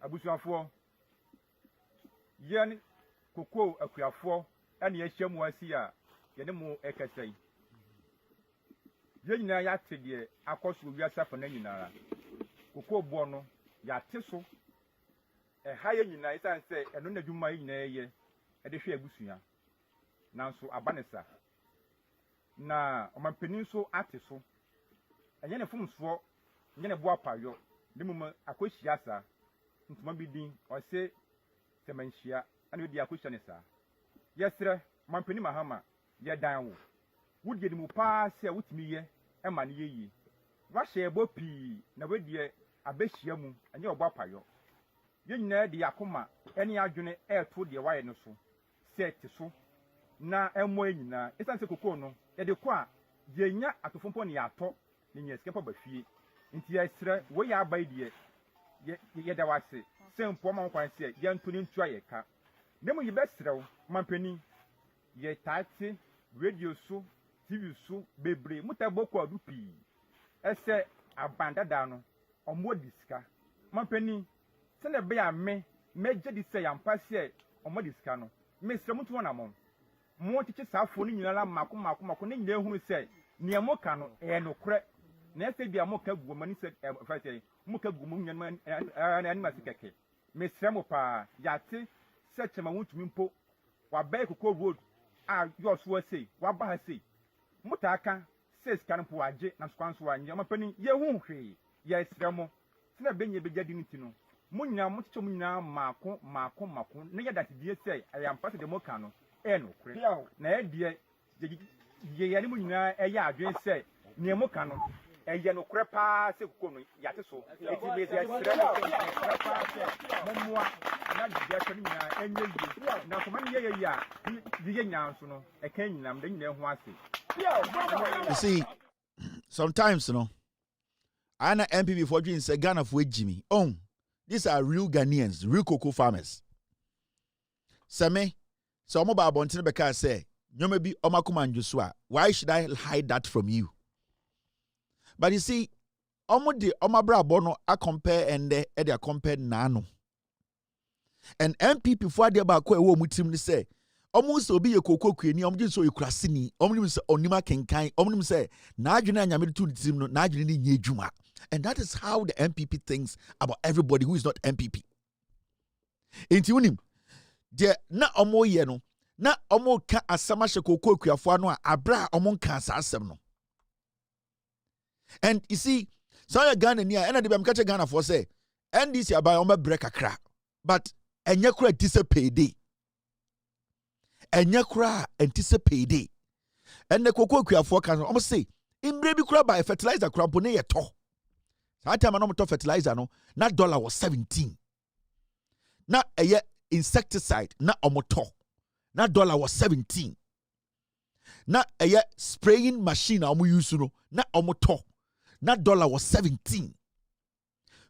abusuafo yen koko akuafo ene ye hyamu asi a ye ne mu ekasai ye nyina ya tede akoso wiasa fa na nyina koko bono ya teso haye nyina isan se eno na dwuma nyina ye de hwe abusua nanso abanesa na omampanin so ateso enye ne fumso enye ne boa payo de mum akohia sa ntuma bidin o se semanhia ana odi akohia ne sa yesre omampanin mahama ye dan wo wudi de mu pa se wutimi ye ema ne yeyi wa hye ebo pi na wedie abehia mu enye obo apayo ye nyina de yakoma ene adwene eto de waye no so set so na emo nyina esanse kokoo no ye de kwa ye nya atofompo ne yato ne nya skepa bafie nti yesre wo ya abai de ye da wase sempo ma nkwan se ye ntoni ntua ye ka nemu yi besrew mampani ye taati radio so TV so bebre mutaboko adupi ese abandada no omo disika mampani se na be ya meje di se yampa se omo disika no mesre mutu wona mo tete safo ni nyina la mako ne nyina ehunu se ne mo ka no no kure na ese bia mo ka guo mani se fa se mo ka guo mo nyina ani masikeke mesre mo pa yate se chema wutumi mpo wa bai kokoo road a yo so say wa ba ha say mutaka says kan po age na skwanso anya mapani ye hu hwe ye esremo sina benye bejadi nti no munya mutche munya mako na ye datidie say ayampa se demoka no no kure na ye die ye yale munya eye adwen say ne moka no eye no kure pa se kokoo no yate so eti be ye esremo pa se momwa na dia so ni na enye yi na so man ye ya die nyanso no e kan nyinam de nyina hu ase. You see, sometimes, I know MPP for doing say Ghana for Jimmy. Oh, these are real Ghanaians, real cocoa farmers. Same, so I'm about Bontin Beka say, you may be Omakuman Joshua. Why should I hide that from you? But you see, Omabra Bono, I compare and they compare Nano. And MPP for the about Mutim say, almost obi ekoko kwani omje so ekurasini omnim se onima kenkan omnim se na adwene anyame to team no na adwene ni nye dwuma. And that is how the MPP thinks about everybody who is not MPP. Enti unim de na omo ye no na omo ka asama hye kokoko akuafo ano a abra omo nka asasem no And you see, so you Ghana near, and I'm catching Ghana for say, and this year by on break a crack. But and you could anticipate day. And you could anticipate day. And the cocoa queer for can almost say, in baby crab by fertilizer crab on a to. That time I know fertilizer no, not dollar was 17. Not a year insecticide, not a motor. Not dollar was 17. Not a year spraying machine amu use no, not a motor. Not dollar was 17.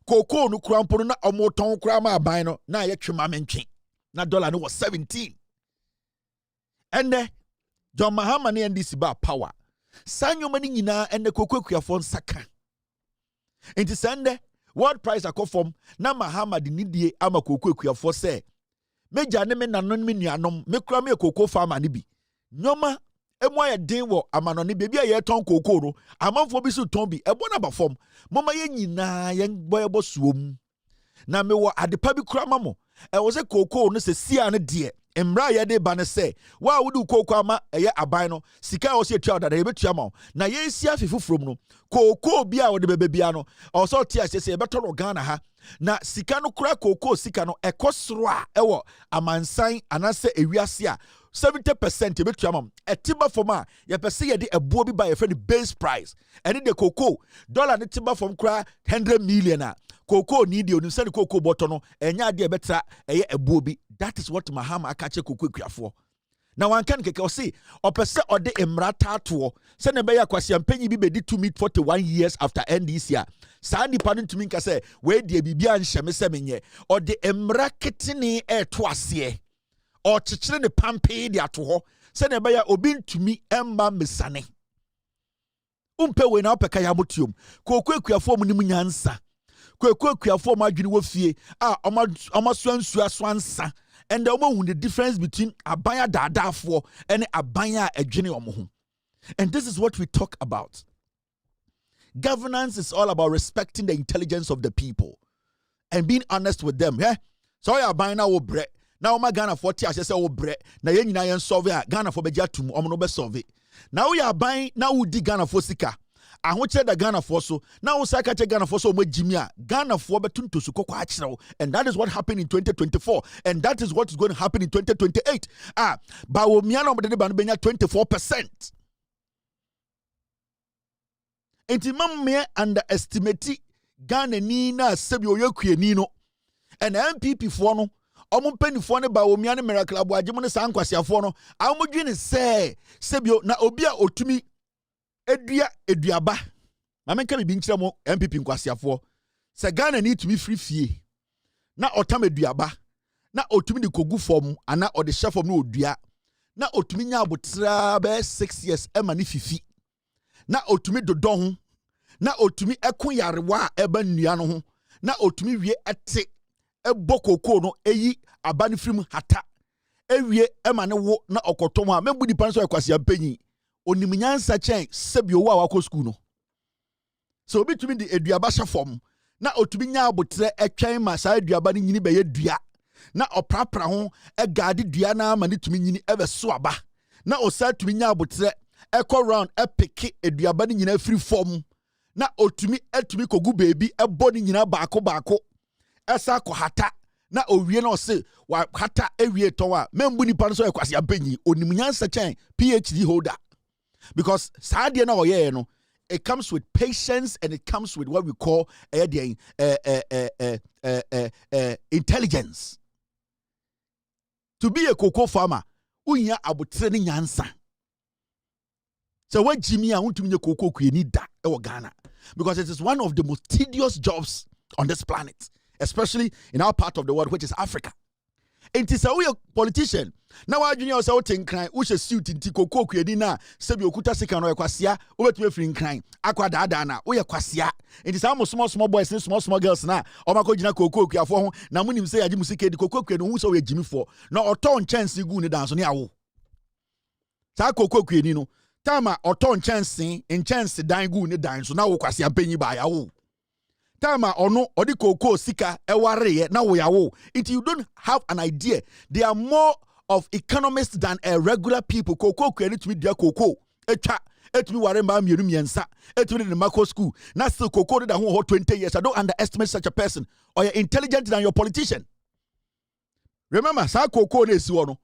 Cocoa no crampo na a motor crama bino, na ye chumamenchi. Not dollar no was 17. And John Mahamani and this about power. Sanyo mani nyina and the cocoa kuafon saka. Inti sende world price akofom na Mahama di nidie ama cocoa kuafo say. Meja ne me nanon me nuanom me kura me cocoa farmer ni bi. Nyoma emwa ye den wo amano ni bebi ye ton cocoa no amanfo bi so ton bi ebo na ba fom. Mama ye nyina ye boy ebo suom. Na me wo adepa bi kura mamo. E wo se cocoa no se sia ne de. Emra ye de ba ne se wa wudu cocoa ama eye aban no sika wo se twa da ye betua ma na ye sia fifufrom no cocoa bia wo de bebia no o so tia se ye beto no Ghana ha na sika no kura cocoa sika no ekosoro a ewo amansan anase ewiase a 70% ye betua ma etiba fom a ye pese ye de ebo bi ba ye friend base price ene de cocoa dollar ne tiba fom kura 100 million a cocoa ni de onimse de cocoa boto no enya de betra eye ebo bi. That is what Mahama akache cocoa kuafo. Na wankan keke osi opese ode emra tatuo se ne be ya kwasi ampanyi bi bedi to meet 41 years after NDC a saa nipa no ntumi nka se we de bibia nhye se menye ode emra ketene eto ase o chichire ne pampe de ato ho se ne be ya obi ntumi emma mesane umpe we na opeka ya motiom cocoa kuafo mu nim nyansa cocoa kuafo ma adwene wo fie a omaso ansa. And the difference between abaya dadafo and abaya ejini omohu. And this is what we talk about. Governance is all about respecting the intelligence of the people and being honest with them. Yeah? So you abaya na wo bre. Now my Ghana 40 I say wo bre. Na ye nyina yen solve Ghana for beja tum omo no be solve. Now you abaya na wo di Ghana for sika. Ahoche da Ghana for so now we say Ghana for so Jimia Ghana for betunto su koko achiro, and that is what happened in 2024, and that is what is going to happen in 2028. But we miano de ban benya 24%. Enti mam me underestimate Ghana ni na sebi oyekue ni no, and MPP for no omo penifo ne ba omiane miracle aboagye mo ne san kwasiafo no amodwene se sebio na obi a otumi eduaba mamenka bibi nkyerɛ mo MPP nkwasiafo sɛ Ghana ni tumi free fie na otam eduaba na otumi de kogu fom ana ode hyɛ fom na odua na otumi nya abotra be 6 years ema ne fifi na otumi dodɔ ho na otumi ɛko yarewa eba nnua no ho na otumi wie ɛte ɛbɔ no eyi aba ne firim hata ewie ema ne wo na ɔkɔtɔm a membu nipa nso ɛkwasi ampanyi onimnyansa chen sebio wo a wako school no so obi tumi di eduaba hye fom na otumi nya abotre etwen ma saa eduaba ni nyini be ye dua na oprapra ho egade dua na ma ne tumi nyini ebe so aba na osa tumi nya abotre ekɔ round epeke eduaba ni nyina free fom na otumi kogu baby ebo ni nyina baako esa ko hata na owie na ose wa hata ewie towa membu nipa no so ekwase ampanyi onimnyansa chen PhD holder. Because sadie na oye no, it comes with patience and it comes with what we call intelligence. To be a cocoa farmer, unya abotre ni nyansa. So when Jimmy and to cocoa need that Ghana, because it is one of the most tedious jobs on this planet, especially in our part of the world, which is Africa. And it is a politician. Now I junior say wotin kran wo hye suit nti kokoko kwedi na sebi okuta sika no yakwasia wo betime free kran akwa daada na wo yakwasia nti some small boys and small girls na o mako gina kokoko kwafo ho na munim say yaji musika di kokoko kwedi hu so we jimi fo na oton chance gu ni danso ne awo sa kokoko kwedi no tama oton chance dan gu ni danso na wo kwasia panyi ba yawo tama ono odi kokoko sika ewareye na wo yawo it you don't have an idea. They are more of economists than a regular people. Cocoa credit to me dear cocoa. Echa etumi ware ma mienu miensa, etumi de macro school. Na still cocoa da ho 20 years. I don't underestimate such a person. Or you're intelligent than your politician. Remember, sa cocoa ne si wono.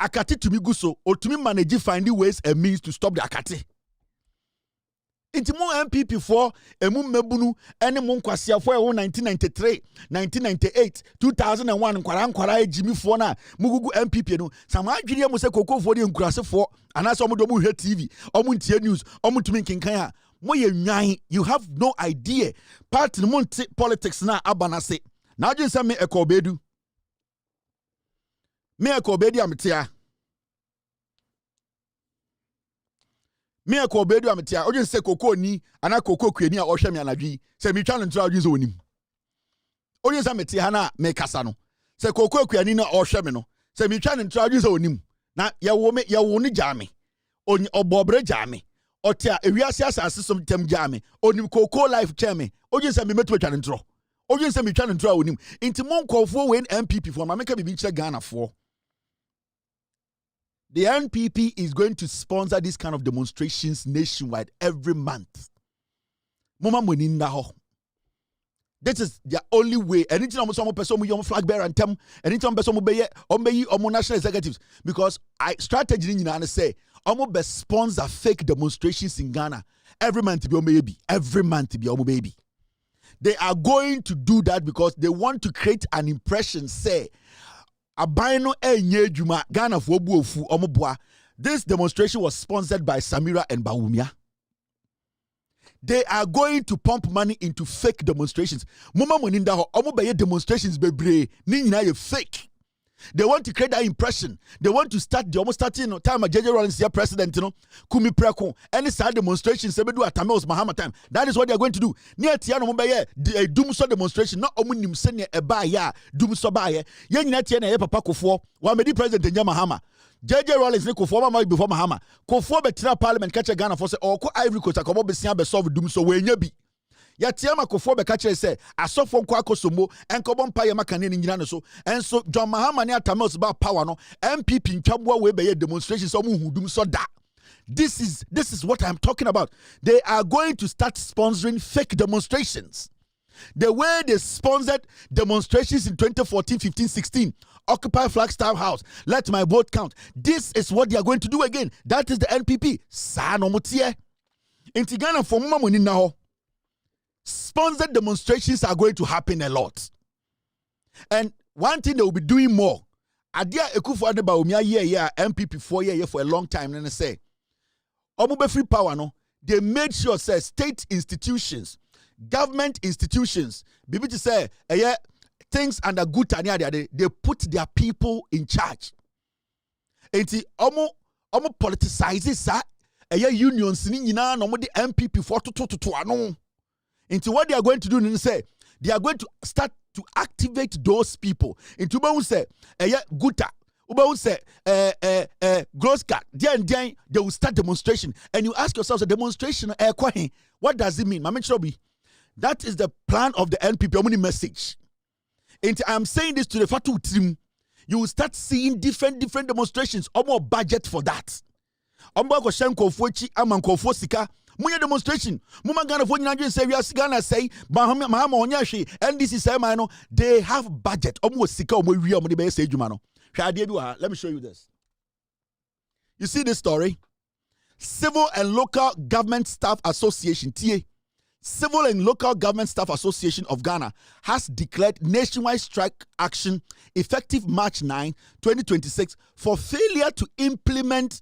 Akati tumi guso, or tumi manage finding ways and means to stop the akati. Inti mo MPP for emu mebunu ene mo nkwasi afo 1993, 1998, 2001 nkwara ejimi for na mugugu MPP no sama adwiri mo se kokofo de nkurase for anase omo do mo hwe TV omo ntie news omo tumi nkenkan a mo ye nwan. You have no idea party mo nti politics na abanase na adwen se me ekobedu ametia me ko bedu ametia o se koko ni ana koko kwani a ohwe me anadwi se me twa no ntra odwi so onim o se mete ha na me kasa no se koko kwani na ohwe me no se me twa no ntra odwi so onim na ye wo ni jame oni obobre jame otia ewiase asase som tem jame onim koko life cheme o se me metu twa no ntro o se me twa no ntra onim inti mon kofo wen MPP for ma meka bibi nche Ghana for. The NPP is going to sponsor this kind of demonstrations nationwide every month. Mama money na ho. This is the only way. Anything I'm some person with flag bearer and them. Anything person be national executives because I strategy in say be sponsor fake demonstrations in Ghana every month be baby. Every month be baby. They are going to do that because they want to create an impression. Say. Abaino enye juma Ghana for ofu omoboa. This demonstration was sponsored by Samira and Bawumia. They are going to pump money into fake demonstrations. Mama moninda ho omo beye demonstrations bebre ni nyina ye fake. They want to create that impression. They want to start the almost starting time Judiciary Rollins here president, Kumi Preko, any side demonstrations, Sebedu at Tamils Mahama time. That is what they are going to do. Near Tiano Mumbaye, a doomso demonstration, not omunim senior a baya, doomso baya, young Natiana Papa Kofo, one medi president in Yamahama. Judiciary Rollins Kofo before Mahama. Kofo betina Parliament catch a Ghana for say, or Ivory Coast, a Kobo Bessian solve doomso when you be. Ya tiama kofo be kache se asofo nkwa akosomo enkobo mpa ye makane ni nyina no so enso John Mahama ne atamos ba power no MPP ntwaboa we be demonstrations omo hudum so da. This is what I'm talking about. They are going to start sponsoring fake demonstrations. The way they sponsored demonstrations in 2014, 15, 16, Occupy Flagstaff House, let my vote count. This is what they are going to do again. That is the NPP. Sa no motie. Inti Ghana for mama money now. Sponsored demonstrations are going to happen a lot. And one thing they will be doing more. Adia Ekufu Adeba Umia year MPP 4 year for a long time. And they say, Omube free power no. They made sure say state institutions, government institutions, bibi to say things under good tania they put their people in charge. Enti omo politicizes sa unions ni nyina no mo the MPP 4 to ano. Into what they are going to do and say they are going to start to activate those people. Into Uba say Guta, Uba say Grosscat, they will start demonstration. And you ask yourself, a demonstration, what does it mean? Mama Chobi, that is the plan of the NPP only message. And I'm saying this to the Fatu team. You will start seeing different demonstrations, or more budget for that. Ombo Shenko Fuchi, Amanko Fosika. Munya demonstration. Muma Ghana for Nigerian say we are Ghana say Mahama Onyashi and this is Semano. They have budget. Almost sika omo say Jumano. Let me show you this. You see this story? Civil and Local Government Staff Association, TA. Civil and Local Government Staff Association of Ghana has declared nationwide strike action effective March 9, 2026 for failure to implement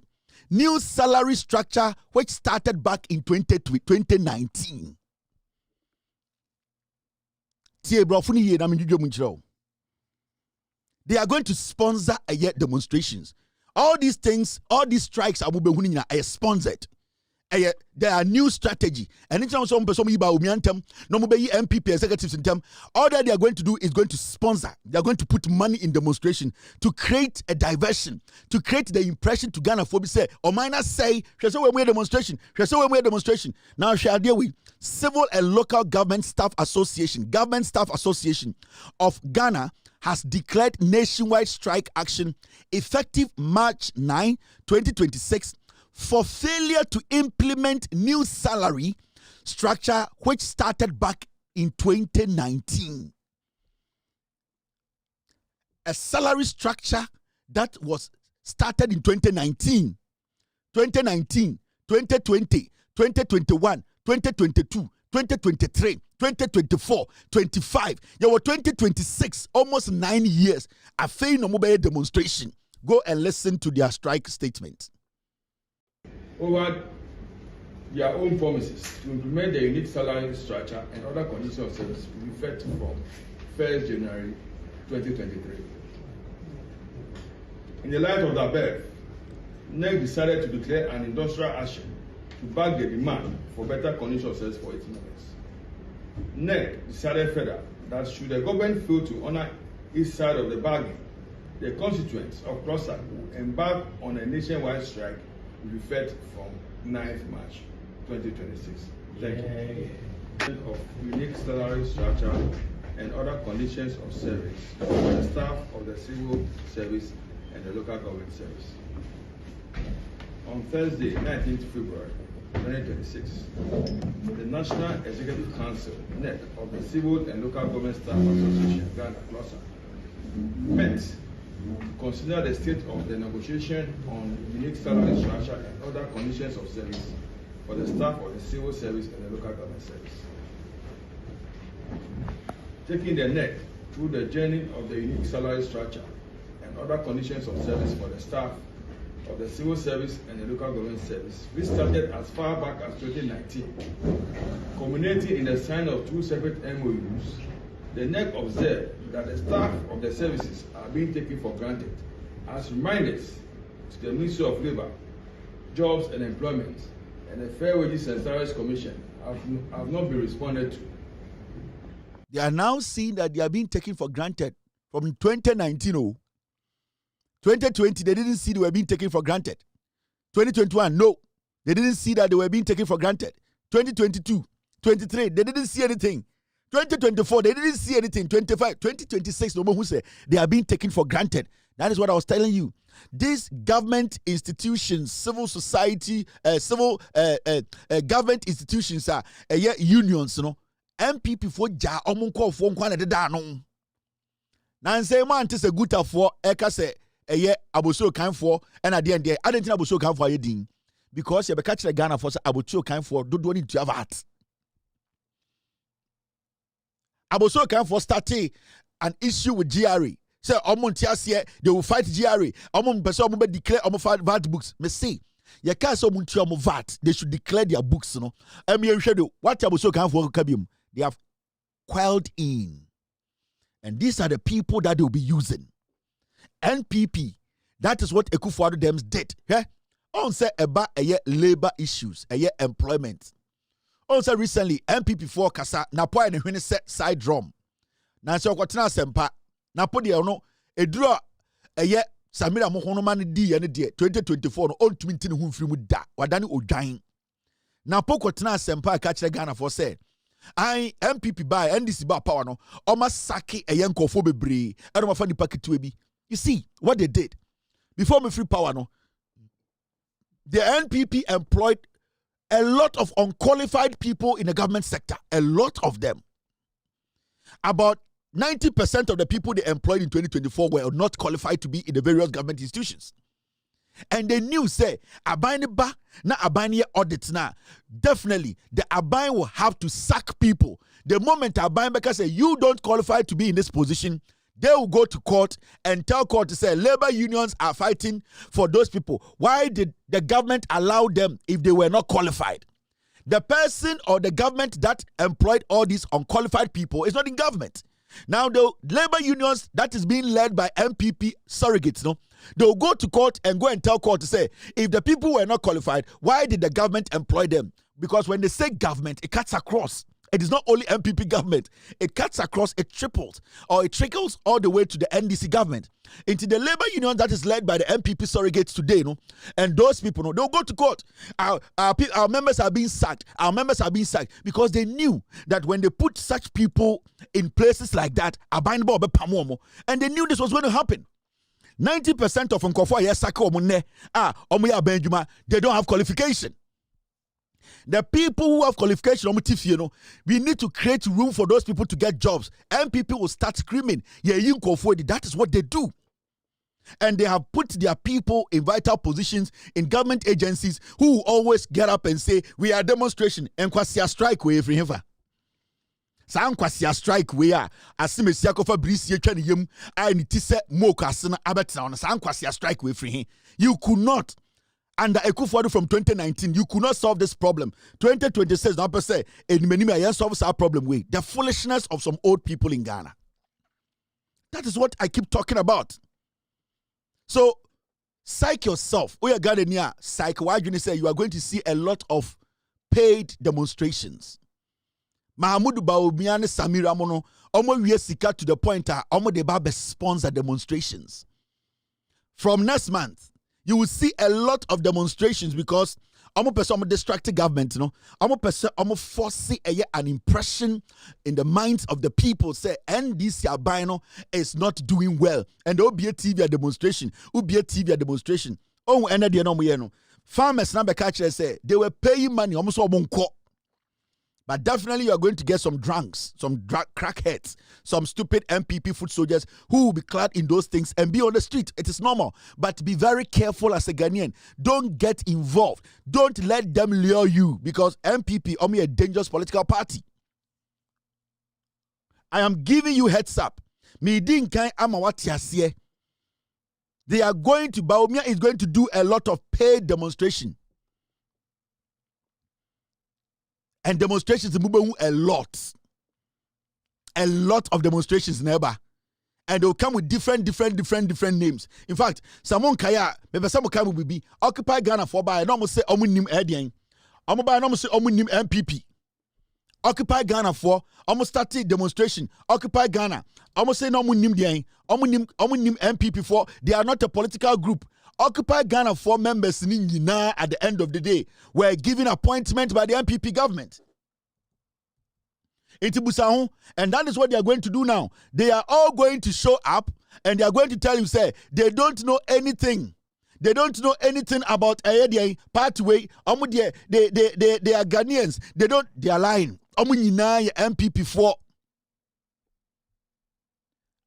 new salary structure which started back in 2019. They are going to sponsor demonstrations. All these things, all these strikes are sponsored. There are new strategy. And in terms of MPP executives in them, all that they are going to do is going to sponsor. They are going to put money in demonstration to create a diversion, to create the impression to Ghana for say, or minus say, we demonstration. Now shall deal with Civil and Local Government Staff Association of Ghana has declared nationwide strike action effective March 9, 2026 for failure to implement new salary structure which started back in 2019. A salary structure that was started in 2019, 2020, 2021, 2022, 2023, 2024, 25. There were 2026, almost 9 years. A failed mobile demonstration. Go and listen to their strike statement. Over their own promises to implement the unique salary structure and other conditions of service will be effective from 1st January 2023. In the light of the above, NEC decided to declare an industrial action to back the demand for better conditions of service for its members. NEC decided further that should the government fail to honor its side of the bargain, the constituents of Closer will embark on a nationwide strike will be effective from 9th March 2026. Thank you. Of unique salary structure and other conditions of service for the staff of the civil service and the local government service. On Thursday, 19th February 2026, the National Executive Council, NEC, of the Civil and Local Government Staff Association, Ghana, Closer, met to consider the state of the negotiation on unique salary structure and other conditions of service for the staff of the civil service and the local government service. Taking the NEC through the journey of the unique salary structure and other conditions of service for the staff of the civil service and the local government service, which started as far back as 2019, culminating in the signing of 2 separate MOUs, the NEC observed that the staff of the services are being taken for granted as reminders to the Ministry of Labour, Jobs and Employment, and the Fair Wages and Salaries Commission have not been responded to. They are now seeing that they are being taken for granted from 2019. 2020, they didn't see they were being taken for granted. 2021, no, they didn't see that they were being taken for granted. 2022, 23, they didn't see anything. 2024, they didn't see anything. 25, 2026, no more who say they are being taken for granted. That is what I was telling you. These government institutions, civil society, government institutions are unions, you know. MPP for ja omunko for nkwana de da no. Na say man te se guta for eka se aboso kan for and at the end I didn't aboso kan for yedin because you be catch the Ghana for aboso kan for do need to have heart. Aboso kan for started an issue with GRA. Say omontiasie they will fight GRA. Omon person omo be declare omo VAT books. Me say ye can say omonti omo VAT. They should declare their books, no. What aboso kan for kabium. They have quailed in. And these are the people that they will be using. NPP, that is what Ekufuado Dems did. Yeah? On say about labor issues, employment. Also recently, NPP for Kasa, na po and when set side drum. Na so kwatina sempa, na po de no, e draw Samira Mohonomani di ene de 2024 no on twintin hu mfiri mu da, wadane odwan. Na po kwatina sempa ka kire Ghana for say I MPP by NDC ba power no oma saki eyenkofo bebre and oma fa nipa ketewe bi. You see what they did before me free power no, the NPP employed a lot of unqualified people in the government sector, a lot of them. About 90% of the people they employed in 2024 were not qualified to be in the various government institutions. And they knew, say, Abani ba na Abani audits na. Definitely, the Abani will have to sack people. The moment Abani Beka say, you don't qualify to be in this position, they will go to court and tell court to say, labor unions are fighting for those people. Why did the government allow them if they were not qualified? The person or the government that employed all these unqualified people is not in government. Now, the labor unions that is being led by MPP surrogates, no, they'll go to court and go and tell court to say, if the people were not qualified, why did the government employ them? Because when they say government, it cuts across. It is not only MPP government. It cuts across, it triples, or it trickles all the way to the NDC government. Into the labor union that is led by the MPP surrogates today, no? And those people, no, they'll go to court. Our members are being sacked. Our members are being sacked because they knew that when they put such people in places like that, and they knew this was going to happen. 90% of nkofo yesaka omune omuya benjuma, they don't have qualification. The people who have qualification, we need to create room for those people to get jobs. And people will start screaming, that is what they do. And they have put their people in vital positions in government agencies who always get up and say, we are demonstration. And kwasi a strike way free here. Sa kwasi a strike way asimesi akofa brisi etwa ne yem a ni ti se moka asena abetena on sa kwasi a strike way free here. You could not. Under Ekufuado from 2019, you could not solve this problem. 2026, now per se, and solve our problem with the foolishness of some old people in Ghana. That is what I keep talking about. So, psych yourself. We are Ghanaian. Psych. Why do you say you are going to see a lot of paid demonstrations? Mahamudu Bawumiane Samira Mono, omo wiesika to the point that omo deba sponsor demonstrations. From next month, you will see a lot of demonstrations because I'm distracted government, I'm forcing an impression in the minds of the people. Say, NDC Albino is not doing well, and there will be a TV demonstration. Demonstration. Oh, and the no farmers number catcher say they were paying money almost all but definitely you are going to get some drunks, some crackheads, some stupid MPP foot soldiers who will be clad in those things and be on the street. It is normal. But be very careful as a Ghanaian. Don't get involved. Don't let them lure you because MPP only a dangerous political party. I am giving you heads up. They are going to, Bawumia is going to do a lot of paid demonstration. And demonstrations a lot of demonstrations never, and they'll come with different names. In fact, someone kaya maybe some come will be Occupy Ghana for by no say omunim edian, by no say omunim MPP. Occupy Ghana for almost started demonstration. Occupy Ghana, almost say no omunim dian, omunim MPP for they are not a political group. Occupy Ghana 4 members at the end of the day were given appointment by the MPP government. And that is what they are going to do now. They are all going to show up and they are going to tell you, say, they don't know anything. They don't know anything about a pathway. They are Ghanaians. They are lying. MPP 4.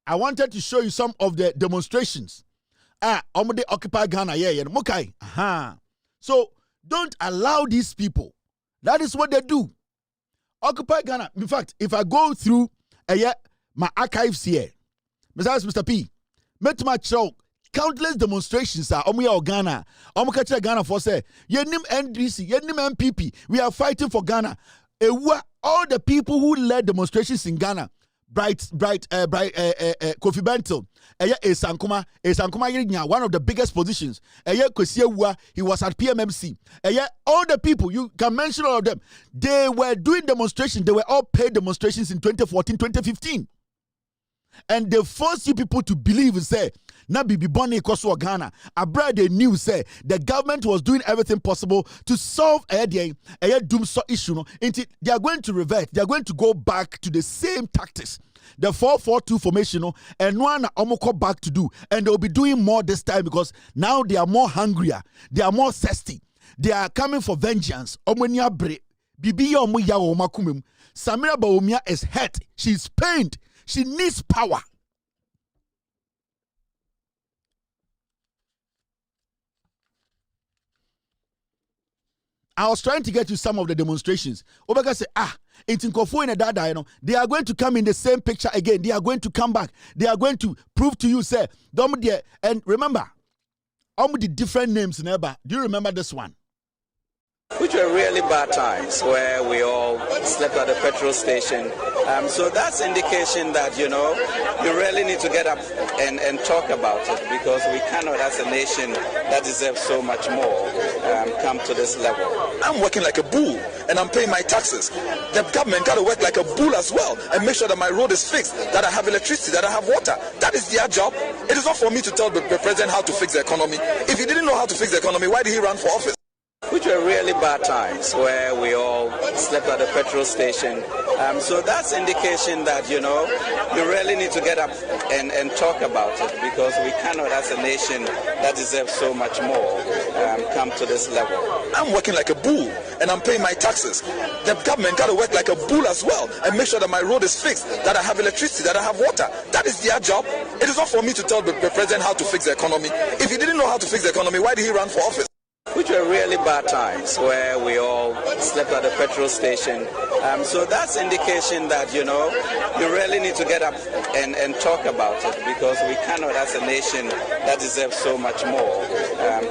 I wanted to show you some of the demonstrations. Occupy Ghana, Mokai. So don't allow these people. That is what they do. Occupy Ghana. In fact, if I go through my archives here, Mr. P, met my show countless demonstrations are Ghana. Ghana for say, Yenim NDC, Yenim MPP. We are fighting for Ghana. All the people who led demonstrations in Ghana. Kofi Bentil, one of the biggest positions. He was at PMMC. All the people, you can mention all of them. They were doing demonstrations. They were all paid demonstrations in 2014, 2015. And they force you people to believe and say, na bibi boni koso Ghana. Abroad they knew say the government was doing everything possible to solve a doom so issue. They are going to revert. They are going to go back to the same tactics. The 4-4-2 formation, and one Omoko back to do, and they'll be doing more this time because now they are more hungrier, they are more thirsty, they are coming for vengeance. Omonia bre, bibi omuya omakumim. Samira Bawumia is hurt. She's pained. She needs power. I was trying to get to some of the demonstrations. Obega say, it's in Kofu and Dada, they are going to come in the same picture again. They are going to come back. They are going to prove to you, say, and remember, the different names, never. Do you remember this one? Which were really bad times where we all slept at the petrol station. So that's indication that, you really need to get up and talk about it because we cannot, as a nation that deserves so much more, come to this level. I'm working like a bull and I'm paying my taxes. The government got to work like a bull as well and make sure that my road is fixed, that I have electricity, that I have water. That is their job. It is not for me to tell the president how to fix the economy. If he didn't know how to fix the economy, why did he run for office? which were really bad times where we all slept at the petrol station. So that's indication that, you really need to get up and talk about it, because we cannot, as a nation that deserves so much more, come to this level. I'm working like a bull and I'm paying my taxes. The government got to work like a bull as well and make sure that my road is fixed, that I have electricity, that I have water. That is their job. It is not for me to tell the president how to fix the economy. If he didn't know how to fix the economy, why did he run for office? Which were really bad times where we all slept at the petrol station. So that's indication that, you really need to get up and talk about it, because we cannot, as a nation that deserves so much more,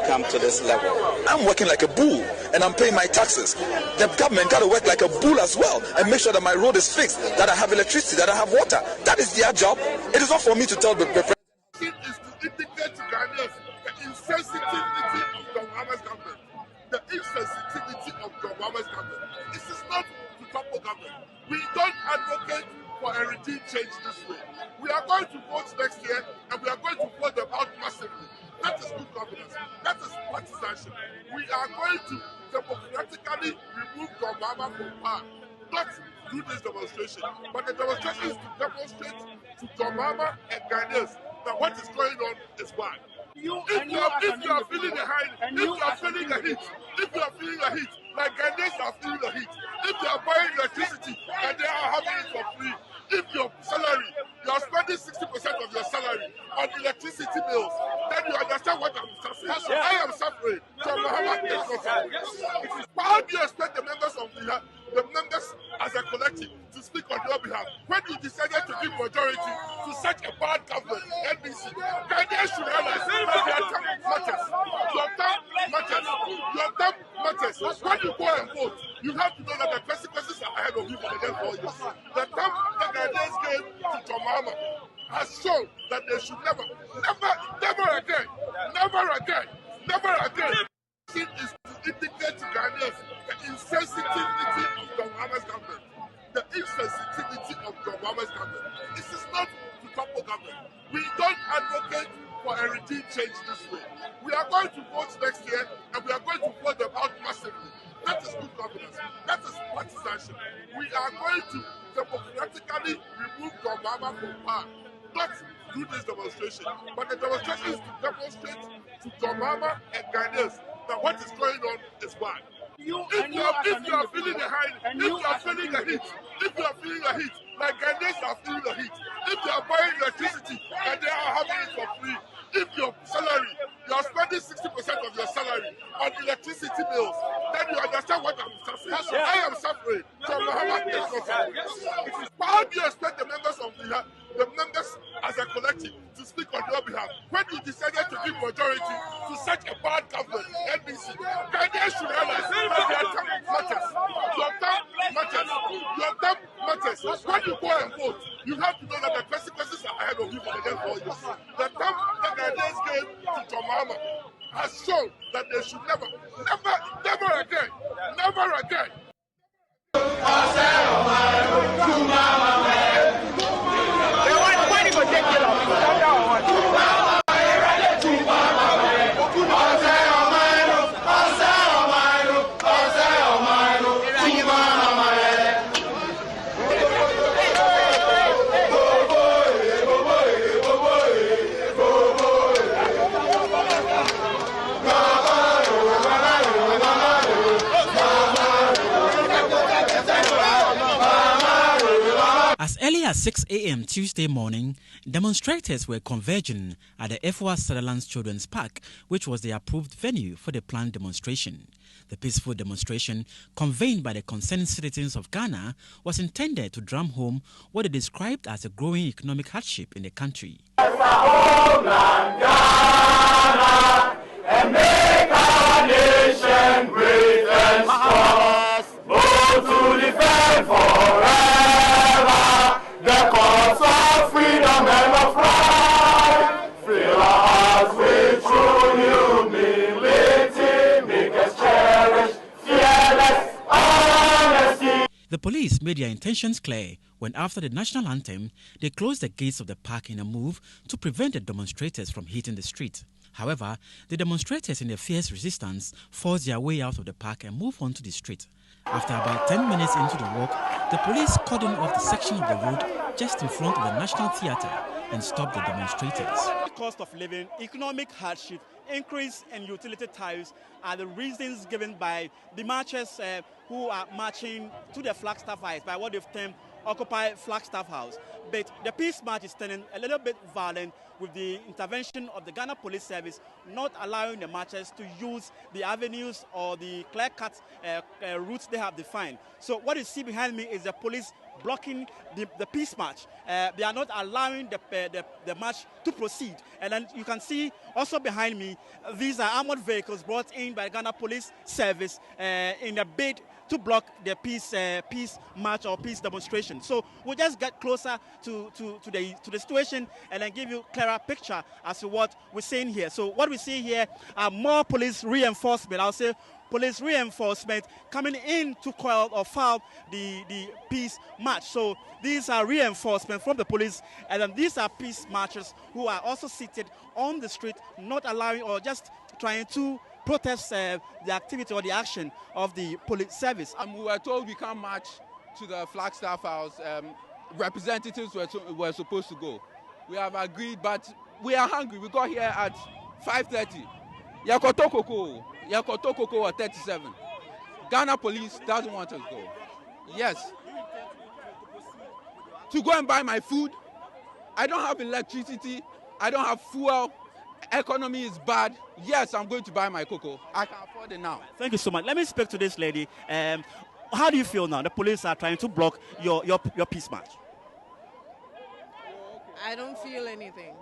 come to this level. I'm working like a bull and I'm paying my taxes. The government got to work like a bull as well and make sure that my road is fixed, that I have electricity, that I have water. That is their job. It is not for me to tell the president. It is to indicate to Ghanaians the insensitivity of the Muhammad's government. The insensitivity of the Muhammad's government. This is not to topple government. We don't advocate for a regime change this way. We are going to vote next year and we are going to vote them out massively. That is good governance. That is partisanship. We are going to democratically remove the Muhammad from power. Not do this demonstration, but the demonstration is to demonstrate to Muhammad and Ghanaians that what is going on is bad. If you are feeling the heat, if you are feeling the heat, like Ghanaians are feeling the heat, if you are buying electricity and they are having it for free, if your salary, you are spending 60% of your salary on electricity bills, then you understand what I'm suffering. Yeah. I am suffering. So Muhammad is not suffering. But how do you expect the members of the members as a collective to speak on your behalf when you decided to give majority to such a bad government, NBC? Ghanaians should realize that their term matters. Your term matters. Your term matters. When you go and vote, you have to know that the consequences are ahead of you for the next 4 years. The term that Ghanaians gave to John Mahama has shown that they should never again. It is to indicate to Ghanaians the insensitivity of the Muhammad's government. The insensitivity of the Muhammad's government. This is not to topple government. We don't advocate for a regime change this way. We are going to vote next year and we are going to vote them out massively. That is good governance. That is partisanship. We are going to democratically remove the Muhammad from power. Not do this demonstration, but the demonstration is to demonstrate to Muhammad and Ghanaians that what is going on is bad. If you are feeling the heat, like Ghanaians are feeling the heat, if you are buying electricity and they are having it for free, if your salary, you are spending 60% of your salary on electricity bills, then you understand what I'm suffering. Yeah. I am suffering. So Muhammad is not suffering. But how do you expect the members of the members as a collective to speak on your behalf when you decided to give majority to such a bad government, NBC? Ghanaians should realize that their term matters. Your term matters. Your term matters. When you go and vote, you have to know that the consequences are ahead of you for the next 4 years. The term that Ghanaians gave to John Mahama has shown that they should never again. As early as 6 a.m. Tuesday morning, demonstrators were converging at the F.O.A. Sutherland's Children's Park, which was the approved venue for the planned demonstration. The peaceful demonstration, convened by the concerned citizens of Ghana, was intended to drum home what they described as a growing economic hardship in the country. And make our nation great and strong, both to defend forever the cause of freedom and of right. Fill our hearts with true humility, make us cherish fearless honesty. The police made their intentions clear when, after the national anthem, they closed the gates of the park in a move to prevent the demonstrators from hitting the street. However, the demonstrators in their fierce resistance forced their way out of the park and moved onto the street. After about 10 minutes into the walk, the police cordoned off the section of the road just in front of the National Theatre and stopped the demonstrators. Cost of living, economic hardship, increase in utility tariffs are the reasons given by the marchers who are marching to the Flagstaff House, by what they've termed Occupy Flagstaff House. But the peace march is turning a little bit violent with the intervention of the Ghana Police Service not allowing the marchers to use the avenues or the clear-cut routes they have defined. So what you see behind me is the police blocking the peace march. They are not allowing the march to proceed. And then you can see also behind me, these are armored vehicles brought in by the Ghana Police Service in a bid to block the peace march or peace demonstration. So we'll just get closer to the situation and then give you a clearer picture as to what we're seeing here. So what we see here are more police reinforcement. I'll say police reinforcement coming in to quell or foul the peace march. So these are reinforcement from the police, and then these are peace marchers who are also seated on the street, not allowing or just trying to protest the activity or the action of the police service. We were told we can't march to the Flagstaff House. Representatives were supposed to go. We have agreed, but we are hungry. We got here at 5:30. Yakotokoko at 37. Ghana Police doesn't want us to go. Yes. To go and buy my food. I don't have electricity. I don't have fuel. Economy is bad. Yes, I'm going to buy my cocoa. I can afford it now. Thank you so much. Let me speak to this lady. How do you feel now? The police are trying to block your peace march. I don't feel anything.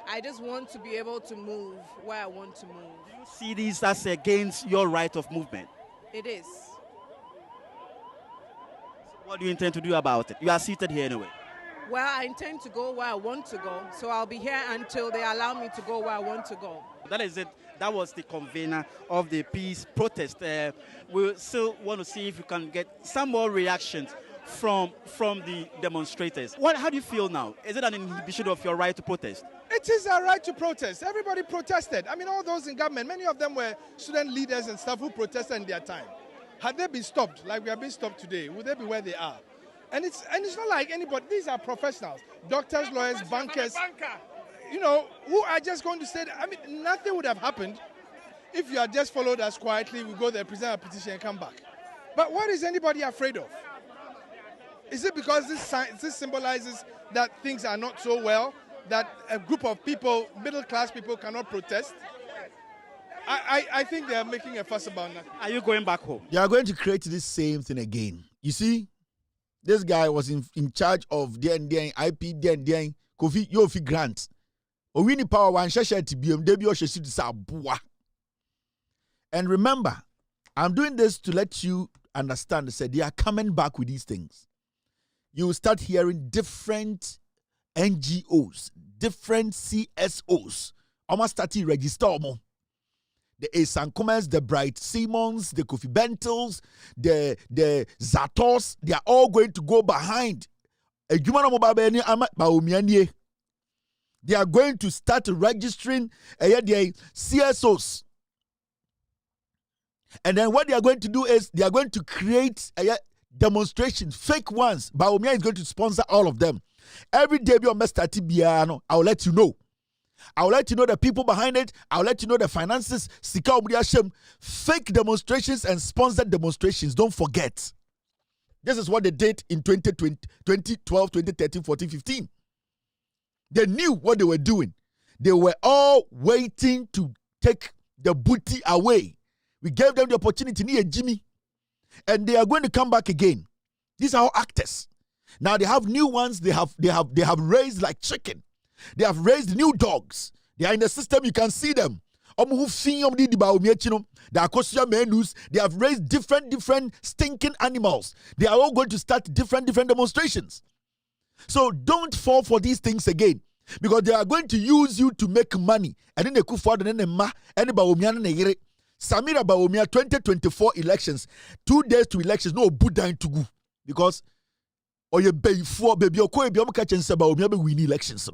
I just want to be able to move where I want to move. Do you see this as against your right of movement? It is. So what do you intend to do about it? You are seated here anyway. Well, I intend to go where I want to go, so I'll be here until they allow me to go where I want to go. That is it. That was the convener of the peace protest. We still want to see if we can get some more reactions from the demonstrators. How do you feel now? Is it an inhibition of your right to protest? It is our right to protest. Everybody protested. I mean, all those in government, many of them were student leaders and stuff who protested in their time. Had they been stopped, like we are being stopped today, would they be where they are? And it's not like anybody. These are professionals, doctors, lawyers, bankers. You know, who are just going to say that, I mean, nothing would have happened if you had just followed us quietly. We go there, present a petition, and come back. But what is anybody afraid of? Is it because this symbolizes that things are not so well, that a group of people, middle-class people, cannot protest? I think they are making a fuss about nothing. Are you going back home? They are going to create this same thing again. You see, this guy was in charge of DND, IP, DND, Kofi, Yofi Grant. Owini power one shasha TBM, Debi Oshesu Sabua. And remember, I'm doing this to let you understand that they are coming back with these things. You will start hearing different NGOs, different CSOs. Almost starting register. The Asankumans, the Bright Simons, the Kofi Bentles, the Zatos, they are all going to go behind. They are going to start registering their CSOs. And then what they are going to do is they are going to create demonstrations, fake ones. Baumia is going to sponsor all of them. Every day, I'll let you know. I'll let you know the people behind it. I'll let you know the finances. Fake demonstrations and sponsored demonstrations. Don't forget. This is what they did in 2012, 2013, 14, 15. They knew what they were doing. They were all waiting to take the booty away. We gave them the opportunity near Jimmy. And they are going to come back again. These are all actors. Now they have new ones. They have raised like chicken. They have raised new dogs. They are in the system. You can see them. They have raised different stinking animals. They are all going to start different demonstrations. So don't fall for these things again, because they are going to use you to make money. And then they could afford Samira Baumia 2024 elections, 2 days to elections, no Buddha to go, because you pay for baby or catching Baumia be win elections.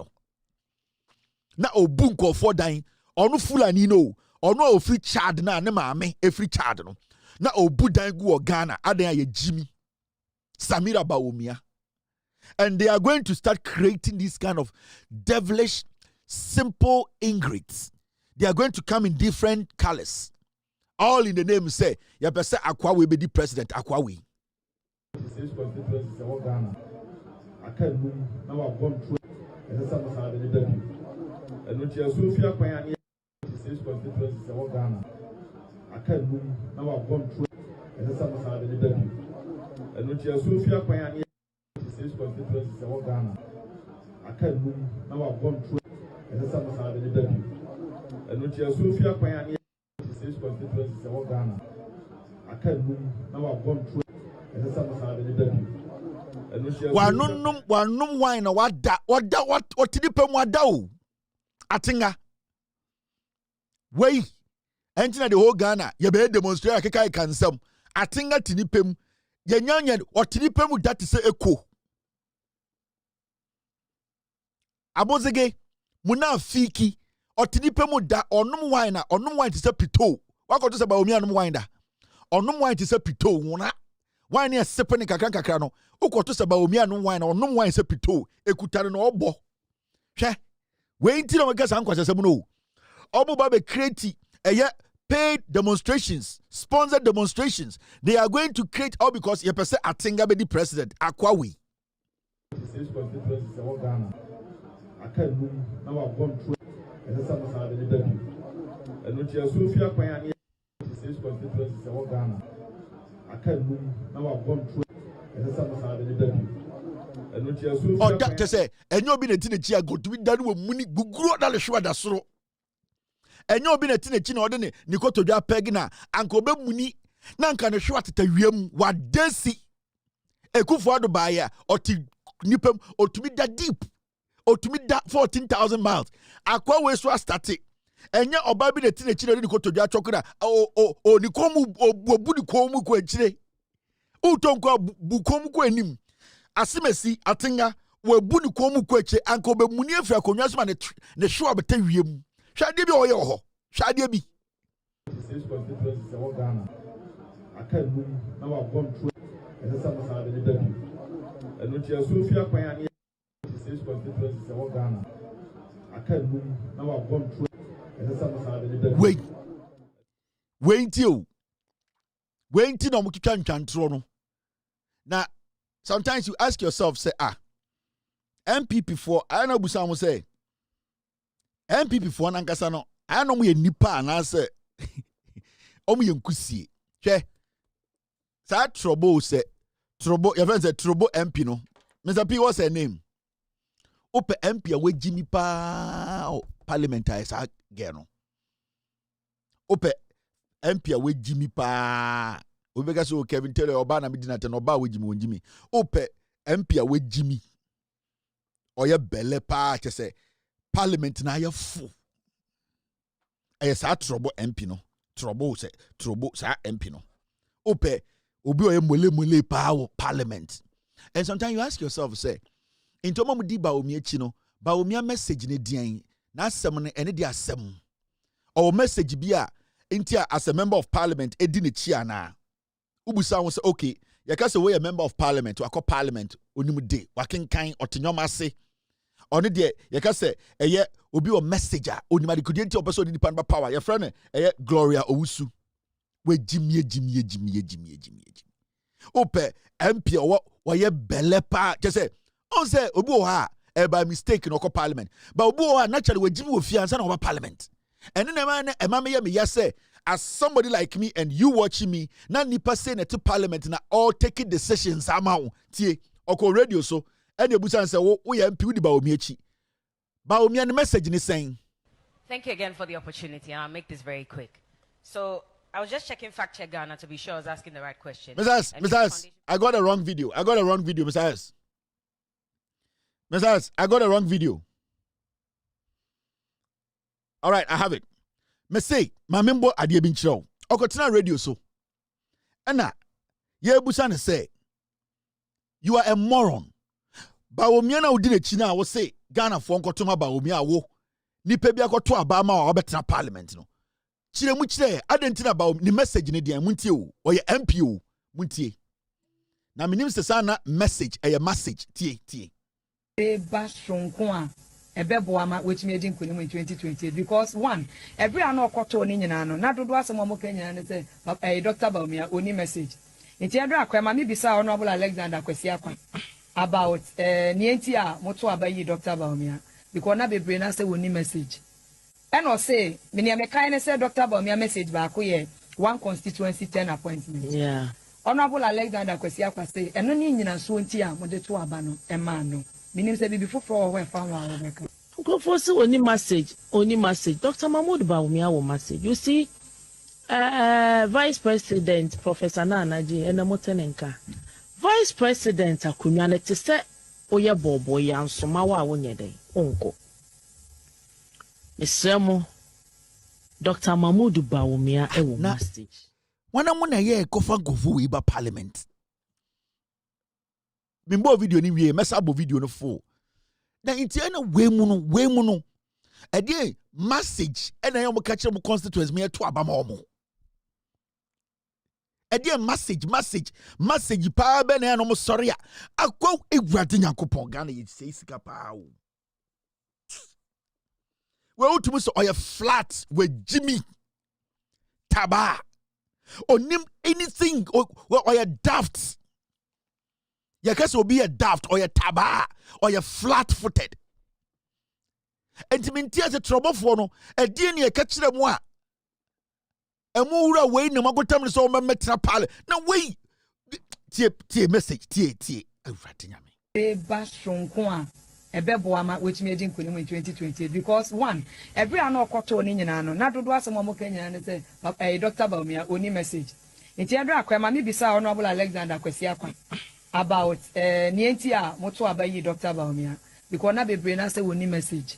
Now Obunko for dying Ono Fulani no. Ono free Chad na ne maame e free Chad no. Na obu dan gu Ghana adan ye Jimmy Samira Bawumia. And they are going to start creating this kind of devilish, simple ingredients. They are going to come in different colors. All in the name say, Yapese Akwa will be the president. Akwa we. Wanum wine what tidipem wada atinga wey entina the whole Ghana ye be demonstrate akeka kansam atinga tinipem yanyanya otidipem that is echo abozege muna fiki otidipem da onum wine is a pito wakoto se ba omi anum wine da onum wine is a pito wona wine is sepene kakra no ukoto se ba omi anum wine onum wine is a pito ekutare no obo hwe we nti no meka san kwasese mu no obo ba be create paid demonstrations, sponsored demonstrations. They are going to create all because you say Atinga be the president. Akwawi. Oh, that say, and you'll be a teenager go to be done with money, gugro da le shwa da soro. And you'll be a teenager or then Nikoto ja pegna, Uncle Be Muni, Nanka shwa at wiem, what desi a kufuado buyer or to nipem or to be that deep or to be that 14,000 miles. Aqua West was static. And ya obabi the teenager Nikoto ja chokra, Nikomu or Budikomu quenchre. Utonko bukomu kwenim. Asimesi atinga we buni komu kweche anko be muni afra konwasma ne show beta wiem hwade bi oye ho hwade bi wait no mukitwa ntwantro no na sometimes you ask yourself, say, MPP for I know Busamo say MPP for Nankasano, I know we nipa and I say Omi Yankusi. Che Sad Trouble say Trouble, your friend said Trouble MP no. Mr. P, what's her name? Ope MP away Jimmy Pa Parliamentary sa geno. Ope MP away Jimmy Pa. Obega so Kevin Taylor oba na midina ten oba we Jimmy ope MP we Jimmy oye belle pa che say parliament na ye fu e sa trouble MP no trouble sa MP no ope obi oye mole pa parliament. And sometimes you ask yourself say into mo di ba omi echi no ba omi message ne dian na asem ne ene di asem or message bi a intia as a member of parliament edi ne chi ana Ubusa will say, okay, you can say we a member of parliament, to call parliament, unimude, waking kind or tinyomase. On the day, you can say, a year will be a messenger, unimadi couldn't your person independent power. Your friend, a Gloria Owusu. We Jimmy. Ope, MP or what ye belepa, just say, on say, Ubuha, by mistake in parliament. But Ubuha naturally we Jimmy will fiance over parliament. And then a mamma me, yes, say, as somebody like me and you watching me, na nipa say na to parliament na all taking decisions amount tie oko radio so and busan say we MP di ba omi echi ba omi an message ni saying. Thank you again for the opportunity, and I'll make this very quick. So I was just checking Fact Check Ghana to be sure I was asking the right question. Mrs. I got a wrong video, Mrs. I got a wrong video. All right, I have it. Me say, my member adi bin chiro. Okotina radio so. Ena, ye busa say, you are a moron. Ba omi na odi na chi na wo say Ghana for nkotoma ba omi awo. nipa bi akoto abama wa obetra parliament no chire mu chire adentina ba ni message ne dia muntie o oye MP o muntie na minim se sana message message tie ba sonko a ebebo ama wetimi edi nkonim in 2028 because one every an okoto ni nyina no na dodo asem mo ka nyina ne say Dr. Baumia oni message nti edo akwema mi bisa honorable Alexander Kwesi Akwa about nienti a moto abayi Dr. Baumia because na bebre na say oni message and o say me ne mekan ne say Dr. Baumia message ba ko ye one constituency 10 appointment yeah honorable Alexander Kwesi Akwa say eno ni nyina so nti a mo de to aba no e ma no minim say bibi foforo we fa wa obeka go for say oni message Dr. Mahmoud Baumia wo message you see Vice President Professor Nanaji Enamotenenka Vice President akunwa ne te se oye bobo ya nsoma wa wonye den onko mesemo Dr. Mahmoud Baumia wo message wana mo na ye kofa govu we ba parliament mimbo video ni wie mesa bo video no fo na intia na we mu no ade message ena ye mo ka kire mo constituents me to abama omo ade message pa be na no mo sori a akwa egwade nyankopon Ghana ye sei sika pa o we utumu so oya flat we Jimmy taba onim anything or you daft. You can so be a daft or you taba or you flat-footed. And to maintain the trouble for no, a DNA catch them one. A more away no mago time so metra pal. No way. Tie message tie. I writing me. Bashon ebebo ama which made in 2028 because one every an okoto ni nyina no na dodo asem mo ka nyina ne say Dr. Baumia oni message nti edo akwema mi bisa honorable Alexander Kwesi Akwa about nienti a moto abayi Dr. Baumia because na bebre na say oni message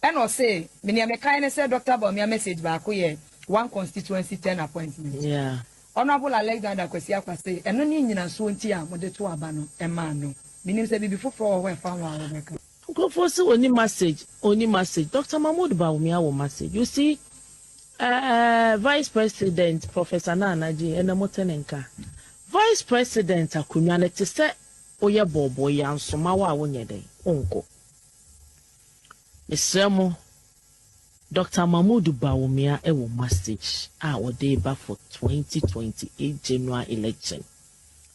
and o say me ne mekan ne say Dr. Baumia message ba ko ye one constituency 10 appointment yeah honorable Alexander Kwesi Akwa say eno ni nyina so nti a mo de to aba no e ma no minim say bibi foforo we fa wa obeka go for say oni message Dr. Mahmoud Baumia wo message you see Vice President Professor Nanaji Enamotenenka Vice President akunwa ne te se oye bobo ya nsoma wa wonye den onko mesemo Dr. Mahmoud Baumia wo message o dey ba for 2028 January election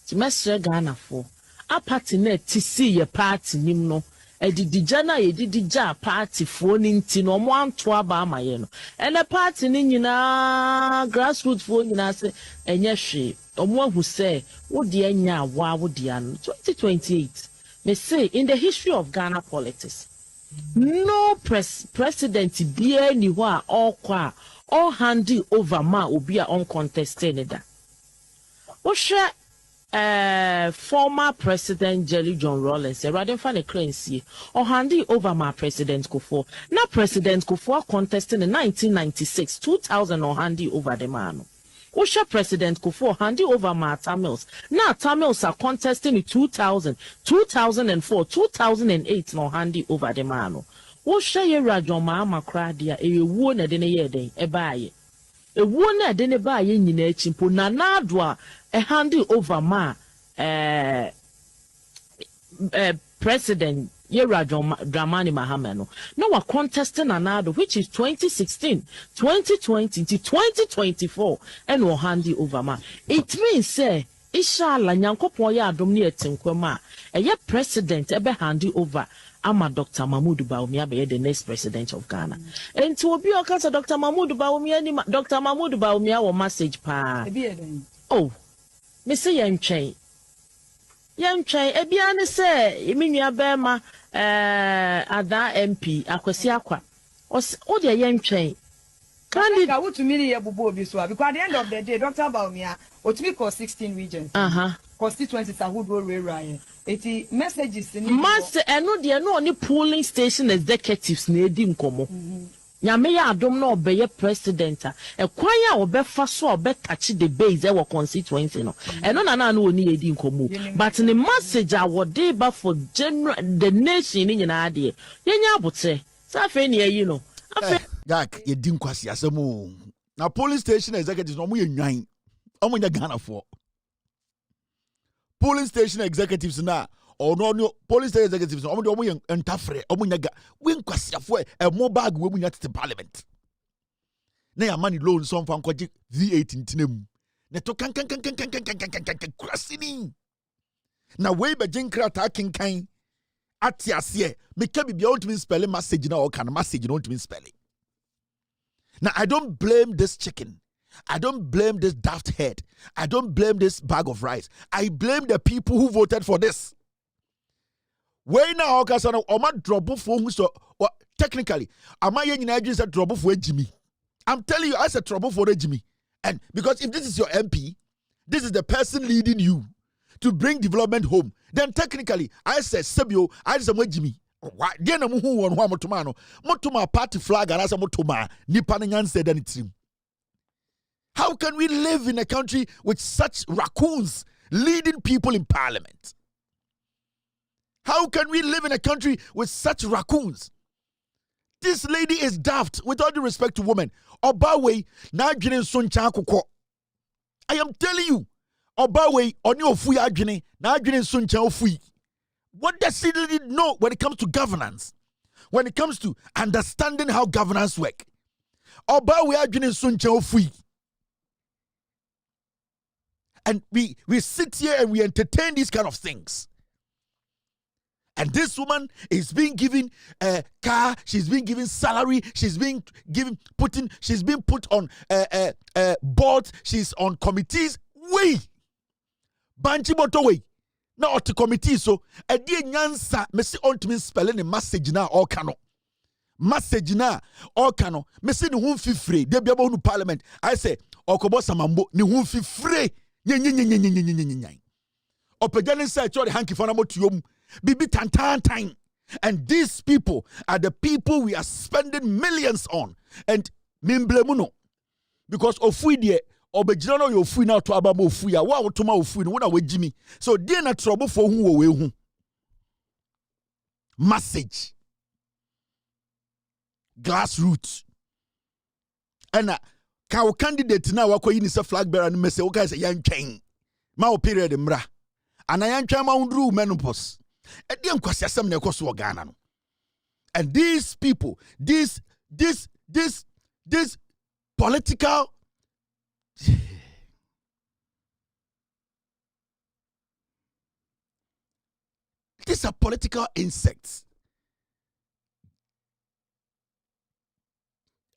ti mesre Ghana for a party na ti see your party nim no edidija na edidija party fo ni nti no mo anto aba amaye no ene party ni nyina grassroots fo nyina se enye hwe omo ahu se wo de anya awa wo de an 2028 me say in the history of Ghana politics no president bia ni ho a okwa all handy over ma obi a uncontested da wo hwe former President Jerry John Rawlings, rather than a currency, or handy over my President Kufuor. Now President Kufuor contested in 1996, 2000 or handy over the man. Usha President Kufuor handy over my Tamils. Now Tamils are contesting in 2000, 2004, 2008 no handy over the man. Usha ye rajon ma kradia e wona de ne yeden e baaye. E wona de ne baaye nyina chimpo na nadwa a handy over ma President Yerajon Dramani Mahamano. No a contesting anado which is 2016, 2020 to 2024 and no handy over ma. It means say Ishala Nyankopon ya adom ne etinkwema a ye president ebe handy over ama Dr. Mahmoud Baumia be the next president of Ghana. And to obi okasa Dr. Mahmoud Baumia ni Dr. Mahmoud Baumia wo message pa. Oh me say yentwen ebia ne say emi nua bema ada MP Akwesi Akwa o de yentwen candidate what to me ye bubu obi so because at the end of the day Dr. Baumia otumi call 16 regions constituencies are who do rewrite it messages in master eno de no ni polling station executives na edi nkomo nyame ya adom na obeye president e kwan ya obefa so obetachi the base e wo constituency no eno na oni edi nkomo but the message awode ba for general the nation ni nyina ade yenya abote sa fe ne yi no Jack, you didn't quasi asemo. Now police station executives no mo yenwan. Omo nya Ghana for. Polling station executives na or no police station executives omo de omo yen entafre omo nya ga. We kwasi afo e mo bag we mu nya tete parliament. Na ya money loan some fan kwaji V8 ntinam. Ne to kan krasini. Na we be jinkra ta kinkan atiase make bibia ontimi spell message na o kan message no ontimi spell. Now I don't blame this chicken. I don't blame this daft head. I don't blame this bag of rice. I blame the people who voted for this. When now okasana oma drop for who so technically am I yen na say drop for Jimmy. I'm telling you I said trouble for Jimmy. And because if this is your MP, this is the person leading you to bring development home, then technically I said Sebio, I said Jimmy. Why then I'm who one motumano motuma party flag and as a motuma nipanyan said anything. How can we live in a country with such raccoons leading people in parliament? How can we live in a country with such raccoons? This lady is daft, with all due respect to women. Obawe, na adwene so ncha akokɔ. I am telling you, Obawe, oni ofui adwene, na adwene so ncha ofui. What does she really know when it comes to governance? When it comes to understanding how governance work? Obawe adwene so ncha ofui. And we sit here and we entertain these kind of things. And this woman is being given a car, she's being given salary, she's being put on boards, she's on committees. We Banchi moto we na ot committee so e die nyansa me se on to me spelling the message na all kano. Message na all kano. Me se ni hu fifre de bia bo nu parliament. I say okobo samambo ni hu fifre. Opejani say cho the hanky for na motuom. Bibi tan. And these people are the people we are spending millions on. And mimblemuno. Because ofui die obejina no yo ofui na to aba mo ofui a wa wotoma ofui no na wajimi. So dey na trouble for who we hu. Message. Grassroots. And ka candidate na wakoyi ni se flag bearer ni mese o ka se yantwen. Ma o period mra. Ana yantwen ma undru menopause. And these people, this political these are political insects.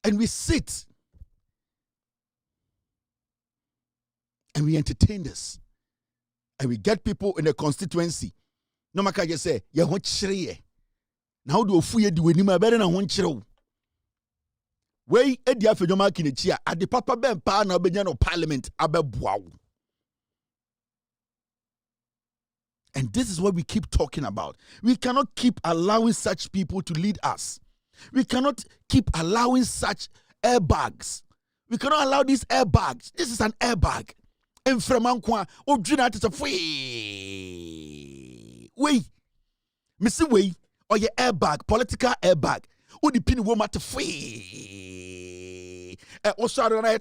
And we sit and we entertain this. And we get people in the constituency. No maka je say ye ho kyere na do ofu ye di wani ma bere na ho kyere we edi afedwoma kinechi a ade papa ben pa na obenya no parliament abeboa wo. And this is what we keep talking about. We cannot keep allowing such people to lead us. We cannot keep allowing such airbags. We cannot allow these airbags. This is an airbag. Enfremankwa odwina tete fwe. Wait, Missy Way, or your airbag, political airbag, or the pin woman to free. Also, I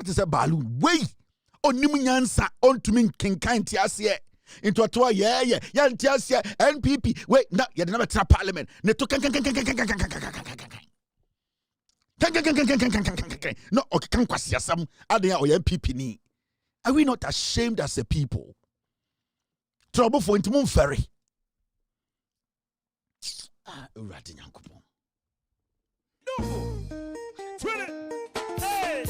is a balloon. Wait, on Nimunyansa, on to me, King Kind Tiasia, into a toy, yeah, Tiasia, NPP. Wait, no, you never trap parliament. No, okay, some other or NPP ni. Are we not ashamed as a people? Trouble for Intimum Ferry. Ratting Yankupon. Hey!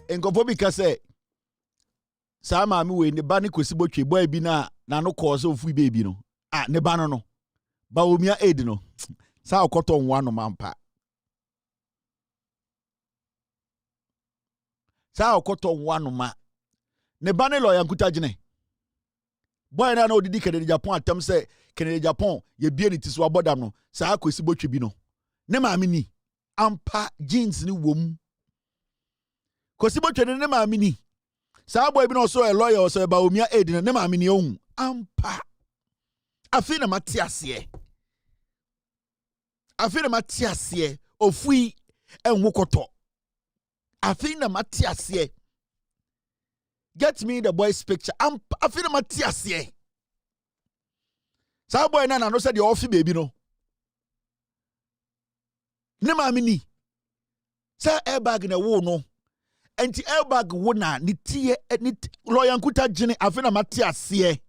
Enkopo bi ka say sa maami we ne ba ne kwesibo twe boy bi na no cause ofu baby no. Ne ba no. Ba omia aid no. Sa okoto nwa no mampa. Sa okoto nwa no ma. Ne ba ne lawyer nkuta gine. Boy na odidi Kennedy Japan atem say Kennedy Japan ye bie ni tiso abodam no. Sa kwesibo twe bi no. Ne maami ni ampa jeans ni wom. Kwesibo twe ne maami ni. Sa boy bi no so a lawyer or so ba omia aid ne maami ni ohun ampa. Afi na matiasie. Afi na matiasie ofui enwokoto. Afi na matiasie. Get me the boy's picture. Afi na matiasie. Sa boy na no say the ofi baby no. Ne maami ni. Sa airbag na wo no. Enti airbag wo na ni tie ni lawyer nkuta gene afi na matiasie.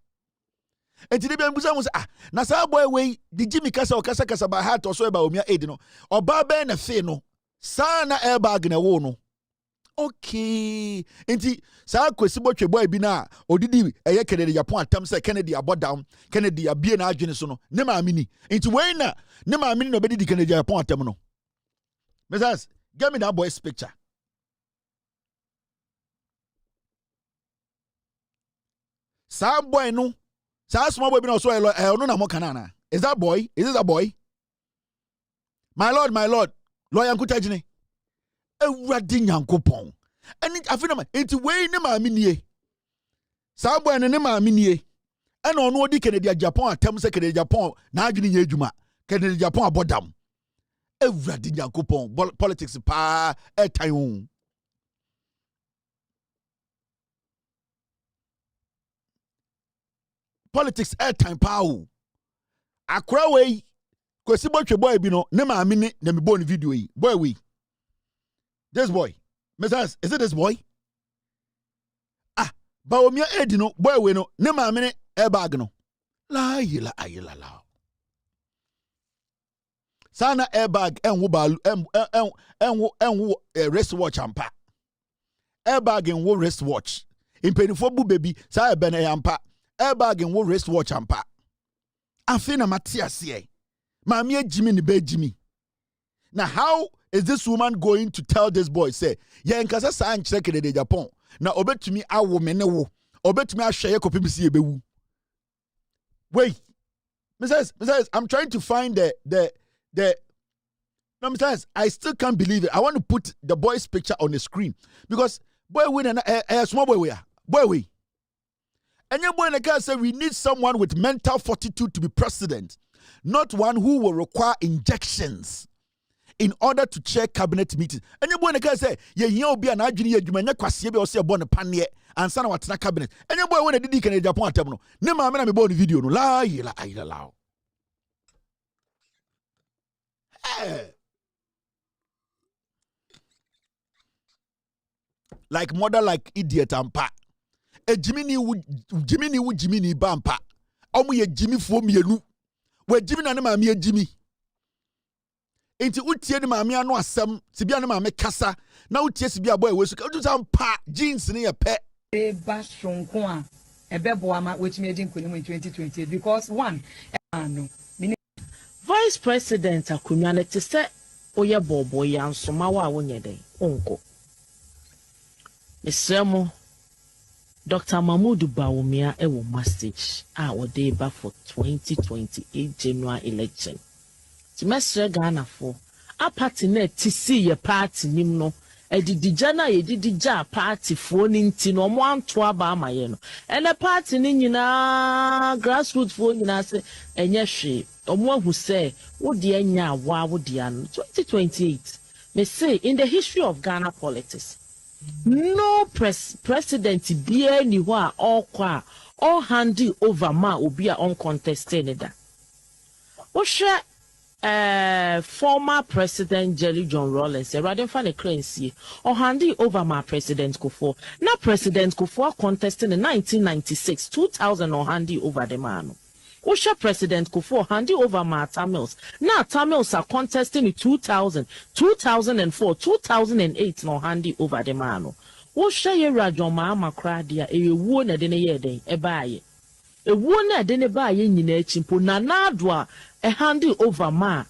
Enti de biambusa mo say na sa boy we di Jimmy kasa ba heart so ba omia aid no oba be na fe no sa na airbag na wo no. Okay. Enti sa kwesibo twe boy bi na odidi eye Kennedy Japan atam say Kennedy abodam Kennedy abie na adwene so no ne maami ni. Enti we na ne maami ni no be di Kennedy Japan atam no. Message, give me that boy's picture. Sa boy no. Sa small boy be no so no na mo kanana. Is that boy? Is this a boy? My lord, lawyer nkuta gine. Ewurade nyankopon. Eni afi na enti we ne maami nie. Sa boy ne maami nie. Ena ono odi Kennedy Japan atem se Kennedy Japan na adwene nya adwuma. Kennedy Japan abodam. Ewurade nyankopon politics pa etan. Politics airtime power. Akra way kwesibo twe boy bi no ne maami ne na me bo video yi. Boy we. This boy. Message, is it this boy? Ba omia edi no boy we no ne maami ne airbag no. La yila ayila la. Sana airbag enwo balu enwo wristwatch ampa. Airbag enwo wristwatch. Impenifo bu baby sa ebe na yampa. Airbag and wo wristwatch ampa. Afi na matiasie. Mami ejimi ni be jimi. Now how is this woman going to tell this boy say, "Ye nkasa sa ankyere Kennedy Japan. Na obetumi awo me ne wo. Obetumi ahweye kopimisi ebewu." Wait. Mrs. I'm trying to find the no, Mrs. I still can't believe it. I want to put the boy's picture on the screen because boy we na small boy we are. Boy we. And your boy in the car said we need someone with mental fortitude to be president, not one who will require injections in order to chair cabinet meetings. And your boy in the car said, "Yeah, be an adjunct, you may not quasi be or say born a panye and son of what's not cabinet." And your boy when the Dick and Japan terminal. Nema I'm born video no la la. Like mother, like idiot and pa. Jiminy bampa. Omu ye Jimmy fo mienu. We Jimmy na ne maami Jimmy. Enti utie ne maami anu asem, tibia ne maami kasa, na utie sibia boy we so ka pa jeans ne ye pe. Ba shonko a ebebo ama wetimi edi nkonim in 2028 because one Vice President akunwa ne te se oye bobo ya nsoma wa wonye den onko. Mesemo Dr. Mahmoud Bawumia ewo message ode ba for 2028 January election. Timesre Ghana for a party net TC ye party nim no edidija na yedidija party fo ni nti no mo anto aba amaye no ene party ni nyina grassroots fo nyina se enye hwe omo ahu se wo de anya awa wo de an 2028 me say in the history of Ghana politics no president be any wa all handy over ma obi a uncontested da wo hwe former President Jelly John Rawlings, a rather funny currency, or handy over my President Kufuor. Now President Kufuor contested in 1996, 2000 or handy over the man. Usha President Kufuor handing over Ma Tamils. Now Tamils are contesting in 2000, 2004, 2008 no handing over the man. Usha ye rajon ma kradia e wo na de ne ye den e baaye. E wo na de ne baaye nyina chimpo na nadwa e handing over ma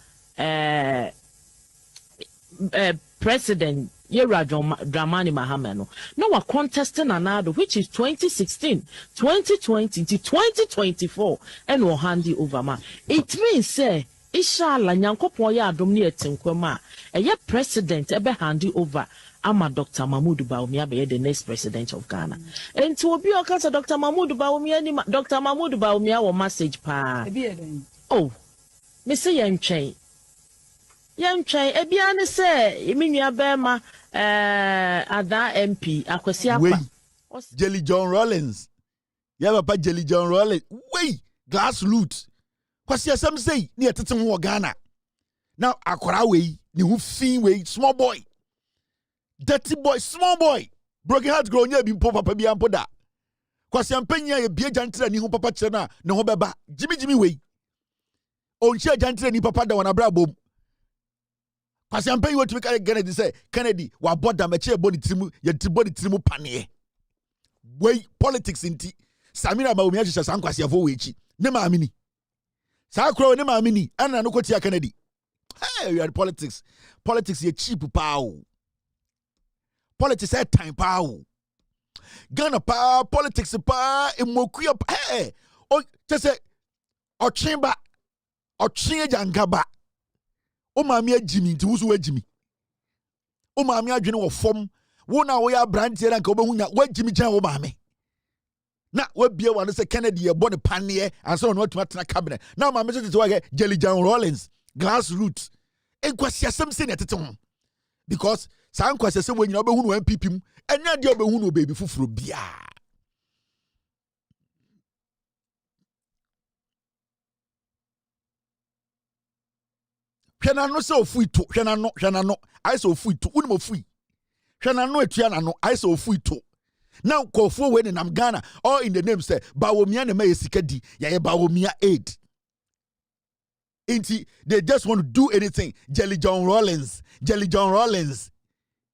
President Yerajon Dramani Mahameno. Now we're contesting another, which is 2016, 2020 to 2024, and we'll hand it over. Ma. It means, say, Inshallah, Nyankopo ya dominate Tinkwema, and yet President ebe hand it over. Ama Dr. Mahmoud Bawumia be the next president of Ghana. And to be okasa Dr. Mahmoud Bawumia, Dr. Mahmoud Bawumia will message pa. Oh, Mr. Yemche. Yemche, ebiane se, iminya bema, ada MP, akwesi apa. Jelly John Rollins. Yeah, papa Jelly John Rollins. Wait, glass loot. Kwasi asem say, ni atete ho Ghana. Now, akwara we, ni hu fin we, small boy. Dirty boy, small boy. Broken heart grow nya bi mpo papa bi ampo da. Kwasi ampanya ye bie jantre ni hu papa kire na ne ho beba. Jimi we. Onche jantre ni papa da wana bra bom. Kwasi ampanya we to make Kennedy say, Kennedy, wa boda me che body trimu, ye body trimu panie. Wey politics inti. Samira ma omi ahyehyɛ san kwasi afo wechi. Ne ma amini. Sa kro ne ma amini. Ana no kotia Kennedy. Hey, you are politics. Politics ye cheap pow. Politics at time pow. Ghana pa politics pa emokuya hey. Oh, just say or chamber or change angaba. O mami Jimmy nti wusu we Jimmy. O mami adwene wo fom. Wo na wo ya brand here nka obehu nya we Jimmy jan wo mami. Na we bie wan say Kennedy ye body panie and so no to cabinet. Now mami say to we Jelly John Rollins glass root. Enkwasi asem se na tete ho. Because san kwase se we nyina obehu no MPP mu enya de obehu no baby fufuro bia. Hwena no se ofui to hwena no I se ofui to uni mo fui hwena no etua na no I se ofui to now kofo we nam Ghana all in the name say Bawumia na me sika di ya Bawumia aid inti they just want to do anything. Jelly John Rollins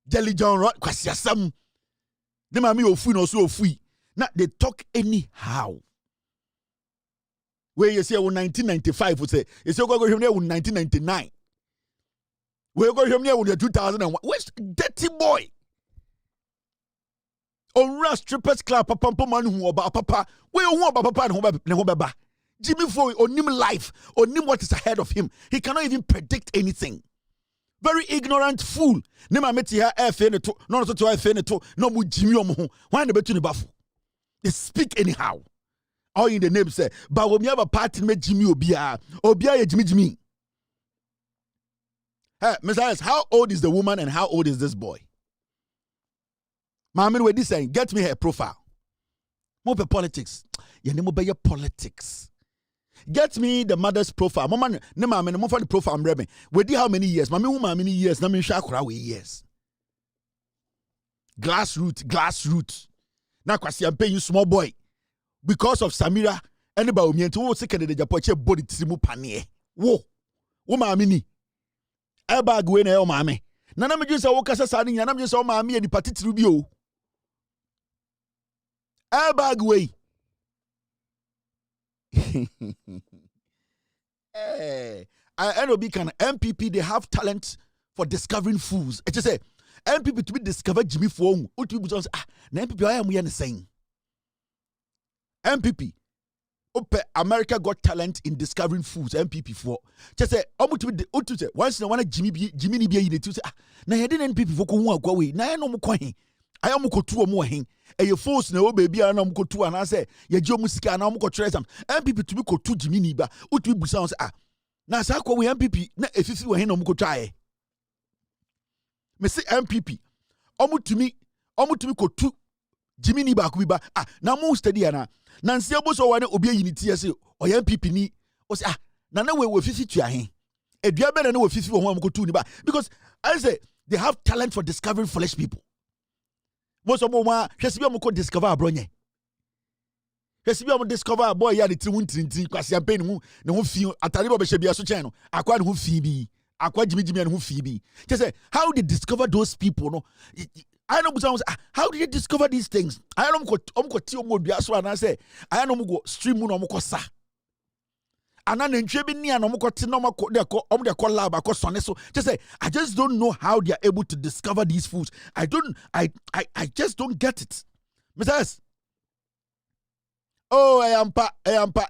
kwasi asam ne mami ofui no so ofui na they talk anyhow. Where you say 1995 we say you say go him there 1999 we go him there with 2001 which dirty boy on strippers club papa man who oba papa we who oba papa ne ho beba Jimmy for onim life onim what is ahead of him. He cannot even predict anything. Very ignorant fool. Ne ma meti ha efe ne to no so to efe ne to no mu Jimmy omo ho why ne betu ne bafu. They speak anyhow. All in the name say, but when we have a party me Jimmy Obia ye Jimmy. Hey, Messiah, how old is the woman and how old is this boy? Mami, we this saying, get me her profile. More politics. Ye name be politics. Get me the mother's profile. Mama, ne mami, no for the profile I'm reading. We did how many years? Mami, who many years? Na me shakura we years. Glass root. Na kwasi am paying you small boy. Because of Samira, anybody who meant to second the Japoche body trimu panie. Wo mami ni. Eba gwe na yo mami. Nana me just wo kasa sani nana me just o mami e di party tribu o. Eba gwe. NOB can MPP they have talent for discovering fools. It just say MPP to be discovered Jimmy Fong. Utu be na MPP I am we saying. MPP America got talent in discovering foods. MPP for just say once na wana Jimmy ni bia yi to say na yede MPP for ko hu agwa we na no mo kwan I am ko tu omo hen e ye force na o baby na mo ko tu ana say ye ji omo sika na mo ko try some MPP to be ko tu Jimmy ni ba utu bi busa say na sa ko we MPP na efifi we hen na mo ko try me say MPP omo tumi ko tu Jimmy ni ba ku ba na mo study ana na nsia bo so wane obi ayiniti ase o ya MPP ni o say na we fifi tua hen edua be na we fifi wo ho am ko tu ni ba because I say they have talent for discovering foolish people. Most of them hwese bi am ko discover abronye Hesi bi am discover a boy ya de tri wuntintin kwase ampe ne ho fi atare bo be hye bia so chen no akwa ne ho fi bi akwa jimi ne ho fi bi. Just say how they discover those people no. I know how did they discover these things? I know ti omodua so ana say I know go stream no omokosa. Ana nentwe bi ni ana omokote no de ko lab akosone so. Just say I just don't know how they are able to discover these foods. I just don't get it. Mr. S. Oh, I am pa.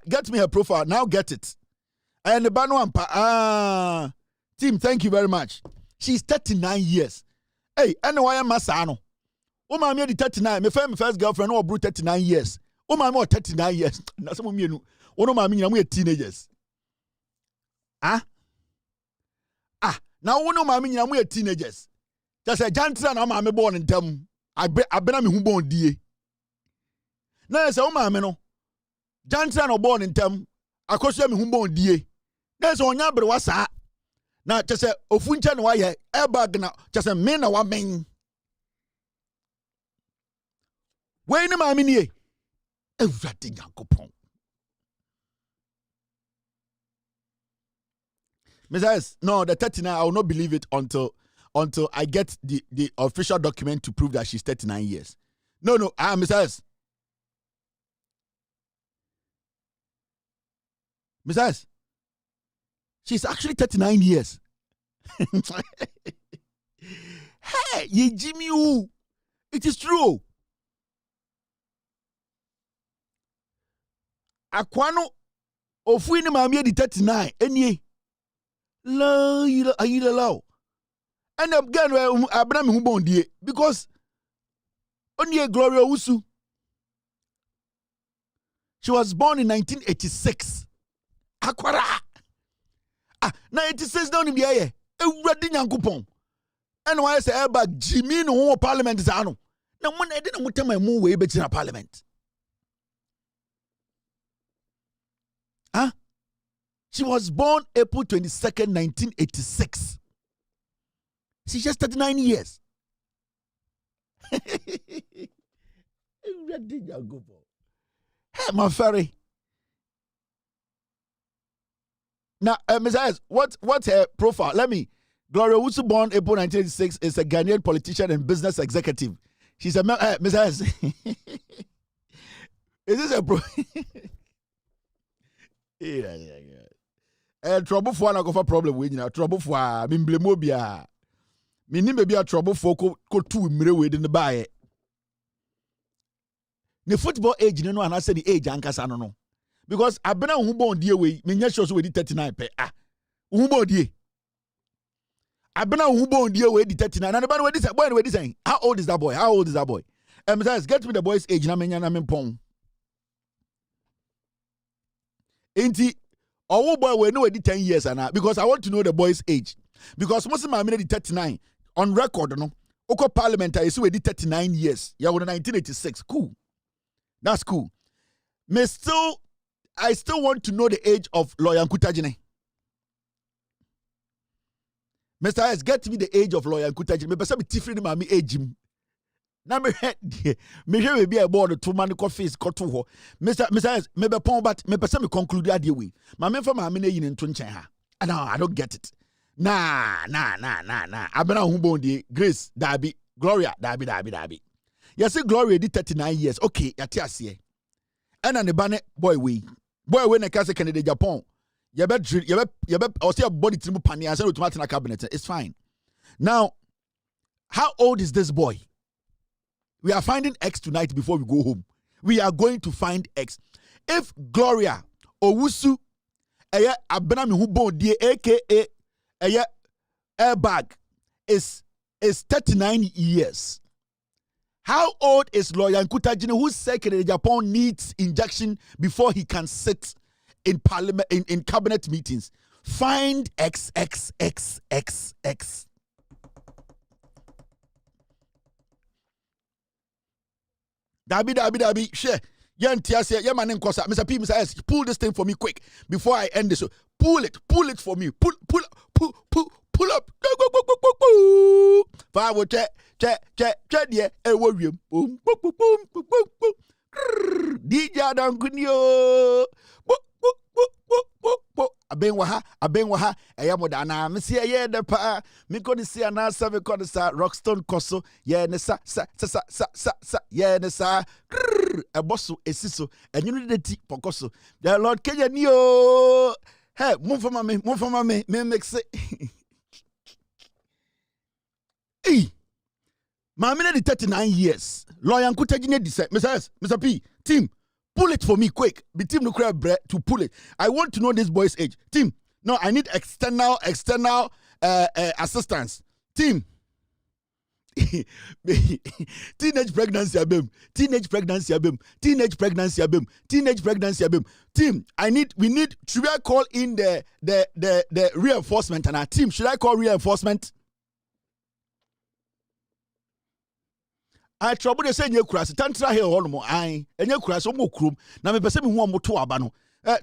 Get me her profile. Now get it. I am the Banu Ampa. Team, thank you very much. She's 39 years. Hey, anyway, I'm Masano. Oh, my me 39. My first girlfriend, oh, bro, 39 years. Oh, my more 39 years. That's what me know. Oh, no, my me teenagers. Ah. Now, oh, no, my me teenagers. Just a jantan, I'm born in them. I been me who born die. Now, say, oh, my no. Jantan or born in them. I cost me who born die. There's on your was that. Now, just say, Ofuncha no why airbag now, just a men or men. Where no mammy near everything, Uncle Pong. Mrs. No, the 39, I will not believe it until I get the official document to prove that she's 39 years. No, Mrs. Mrs. She's actually 39 years. Hey, ye Jimmy, it is true. Aquano ofuni mamie di 39 enye. La ayila law. And I'm going to Abraham Hubondi because only Gloria Usu. She was born in 1986. Akwara. 96 down in the air. Ready Yankupon. And why I say airbag Jimmy no parliament is ano. Now when I didn't tell my move way better in parliament. She was born April 22nd, 1986. She's just 39 years. Ready Yankupon. Hey, my fairy. Now, Ms. Ayers, what's her profile? Let me. Gloria Wusu, born April 1986, is a Ghanaian politician and business executive. She's a Ms. Ayers. Is this a pro? Yeah. Trouble for an go problem with you. Trouble for Mimblemobia. Meaning maybe a trouble for go 2 million in the buy. The football age, you know, and I said the age, Ankas, I don't know. Because I've been on who born dear way, me shows with the 39 pe. Who born dear? I've been on who born dear way the 39. And the boy this saying, how old is that boy? How old is that boy? Besides, get me the boy's age, na men pong. Ain't he? Our boy we know 10 years and because I want to know the boy's age. Because most of my men 39 on record, no. Oko Parliamentary is 39 years. Yeah, 1986. Cool. That's cool. I still want to know the age of Lawyer Nkutajine. Mr. S, get me the age of Lawyer Nkutajine. Me pesa me tifri ni mami age him. Na me me be a board to man ko face ko to ho. Mr. S, me be pon but me pesa me conclude ade we. Mami fa mami na yin nto nchen ha. No, I don't get it. Nah. Abena hu bondi Grace Dabi, Gloria Dabi. You see Gloria did 39 years. Okay, yati ase. And the banner boy when I can say Canada Japan. You bet or see a body to pani and say automatic in a cabinet. It's fine. Now, how old is this boy? We are finding X tonight before we go home. We are going to find X. If Gloria Owusu Abenami Hubo aka airbag is 39 years. How old is Lawyer Nkutajine, who said Japan needs injection before he can sit in parliament in cabinet meetings? Find XXXXX. Dabi, share. Mr. P, Mr. S, pull this thing for me quick before I end this. Pull it for me. Pull up. Go. Check. Yeah. DJ Adam Kunyo. Abenwaha, Ayamodana, Monsieur Yeda Pa, Mikodisia Nasa, Mikodisa, Rockstone Coso, Yenesa, Yenesa, a bosso, a sisso, and you need the tea Pocoso. The Lord Kenya Neo. Hey, move for me, me make it. Hey, my minute 39 years. Lawyer Kutajine decide, Mr. P, team. Pull it for me quick. Be team nuclear bread to pull it. I want to know this boy's age. Team, no, I need external assistance. Team. Teenage pregnancy abim. Team, should I call in the reinforcement and our team? Should I call reinforcement? I trouble the same crass, Tantra here all more. And your crass or more crum. Now, me person who want to abano.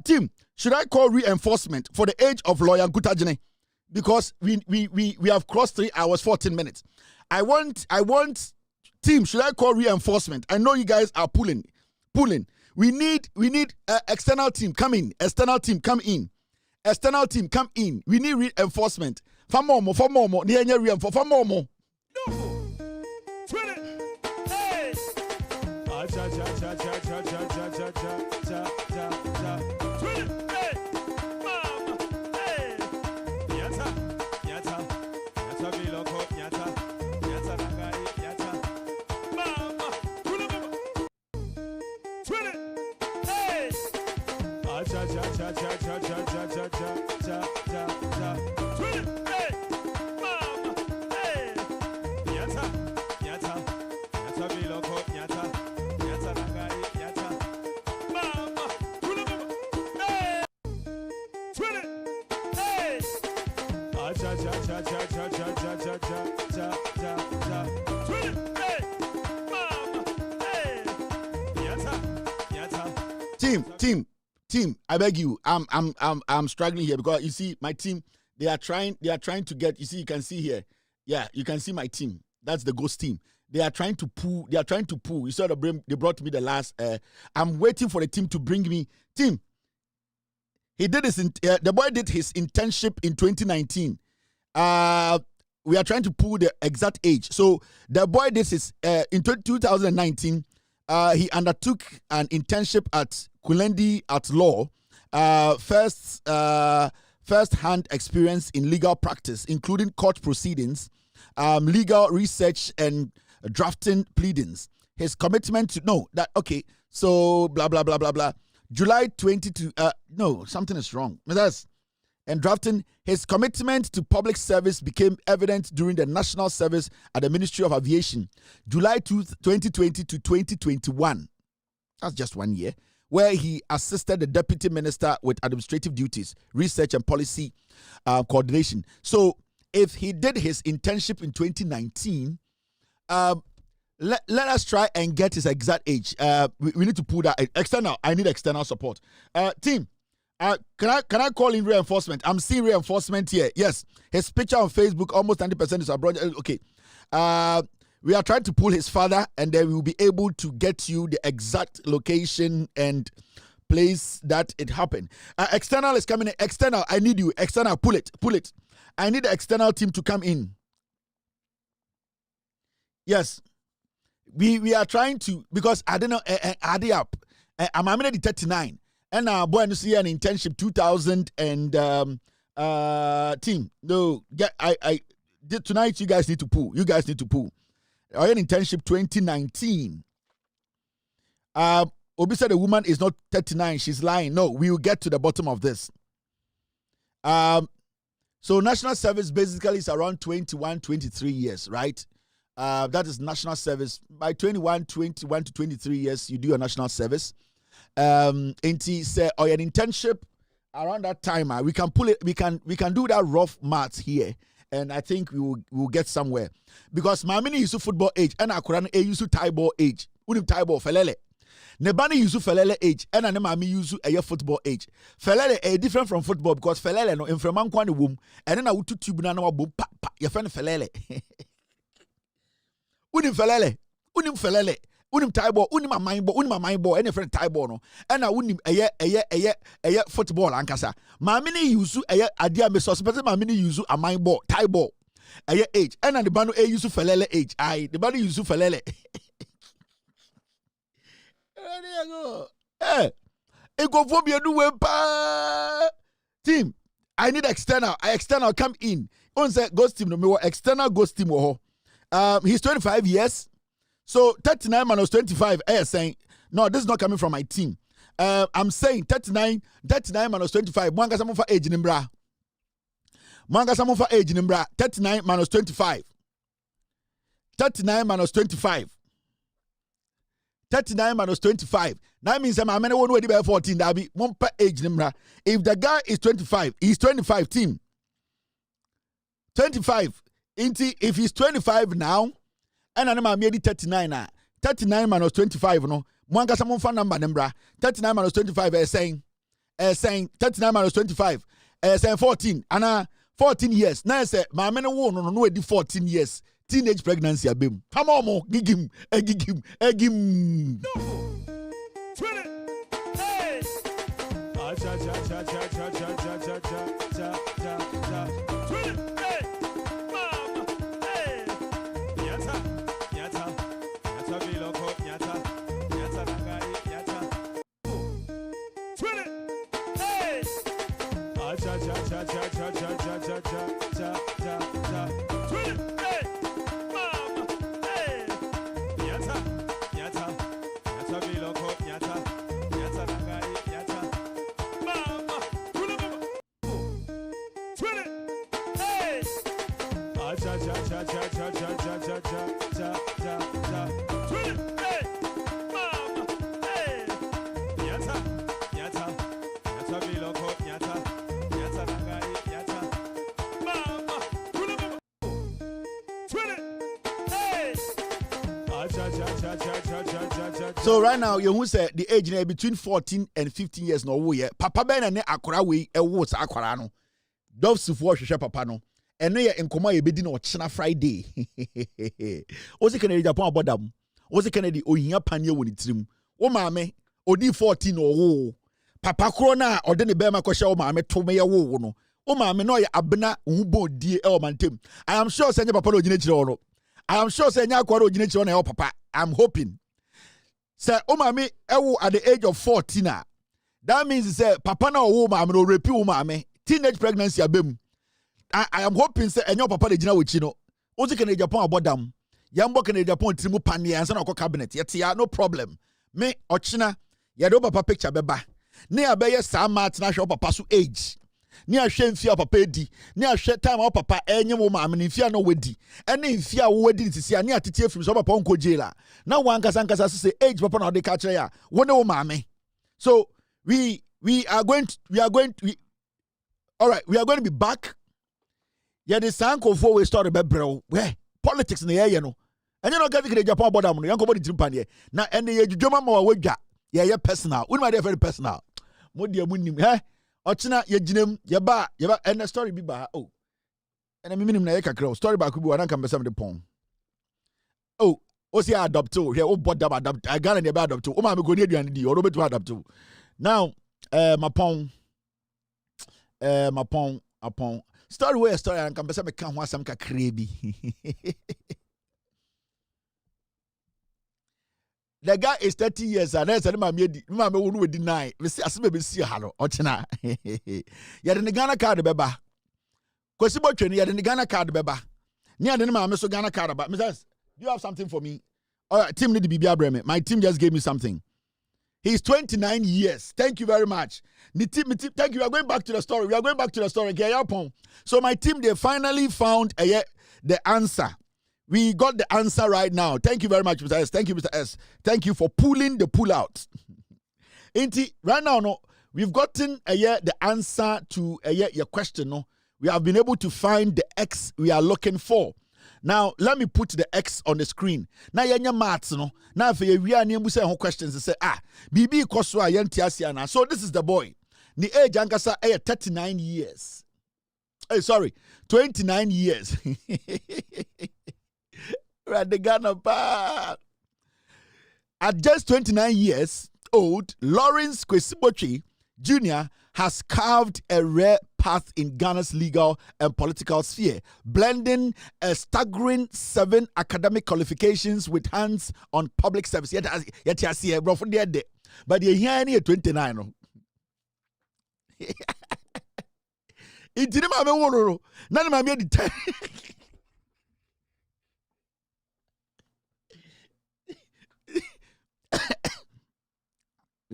Team, should I call reinforcement for the age of lawyer Gutajene? Because we have crossed 3 hours, 14 minutes. I want team, should I call reinforcement? I know you guys are pulling. We need external team come in. External team come in. We need reinforcement. For more. Near reinforcement. For more. Team, I beg you. I'm struggling here because you see my team. They are trying to get. You see, you can see here. Yeah, you can see my team. That's the ghost team. They are trying to pull. You saw they brought me the last. I'm waiting for the team to bring me. Team. He did this. The boy did his internship in 2019. We are trying to pull the exact age. So the boy did his in 2019. He undertook an internship at Kulendi at law. First-hand experience in legal practice, including court proceedings, legal research, and drafting pleadings. His commitment to So blah blah blah blah blah. July 22. No, something is wrong. And drafting, his commitment to public service became evident during the national service at the Ministry of Aviation, July 2020 to 2021. That's just 1 year, where he assisted the deputy minister with administrative duties, research and policy coordination. So if he did his internship in 2019, let us try and get his exact age. We need to pull that external. I need external support. Team. Can I call in reinforcement? I'm seeing reinforcement here. Yes, his picture on Facebook, almost 90% is abroad. Okay. We are trying to pull his father, and then we will be able to get you the exact location and place that it happened. External is coming in. External, I need you. External, pull it. I need the external team to come in. Yes. We are trying to, because I don't know, add it up. I'm at 39. And boy, you see an internship 2000 and team. No, I did tonight. You guys need to pull. I had internship 2019. Obi said the woman is not 39. She's lying. No, we will get to the bottom of this. So national service basically is around 21, 23 years, right? That is national service. By 21 to 23 years, you do your national service. And he said, an internship around that time, we can pull it. We can do that rough maths here, and I think we will get somewhere. Because Mamini used to football age, and Akuran used to tie ball age. Unim tie ball felele. Nebani used to felele age, and Mami used to football age. Felele is different from football because felele no in Freman kwani womb, and then I would tube na no boom pa your friend felele. Unim felele. Unim tie ball, unim a mind ball, any friend tie ball no. And I unim a football ankasa. Ma mini use idea me suspect ma mini use a mind ball, tie ball. Age. And the banu use felele age. The banu use felele. There you go. Egophobia do pa team. I need external. External come in. On say ghost team no me external ghost team he's 25 years. So 39 minus 25 saying no, this is not coming from my team. I'm saying 39 minus 25. Mwanga samu for age nimbra. Mwanga samu for age nimbra. 39 minus 25. 39 minus 25. 39 minus 25. That means I'm going to be 14. That'll be one per age. If the guy is 25, he's 25 team. 25. If he's 25 now, and I'm made 39 now. 39 minus 25, no. Mwanga someone for number number. 39 minus 25 is saying 39 minus 25 saying 14. And 14 years. Now I say, my man no 14 years. Teenage pregnancy abim. Come on, mo. Gig him. Hey. Cha cha cha cha cha cha cha cha cha cha cha. Hey. Mama. Hey. Yata. Yata. Yata biloko. Yata. Yata nagari. Yata. Hey. Cha cha cha cha cha cha cha cha cha cha cha. So right now, you who say the age between 14 and 15 years no wo ye. Papa ben na akora we wo sa akora no. Dove sufo hwehwe papa no. Eno ye nkoma ye bedi na ochina Friday. Ozi Kennedy Japan abodam. Ozi Kennedy ohia panie woni tirim. Wo maame odi 14 no wo. Papa kro na ode ne bema kwhye wo maame to me ye wo no. Wo maame no ye abena hubo die e o mantem. I am sure say papa no gine kire wo no. I am sure say nya akwara ogine kire wo na ye papa. I'm hoping. Say, umami, ewu at the age of 14. That means, say, papa na o mama no repeat umami. Teenage pregnancy abem. I am hoping, say, and your papa de jina wichino. Ozi Kennedy Japan abodam. Yambo Kennedy Japan trimu panye and sana cabinet. Yet no problem. Me, ochina, yado papa picture beba. Ne abeye sa mat na show papa su age. Ni a hwe mfia papa di ni a hwe time o papa enye mo ma me mfia no wedi ene mfia wo wedi tisi ani atete afim so papa onko jail na wan kasa say age papa na de ka kire ya wo ne wo ma me. So we are going to be back. Yeah, the sanko for we start be bro where politics na ye no enye no ga dikire Japan border no yanko body trimpa ne na ene ye dwuma ma wa wadwa ye personal we ma dey very personal mo dia munim Ochina yejinem yeba and the story be ba oh and minim na yeka story ba ku bi wan kan besam de pon oh o si adopt o here o bodam adopt I got na be adopt o ma me go ni aduane di o do betu adopt o now mapon story where story and kan besam me kan ho asam kakra bi. The guy is 30 years and I said, Mamma, who would deny. We see as maybe see hello, Ochina. Yet in the Ghana card, Beba. Quasibo train, yet in the Ghana card, Beba. Near the Mamma, so Ghana card, but Mrs. Do you have something for me? All right, team need to be Bremen. My team just gave me something. He's 29 years. Thank you very much. Thank you. We are going back to the story. So my team, they finally found the answer. We got the answer right now. Thank you very much, Mr. S. Thank you, Mr. S. Thank you for pulling the pull out. Right now, no, we've gotten the answer to your question. No, we have been able to find the X we are looking for. Now, let me put the X on the screen. Now, you're maths, no. Now, if we are near questions, they say, BB Koswa Yentiasiana. So this is the boy. The age Ankasa 39 years. Hey, sorry, 29 years. The Ghana pa. At just 29 years old, Lawrence Kwesibochi Jr. has carved a rare path in Ghana's legal and political sphere, blending a staggering 7 academic qualifications with hands on public service. Yet I see a bro for the day, but you're here 29. It didn't have a water. None of my made it.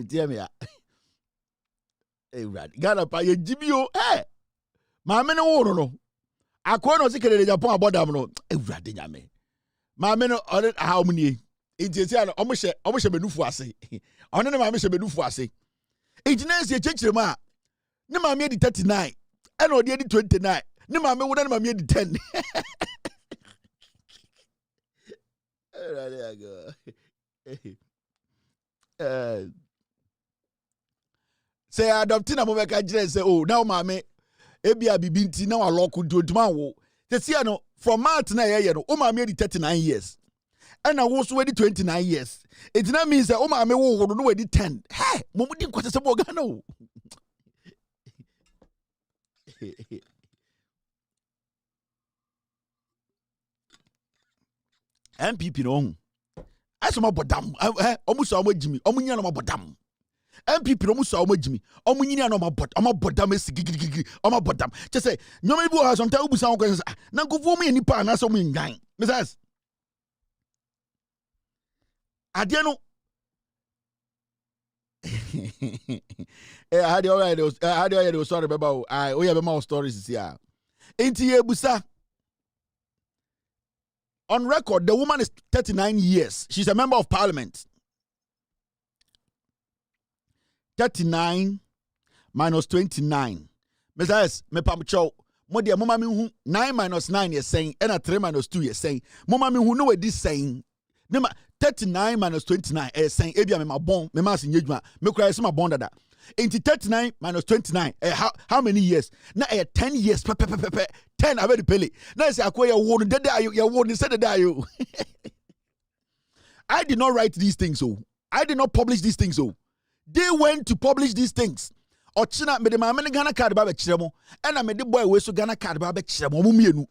Tell me, hey, Brad, Ghana pa ye Jimio, hey, Mamma no no. I can't no secret in Japan about them no. Hey, Brad, Yame, Mamma no order how many? It is almost menufu ase. On no Mamma menufu ase. It names ye change the ma. No Mamma di 39, and no di 29. No Mamma would Mamma di 10. There you go. Say adopting a mobile catcher say, oh, now mammy, Ebia Bibinti now a local do tomorrow. The Siano from Martin, Oma made 39 years. And I was already 29 years. It now means that Oma may will know 10. Hey, Momudi quite a sabogano. MPP no. As my bodam, almost our Jimmy, Omunia no bodam. MPP no muso omagimi omunyini na omabodam esigigigigi omabodam che say nyoma bi ha sometimes ubusa wo kwese na nkofo mu nipa na so mu ngan misas ade no I had already sorry about we have more stories here enti ebusa on record the woman is 39 years she's a member of parliament. 39 minus 29. Messias, me pamcho. Modia mama mi hu 9 minus 9 is saying, and 3 minus 2 is saying. Mama mi hu no way this saying. Nema 39 minus 29 is saying. Ebia me ma bon, me mas injuma. Me cry some bon dada. Into 39 minus 29. How many years? Na 10 years. 10 already pele. Na say akoya won dada ayo. Ya won said dada ayo. I did not write these things so. I did not publish these things so. They went to publish these things. Ochina me de ma me Ghana card ba be kiremo. And I made the boy we so Ghana card ba be kiremo mo mienu.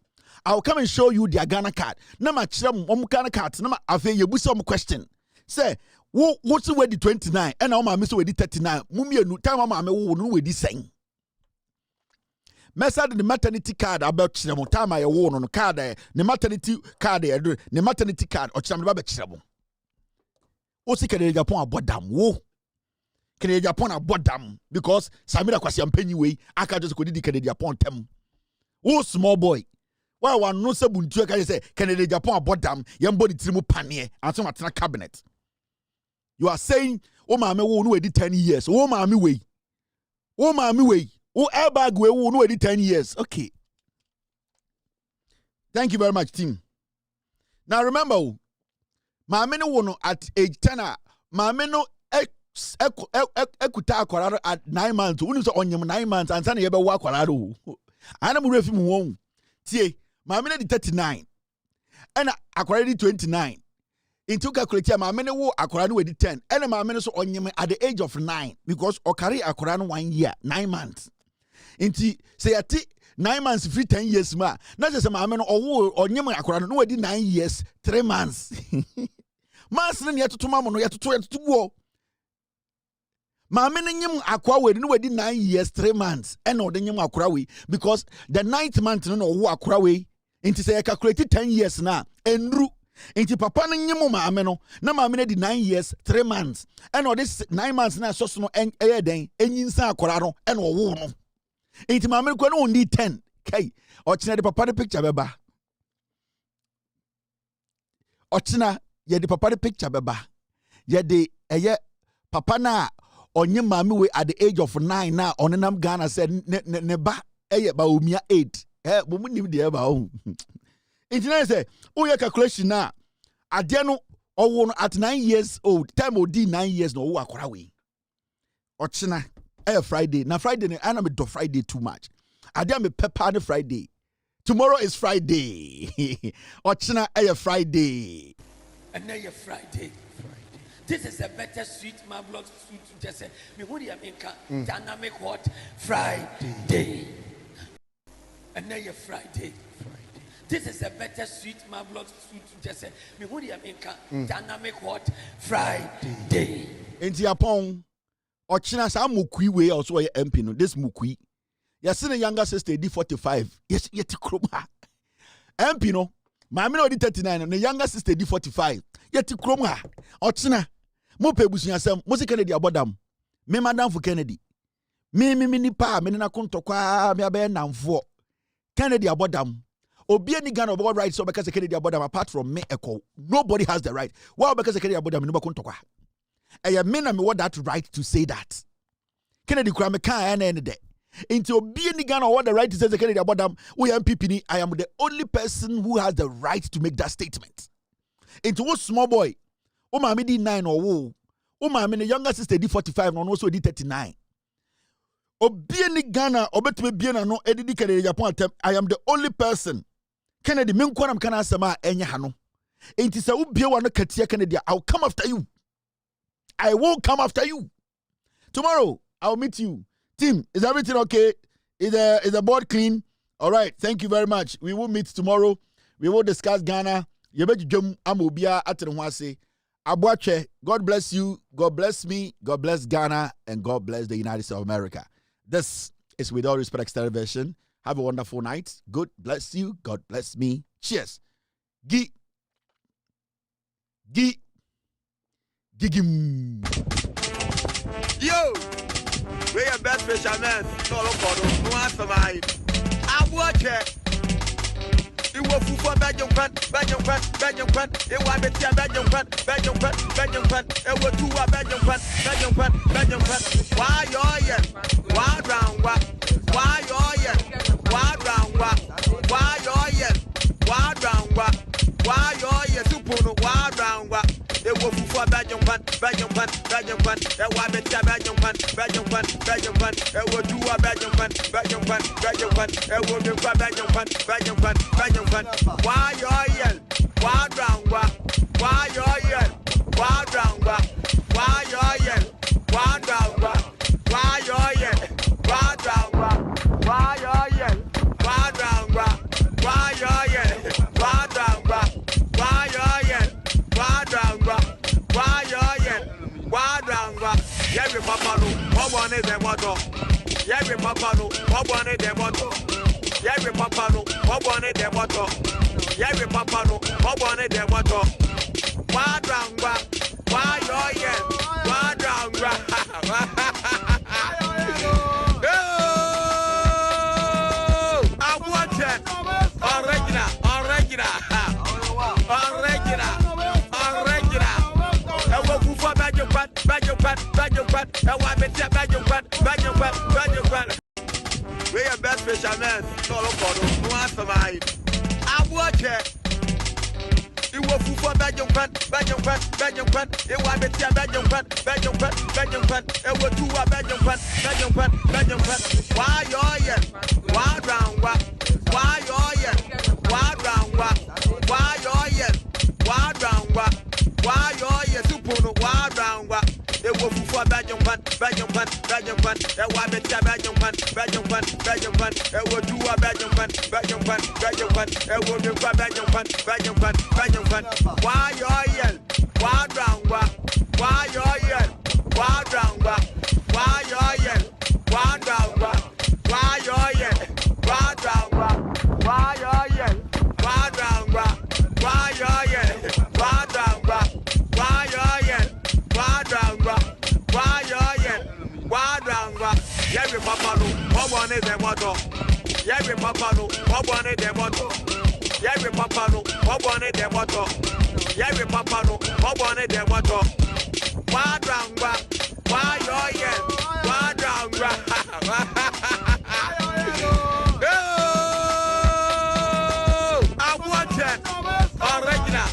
I'll come and show you their Ghana card. Na ma kiremo mo Ghana card na ma afi ye busa mo question. Say, what's the way the 29 and now ma me so we the 39. Mo mienu time ma me wo no we di sen. Mesa the maternity card about kiremo time I wo no card the maternity card e do the maternity card ochina me ba be kiremo. O si kede Japan abodam wo. Kennedy Japan abodam because Samira Kwasi ampenyi we aka just ko didi Kennedy Japan tem. Oh small boy. Why one no se buntu aka say Kennedy Japan abodam yembo di trimu panie anso matena cabinet. You are saying oh maame wo no edi 10 years. Oh maame we. Oh maame we. Oh airbag we wo no edi 10 years. Okay. Thank you very much team. Now remember maame no wo no at age 10 maame no ekuta akwara at 9 months unu so onyem 9 months ansa na ye be wo akwara do ana mu refi mu won tie maame na di 39 ena akwara di 29 into calculate maame na wo akwara no we di 10 ena maame no so onyem at the age of 9 because okari akwara no 1 year 9 months inti say ati 9 months free 10 years ma na say maame no owo onyem akwara no we di 9 years 3 months mas na ye totoma mo no ye tototo wo Maame nyim akwa we no we di 9 years 3 months and no de nyim akwa we because the 9th month no wo akwa we inti say calculate 10 years na enru inti papa no nyim maame no na maame na di 9 years 3 months and no this 9 months na so no eye den enyinsa akwa no and wo no inti maame ko no need 10 kai ochina de papa the picture beba ochina ye de papa the picture beba ye de eye papa na onye mami we at the age of 9 now onenam Ghana said ne ba eye ba omia 8 bo mu nim de ba o engineer say o your calculation na ade no owo no at 9 years old time odi 9 years no wo akora we ochina Friday na Friday ne ana me do Friday too much ade me pepper ne Friday tomorrow is Friday ochina Friday and now Friday This is a better sweet marvelous sweet just say me who the dynamic what Friday. And now you're Friday. This is a better sweet marvelous sweet just say me who the dynamic what Friday. Inti upon Ochina sa mukui we also a MP no this mukui. You see the younger sister D45. Yes, yet kroma. MP no. My no di 39 and the younger sister D45. Yet kroma. Ochina. Mo pe busunyasem mo se Kennedy abodam me madam for Kennedy me nipa me na kontokwa me abe namfo Kennedy abodam obi ani Ghana about right so because Kennedy abodam apart from me echo nobody has the right why because Kennedy abodam no ba kontokwa me na me what that right to say that Kennedy kura me kan na de into obi ani Ghana what the right to say Kennedy abodam we MPP ni I am the only person who has the right to make that statement into what small boy O mama di 9 or wo. O mama the younger sister di 45 and also di 39. Obi ni Ghana obetime bia na no edidi Kennedy Japan atem. I am the only person. Kennedy me nkwa na mkana asema enye ha no. Enti se wo bia wa no katia Kennedy I'll come after you. I will come after you. Tomorrow I'll meet you. Team, is everything okay? Is the board clean? All right, thank you very much. We will meet tomorrow. We will discuss Ghana. Yebejum amobia atenwase. Abuache, God bless you, God bless me, God bless Ghana, and God bless the United States of America. This is With All Respect Extended version. Have a wonderful night. God bless you, God bless me. Cheers. Gigim. Yo, we are best fishermen. No, no answer mine. Abuache. It was for Belgium fan. It was better Belgium fan. It was two Belgium fan. Why you here? Why round? Why you here? Why round? Why you here? Why round? Why you here? Super why round? It was for Belgium fan. It was better Belgium fan. It was two Belgium fan. It was the Belgium fan. Why you here? Why round? Why you here? Why round? Why you here? Why round? Why you here? Why round? Why you here? Why round? Why you here? Why round? Why you here? Why round? Why you here? Why round? Yeah, we papa no. What one is the motto? Yeah, we papa no. What one is the motto? Yeah, we papa no. What one is the motto? Yeah, we papa no. What one is the motto? Why round? Why you here? Why round? I want it. Original. I will go for Belgium. I want to tell Belgium. We are best fishermen. No answer mine. I watch it. It was for Belgium. It was better Belgium. It was two Belgium. Why you here? Why round? Why you here? Why round? Why you here? Why round? Why you here? Super why round? It was for Belgium. It was better Belgium. It was two Belgium. Why you here? Why round? Why you here? Why round? Why you here? Why round? Why you here? Why round? Why you here? Why round? Why you here? Why round? Why you here? Why round? Why you here? Why round? Yeah, we papa no. What one is the motto? Yeah, we papa no. What one is the motto? Yeah, we papa no. What one is the motto? Yeah, we papa no. What one is the motto? Why round? Why you here? Why round? I want it. Original.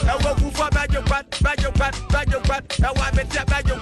I will go for Belgium. I want to tell Belgium.